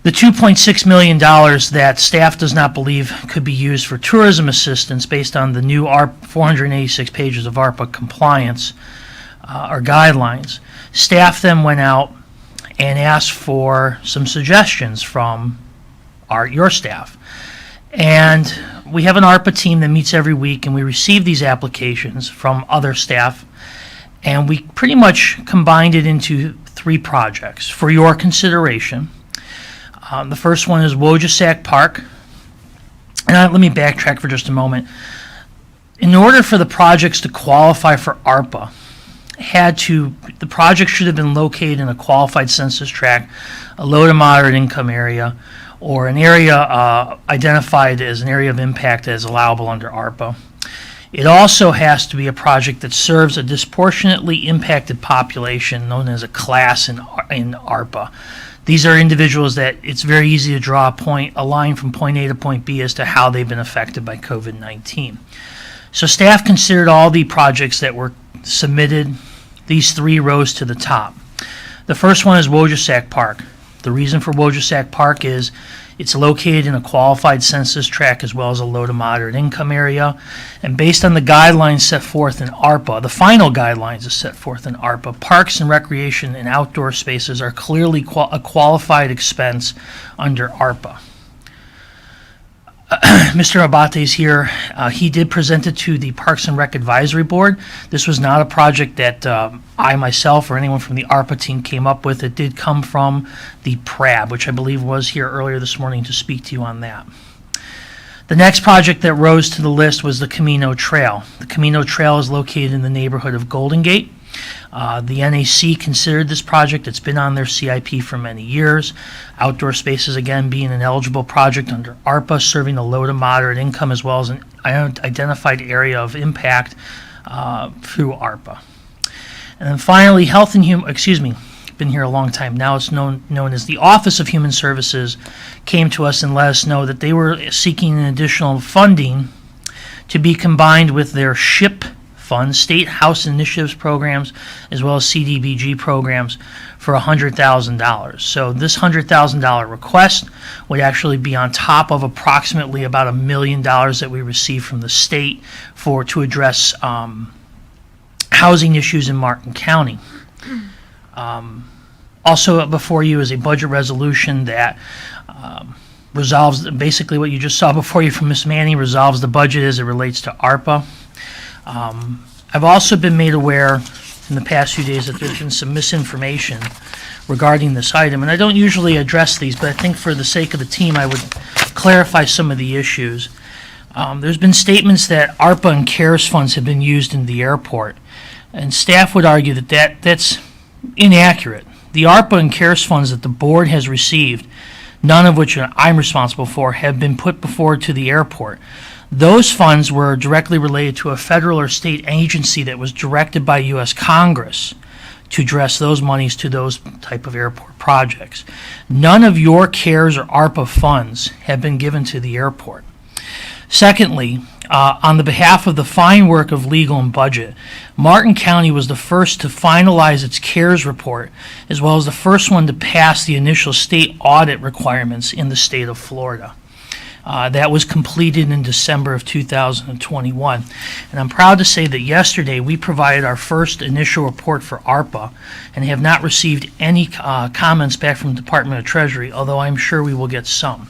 Speaker 22: the $2.6 million that staff does not believe could be used for tourism assistance based on the new 486 pages of ARPA compliance or guidelines. Staff then went out and asked for some suggestions from your staff. And we have an ARPA team that meets every week, and we receive these applications from other staff, and we pretty much combined it into 3 projects for your consideration. The first one is Wojciech Park. And let me backtrack for just a moment. In order for the projects to qualify for ARPA, the project should have been located in a qualified census tract, a low to moderate income area, or an area identified as an area of impact as allowable under ARPA. It also has to be a project that serves a disproportionately impacted population known as a class in ARPA. These are individuals that it's very easy to draw a line from point A to point B as to how they've been affected by COVID-19. So staff considered all the projects that were submitted. These 3 rose to the top. The first one is Wojciech Park. The reason for Wojciech Park is it's located in a qualified census tract as well as a low to moderate income area. And based on the guidelines set forth in ARPA, the final guidelines are set forth in ARPA, parks and recreation and outdoor spaces are clearly a qualified expense under ARPA. Mr. Abate is here. He did present it to the Parks and Rec Advisory Board. This was not a project that I myself or anyone from the ARPA team came up with. It did come from the PRAB, which I believe was here earlier this morning to speak to you on that. The next project that rose to the list was the Camino Trail. The Camino Trail is located in the neighborhood of Golden Gate. The NAC considered this project. It's been on their CIP for many years. Outdoor spaces, again, being an eligible project under ARPA, serving a low to moderate income as well as an identified area of impact through ARPA. And then finally, been here a long time. Now it's known as the Office of Human Services came to us and let us know that they were seeking an additional funding to be combined with their SHIP funds, State House Initiatives programs, as well as CDBG programs for $100,000. So this $100,000 request would actually be on top of approximately about $1 million that we received from the state to address housing issues in Martin County. Also before you is a budget resolution that resolves basically what you just saw before you from Ms. Manning, resolves the budget as it relates to ARPA. I've also been made aware in the past few days that there's been some misinformation regarding this item, and I don't usually address these, but I think for the sake of the team I would clarify some of the issues. There's been statements that ARPA and CARES funds have been used in the airport. And staff would argue that that's inaccurate. The ARPA and CARES funds that the board has received, none of which I'm responsible for, have been put before to the airport. Those funds were directly related to a federal or state agency that was directed by U.S. Congress to address those monies to those type of airport projects. None of your CARES or ARPA funds have been given to the airport. Secondly, on the behalf of the fine work of legal and budget, Martin County was the first to finalize its CARES report, as well as the first one to pass the initial state audit requirements in the state of Florida. That was completed in December of 2021. And I'm proud to say that yesterday we provided our first initial report for ARPA and have not received any comments back from the Department of Treasury, although I'm sure we will get some.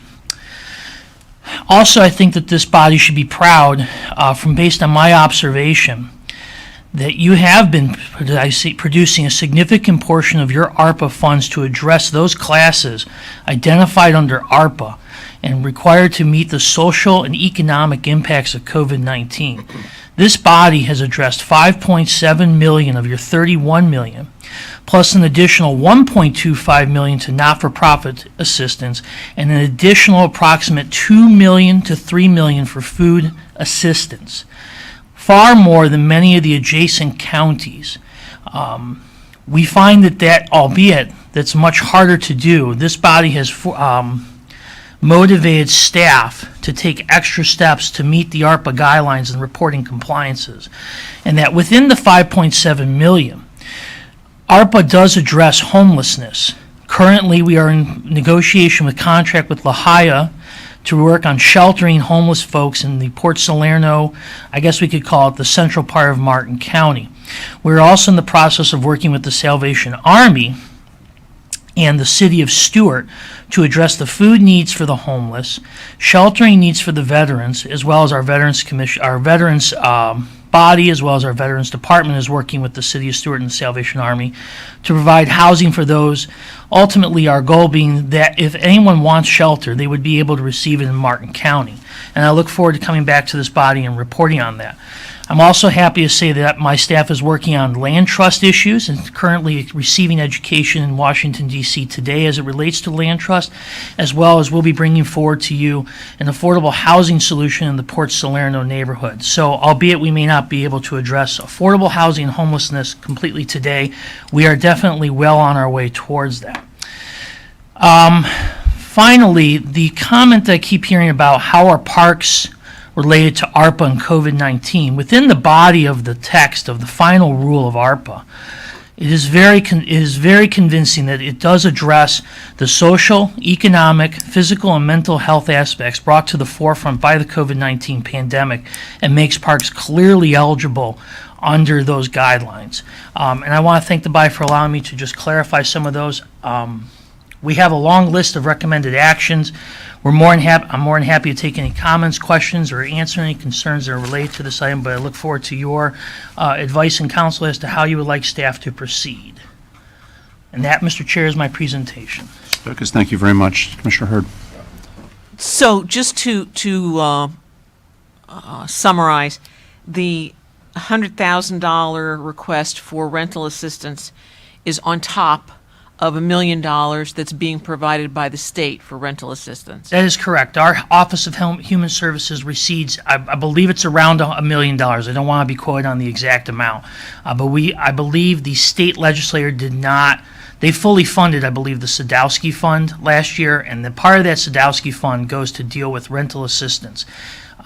Speaker 22: Also, I think that this body should be proud, from based on my observation, that you have been producing a significant portion of your ARPA funds to address those classes identified under ARPA and required to meet the social and economic impacts of COVID-19. This body has addressed $5.7 million of your $31 million, plus an additional $1.25 million to not-for-profit assistance, and an additional approximate $2 million to $3 million for food assistance. Far more than many of the adjacent counties. We find that albeit that's much harder to do, this body has motivated staff to take extra steps to meet the ARPA guidelines and reporting compliances. And that within the $5.7 million, ARPA does address homelessness. Currently, we are in negotiation with contract with La Jolla to work on sheltering homeless folks in the Port Salerno, I guess we could call it the central part of Martin County. We're also in the process of working with the Salvation Army and the city of Stuart to address the food needs for the homeless, sheltering needs for the veterans, as well as our Veterans Commission, our Veterans body, as well as our Veterans Department is working with the city of Stuart and the Salvation Army to provide housing for those. Ultimately, our goal being that if anyone wants shelter, they would be able to receive it in Martin County. And I look forward to coming back to this body and reporting on that. I'm also happy to say that my staff is working on land trust issues and currently receiving education in Washington, D.C. today as it relates to land trust, as well as we'll be bringing forward to you an affordable housing solution in the Port Salerno neighborhood. So albeit we may not be able to address affordable housing and homelessness completely today, we are definitely well on our way towards that. Finally, the comment that I keep hearing about how our parks related to ARPA and COVID-19. Within the body of the text of the final rule of ARPA, it is very convincing that it does address the social, economic, physical, and mental health aspects brought to the forefront by the COVID-19 pandemic and makes parks clearly eligible under those guidelines. And I want to thank the body for allowing me to just clarify some of those. We have a long list of recommended actions. I'm more than happy to take any comments, questions, or answer any concerns that are related to this item, but I look forward to your advice and counsel as to how you would like staff to proceed. And that, Mr. Chair, is my presentation.
Speaker 1: Lucas, thank you very much. Commissioner Hurd.
Speaker 6: So just to summarize, the $100,000 request for rental assistance is on top of $1 million that's being provided by the state for rental assistance.
Speaker 22: That is correct. Our Office of Human Services receives, I believe it's around $1 million. I don't want to be quoted on the exact amount. But I believe the state legislature did not, they fully funded, I believe, the Sadowski Fund last year, and the part of that Sadowski Fund goes to deal with rental assistance.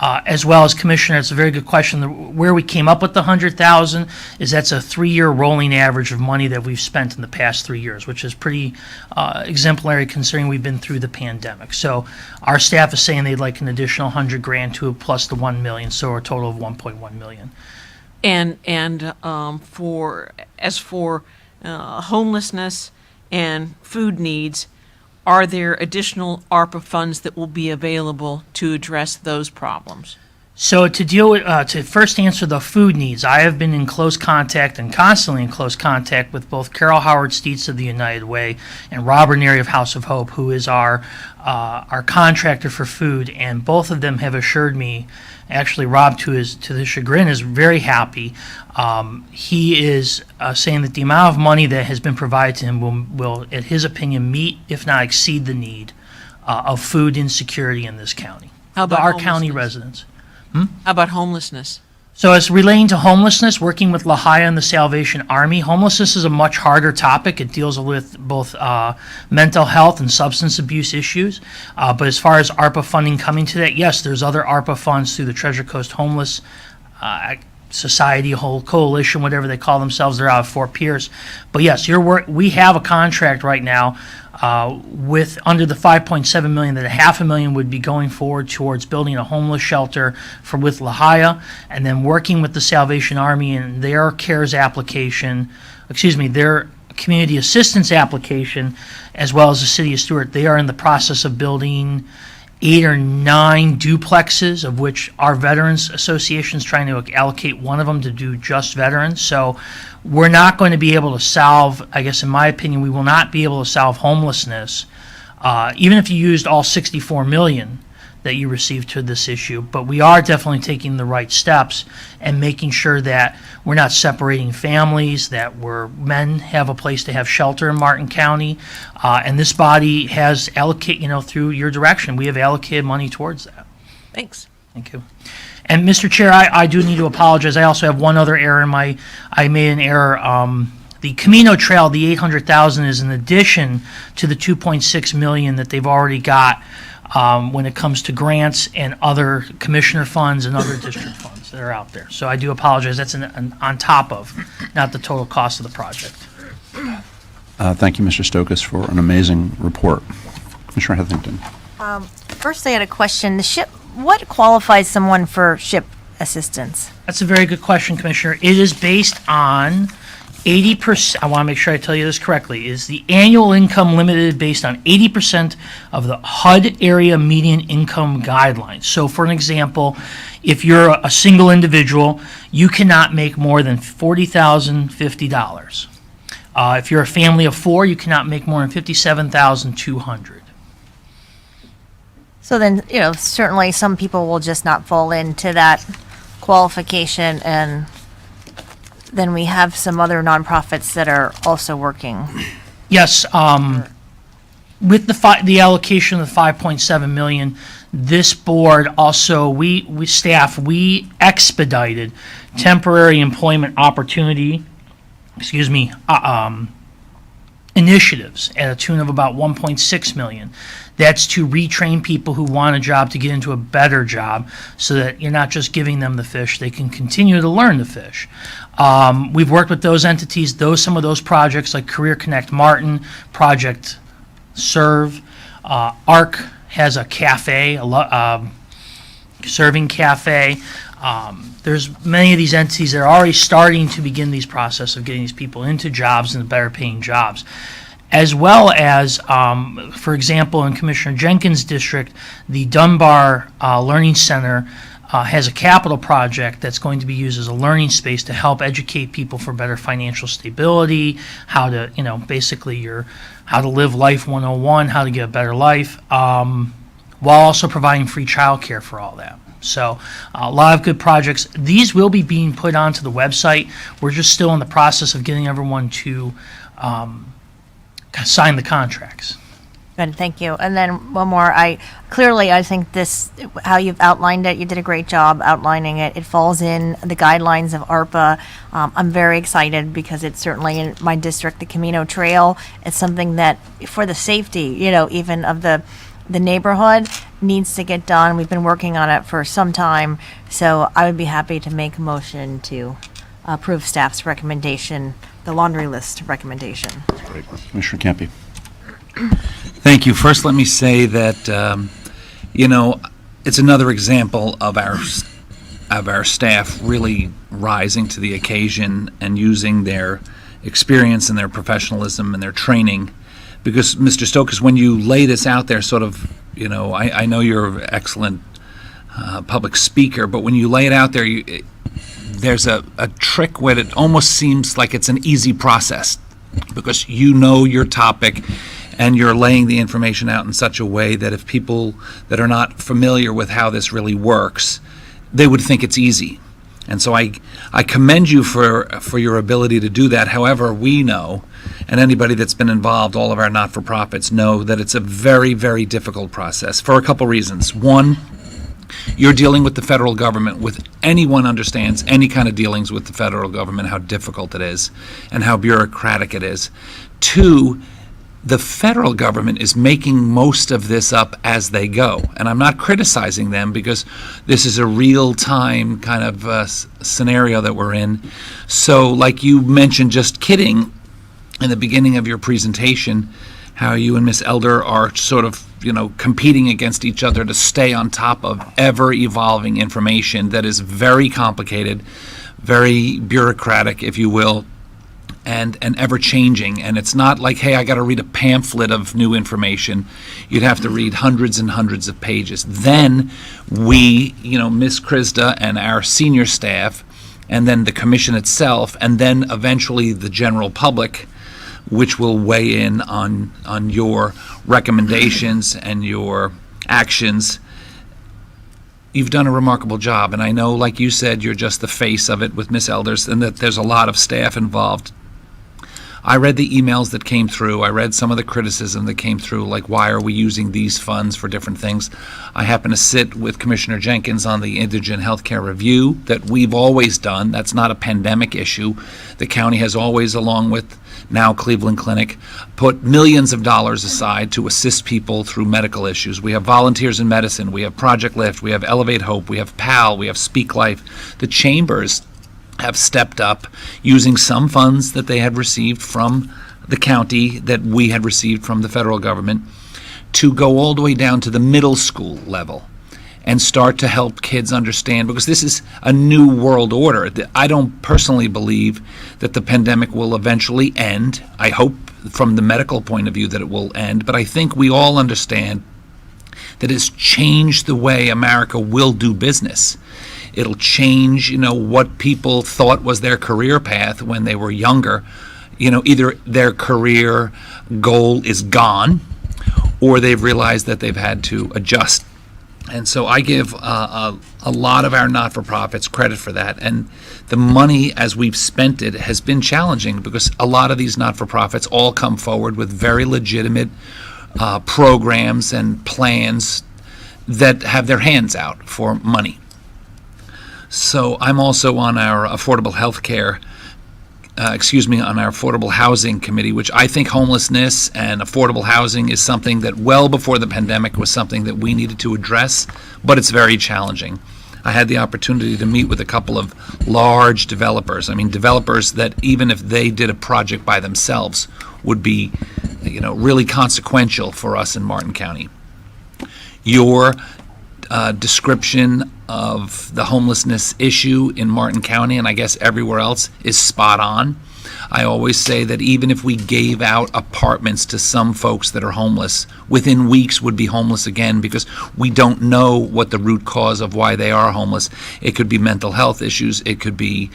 Speaker 22: As well as, Commissioner, it's a very good question. Where we came up with the $100,000 is that's a 3-year rolling average of money that we've spent in the past 3 years, which is pretty exemplary considering we've been through the pandemic. So our staff is saying they'd like an additional $100,000 to plus the $1 million, so a total of $1.1 million.
Speaker 6: And for homelessness and food needs, are there additional ARPA funds that will be available to address those problems?
Speaker 22: So to deal with, to first answer the food needs, I have been in close contact and constantly in close contact with both Carol Howard Steets of the United Way and Robert Neary of House of Hope, who is our contractor for food, and both of them have assured me. Actually, Rob, to the chagrin, is very happy. He is saying that the amount of money that has been provided to him will, in his opinion, meet, if not exceed, the need of food insecurity in this county.
Speaker 6: How about
Speaker 22: our county
Speaker 6: homelessness?
Speaker 22: residents?
Speaker 6: How about homelessness?
Speaker 22: So as relating to homelessness, working with La Haya and the Salvation Army, homelessness is a much harder topic. It deals with both mental health and substance abuse issues. But as far as ARPA funding coming to that, yes, there's other ARPA funds through the Treasure Coast Homeless Society, whole coalition, whatever they call themselves. They're out of Fort Pierce. But yes, we have a contract right now with under the $5.7 million, that $500,000 would be going forward towards building a homeless shelter with La Haya, and then working with the Salvation Army and their CARES application, their community assistance application, as well as the City of Stewart. They are in the process of building 8 or 9 duplexes, of which our Veterans Association is trying to allocate one of them to do just veterans. So we're not going to be able to solve, I guess in my opinion, we will not be able to solve homelessness, even if you used all $64 million that you received to this issue. But we are definitely taking the right steps and making sure that we're not separating families, that men have a place to have shelter in Martin County. And this body has through your direction, we have allocated money towards that.
Speaker 6: Thanks.
Speaker 22: Thank you. And Mr. Chair, I do need to apologize. I also have one other error I made an error. The Camino Trail, the $800,000 is in addition to the $2.6 million that they've already got when it comes to grants and other commissioner funds and other district funds that are out there. So I do apologize. That's on top of, not the total cost of the project.
Speaker 1: Thank you, Mr. Stokas, for an amazing report. Commissioner Heatherington.
Speaker 4: First, I had a question. What qualifies someone for SHIP assistance?
Speaker 22: That's a very good question, Commissioner. It is based on 80%, I want to make sure I tell you this correctly, is the annual income limited based on 80% of the HUD area median income guidelines. So for an example, if you're a single individual, you cannot make more than $40,050. If you're a family of 4, you cannot make more than $57,200.
Speaker 4: So then, certainly some people will just not fall into that qualification, and then we have some other nonprofits that are also working.
Speaker 22: Yes, with the allocation of the $5.7 million, this board also, we expedited temporary employment opportunity, initiatives at a tune of about $1.6 million. That's to retrain people who want a job to get into a better job, so that you're not just giving them the fish, they can continue to learn the fish. We've worked with those entities, some of those projects like Career Connect Martin, Project Serve, ARC has a cafe, serving cafe. There's many of these entities that are already starting to begin these process of getting these people into jobs and better paying jobs. As well as, for example, in Commissioner Jenkins' district, the Dunbar Learning Center has a capital project that's going to be used as a learning space to help educate people for better financial stability, how to, how to live life 101, how to get a better life, while also providing free childcare for all that. So a lot of good projects. These will be being put onto the website. We're just still in the process of getting everyone to sign the contracts.
Speaker 4: Good, thank you. And then one more. I think how you've outlined it, you did a great job outlining it. It falls in the guidelines of ARPA. I'm very excited because it's certainly in my district, the Camino Trail. It's something that, for the safety, even of the neighborhood, needs to get done. We've been working on it for some time, so I would be happy to make a motion to approve staff's recommendation, the laundry list recommendation.
Speaker 1: Great. Commissioner Campy.
Speaker 2: Thank you. First, let me say that, it's another example of our staff really rising to the occasion and using their experience and their professionalism and their training. Because, Mr. Stokas, when you lay this out there, I know you're an excellent public speaker, but when you lay it out there, there's a trick where it almost seems like it's an easy process because you know your topic and you're laying the information out in such a way that if people that are not familiar with how this really works, they would think it's easy. And so I commend you for your ability to do that. However, we know, and anybody that's been involved, all of our not-for-profits know that it's a very, very difficult process for a couple reasons. One, you're dealing with the federal government. With anyone understands any kind of dealings with the federal government, how difficult it is and how bureaucratic it is. Two, the federal government is making most of this up as they go. And I'm not criticizing them because this is a real-time kind of scenario that we're in. So like you mentioned, just kidding, in the beginning of your presentation, how you and Ms. Elder are sort of, competing against each other to stay on top of ever-evolving information that is very complicated, very bureaucratic, if you will, and ever-changing. And it's not like, hey, I got to read a pamphlet of new information. You'd have to read hundreds and hundreds of pages. Then we, Ms. Krista and our senior staff, and then the commission itself, and then eventually the general public, which will weigh in on your recommendations and your actions. You've done a remarkable job, and I know, like you said, you're just the face of it with Ms. Elders, and that there's a lot of staff involved. I read the emails that came through. I read some of the criticism that came through, like why are we using these funds for different things. I happen to sit with Commissioner Jenkins on the Indigent Healthcare Review that we've always done. That's not a pandemic issue. The county has always, along with now Cleveland Clinic, put millions of dollars aside to assist people through medical issues. We have Volunteers in Medicine, we have Project Lift, we have Elevate Hope, we have PAL, we have Speak Life. The chambers have stepped up using some funds that they had received from the county that we had received from the federal government to go all the way down to the middle school level and start to help kids understand, because this is a new world order. I don't personally believe that the pandemic will eventually end. I hope from the medical point of view that it will end, but I think we all understand that it's changed the way America will do business. It'll change, what people thought was their career path when they were younger. Either their career goal is gone or they've realized that they've had to adjust. And so I give a lot of our not-for-profits credit for that. And the money, as we've spent it, has been challenging because a lot of these not-for-profits all come forward with very legitimate programs and plans that have their hands out for money. So I'm also on our affordable health care, on our affordable housing committee, which I think homelessness and affordable housing is something that well before the pandemic was something that we needed to address, but it's very challenging. I had the opportunity to meet with a couple of large developers. Developers that even if they did a project by themselves would be, really consequential for us in Martin County. Your description of the homelessness issue in Martin County, and I guess everywhere else, is spot on. I always say that even if we gave out apartments to some folks that are homeless, within weeks would be homeless again because we don't know what the root cause of why they are homeless. It could be mental health issues, it could be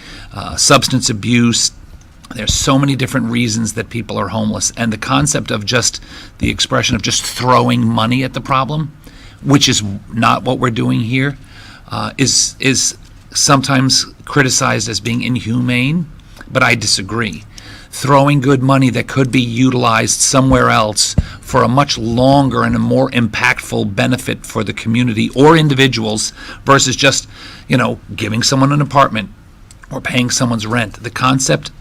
Speaker 2: substance abuse. There's so many different reasons that people are homeless, and the concept of just the expression of just throwing money at the problem, which is not what we're doing here, is sometimes criticized as being inhumane, but I disagree. Throwing good money that could be utilized somewhere else for a much longer and a more impactful benefit for the community or individuals versus just, giving someone an apartment or paying someone's rent. The concept,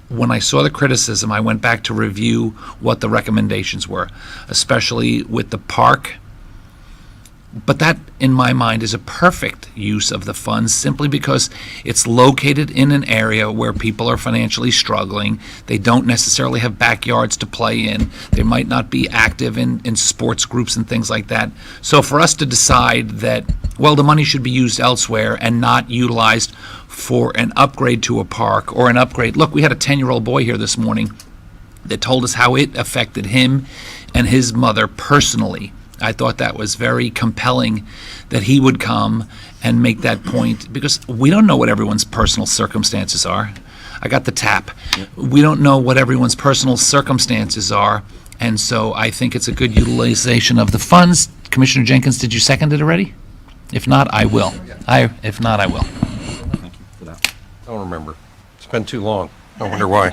Speaker 2: when I saw the criticism, I went back to review what the recommendations were, especially with the park. But that, in my mind, is a perfect use of the funds simply because it's located in an area where people are financially struggling. They don't necessarily have backyards to play in. They might not be active in sports groups and things like that. So for us to decide that, the money should be used elsewhere and not utilized for an upgrade to a park or an upgrade. Look, we had a 10-year-old boy here this morning that told us how it affected him and his mother personally. I thought that was very compelling that he would come and make that point, because we don't know what everyone's personal circumstances are. I got the tap. We don't know what everyone's personal circumstances are, and so I think it's a good utilization of the funds. Commissioner Jenkins, did you second it already? If not, I will. If not, I will.
Speaker 19: Don't remember. It's been too long. I wonder why.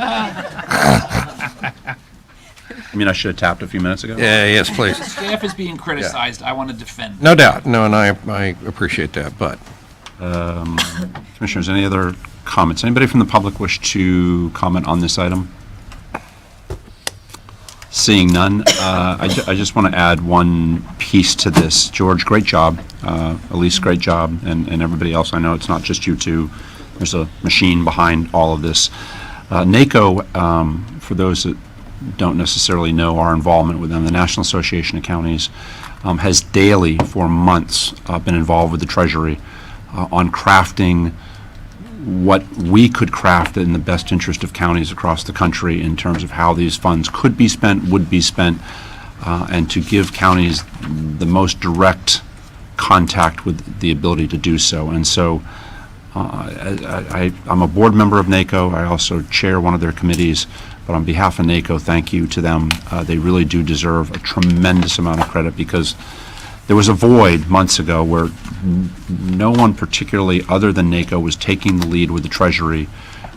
Speaker 1: I mean, I should have tapped a few minutes ago.
Speaker 19: Yeah, yes, please.
Speaker 2: Staff is being criticized. I want to defend.
Speaker 19: No doubt. No, and I appreciate that, but
Speaker 1: Commissioners, any other comments? Anybody from the public wish to comment on this item? Seeing none, I just want to add one piece to this. George, great job. Elise, great job. And everybody else, I know it's not just you two. There's a machine behind all of this. NACO, for those that don't necessarily know our involvement with them, the National Association of Counties has daily for months been involved with the Treasury on crafting what we could craft in the best interest of counties across the country in terms of how these funds could be spent, would be spent, and to give counties the most direct contact with the ability to do so. And so I'm a board member of NACO. I also chair one of their committees. But on behalf of NACO, thank you to them. They really do deserve a tremendous amount of credit, because there was a void months ago where no one particularly other than NACO was taking the lead with the Treasury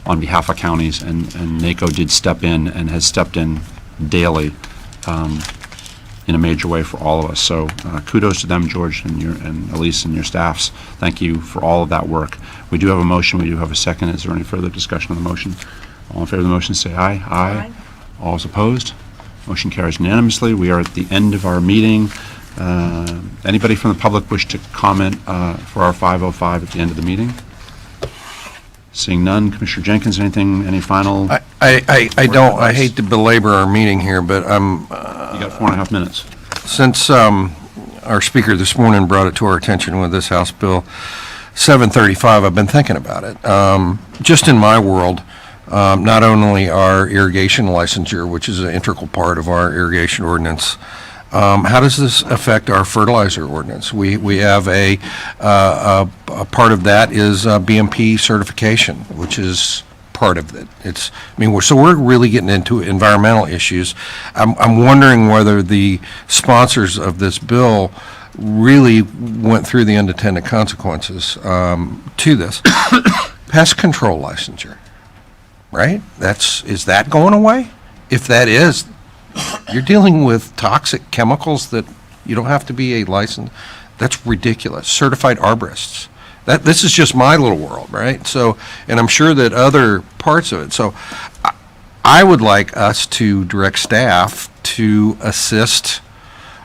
Speaker 1: on behalf of counties, and NACO did step in and has stepped in daily in a major way for all of us. So kudos to them, George and Elise and your staffs. Thank you for all of that work. We do have a motion. We do have a second. Is there any further discussion on the motion? All in favor of the motion, say aye. Aye. All is opposed? Motion carries unanimously. We are at the end of our meeting. Anybody from the public wish to comment for our 5:05 at the end of the meeting? Seeing none, Commissioner Jenkins, anything, any final?
Speaker 19: I don't, I hate to belabor our meeting here, but I'm...
Speaker 1: You got 4.5 minutes.
Speaker 19: Since our speaker this morning brought it to our attention with this House Bill 735, I've been thinking about it. Just in my world, not only our irrigation licensure, which is an integral part of our irrigation ordinance, how does this affect our fertilizer ordinance? We have a part of that is BMP certification, which is part of it. We're really getting into environmental issues. I'm wondering whether the sponsors of this bill really went through the unintended consequences to this. Pest control licensure, right? Is that going away? If that is, you're dealing with toxic chemicals that you don't have to be a licensed. That's ridiculous. Certified arborists. This is just my little world, right? So, and I'm sure that other parts of it. So, I would like us to direct staff to assist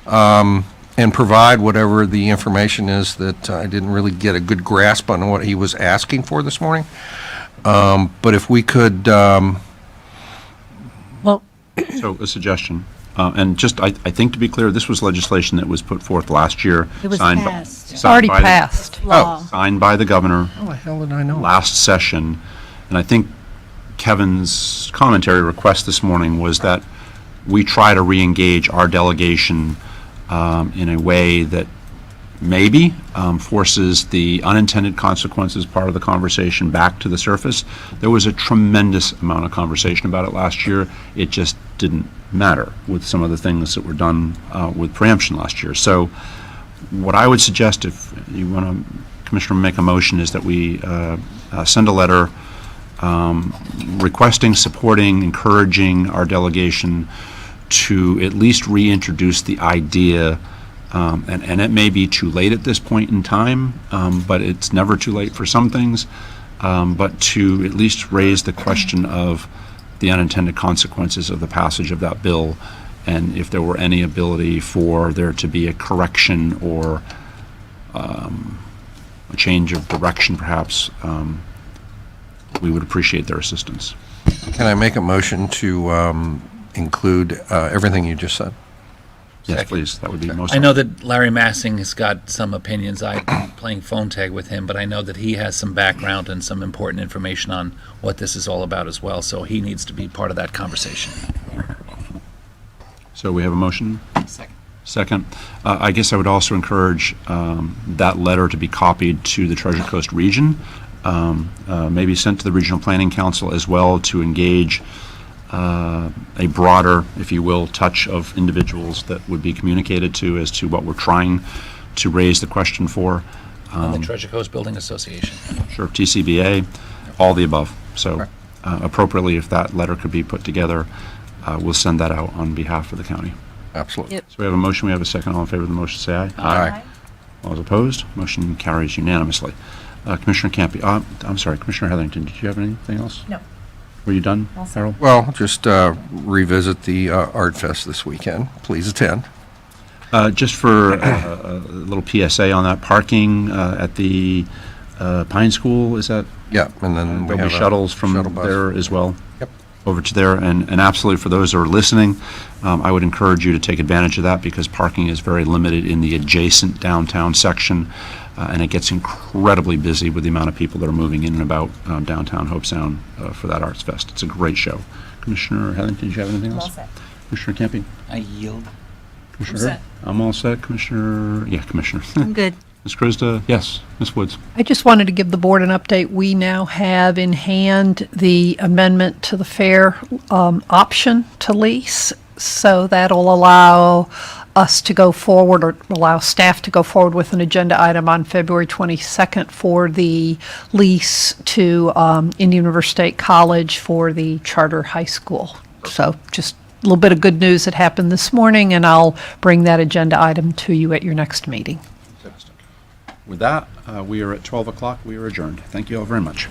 Speaker 19: and provide whatever the information is that I didn't really get a good grasp on what he was asking for this morning. But if we could.
Speaker 1: So a suggestion, and just I think to be clear, this was legislation that was put forth last year.
Speaker 18: It was
Speaker 1: signed
Speaker 18: passed.
Speaker 1: Signed
Speaker 18: Already
Speaker 1: by the-
Speaker 18: passed. Law.
Speaker 1: Signed by the governor.
Speaker 19: How the hell did I know?
Speaker 1: Last session, and I think Kevin's commentary request this morning was that we try to re-engage our delegation in a way that maybe forces the unintended consequences part of the conversation back to the surface. There was a tremendous amount of conversation about it last year. It just didn't matter with some of the things that were done with preemption last year. So what I would suggest, if you want to, Commissioner, make a motion, is that we send a letter requesting, supporting, encouraging our delegation to at least reintroduce the idea. And it may be too late at this point in time, but it's never too late for some things, but to at least raise the question of the unintended consequences of the passage of that bill, and if there were any ability for there to be a correction or a change of direction, perhaps, we would appreciate their assistance.
Speaker 19: Can I make a motion to include everything you just said?
Speaker 1: Yes, please. That would be most.
Speaker 2: I know that Larry Massing has got some opinions. I've been playing phone tag with him, but I know that he has some background and some important information on what this is all about as well, so he needs to be part of that conversation.
Speaker 1: So we have a motion?
Speaker 2: Second.
Speaker 1: Second. I guess I would also encourage that letter to be copied to the Treasure Coast region, maybe sent to the Regional Planning Council as well to engage a broader, if you will, touch of individuals that would be communicated to as to what we're trying to raise the question for.
Speaker 2: And the Treasure Coast Building Association.
Speaker 1: Sure, TCBA, all the above. So appropriately, if that letter could be put together, we'll send that out on behalf of the county.
Speaker 19: Absolutely.
Speaker 1: So we have a motion, we have a second. All in favor of the motion, say aye.
Speaker 19: Aye.
Speaker 1: All those opposed? Motion carries unanimously. Commissioner Campy, I'm sorry, Commissioner Heatherington, did you have anything else?
Speaker 4: No.
Speaker 1: Were you done,
Speaker 4: All set.
Speaker 1: Harold?
Speaker 19: Well, just revisit the Art Fest this weekend. Please attend.
Speaker 1: Just for a little PSA on that, parking at the Pine School, is that?
Speaker 19: Yeah, and then we
Speaker 1: There'll
Speaker 19: have
Speaker 1: be
Speaker 19: a
Speaker 1: shuttles from
Speaker 19: shuttle bus.
Speaker 1: there as well?
Speaker 19: Yep.
Speaker 1: Over to there, and absolutely for those who are listening, I would encourage you to take advantage of that because parking is very limited in the adjacent downtown section, and it gets incredibly busy with the amount of people that are moving in and about downtown Hope Sound for that Arts Fest. It's a great show. Commissioner Heatherington, did you have anything else?
Speaker 4: All set.
Speaker 1: Commissioner Campy?
Speaker 2: I yield.
Speaker 1: Commissioner
Speaker 2: I'm
Speaker 1: Hurd? I'm all set. Commissioner, Commissioner.
Speaker 18: I'm good.
Speaker 1: Ms. Krista, yes. Ms. Woods?
Speaker 3: I just wanted to give the board an update. We now have in hand the amendment to the fair option to lease. So that'll allow us to go forward, or allow staff to go forward with an agenda item on February 22nd for the lease to Indian River State College for the charter high school. So just a little bit of good news that happened this morning, and I'll bring that agenda item to you at your next meeting.
Speaker 1: With that, we are at 12 o'clock. We are adjourned. Thank you all very much.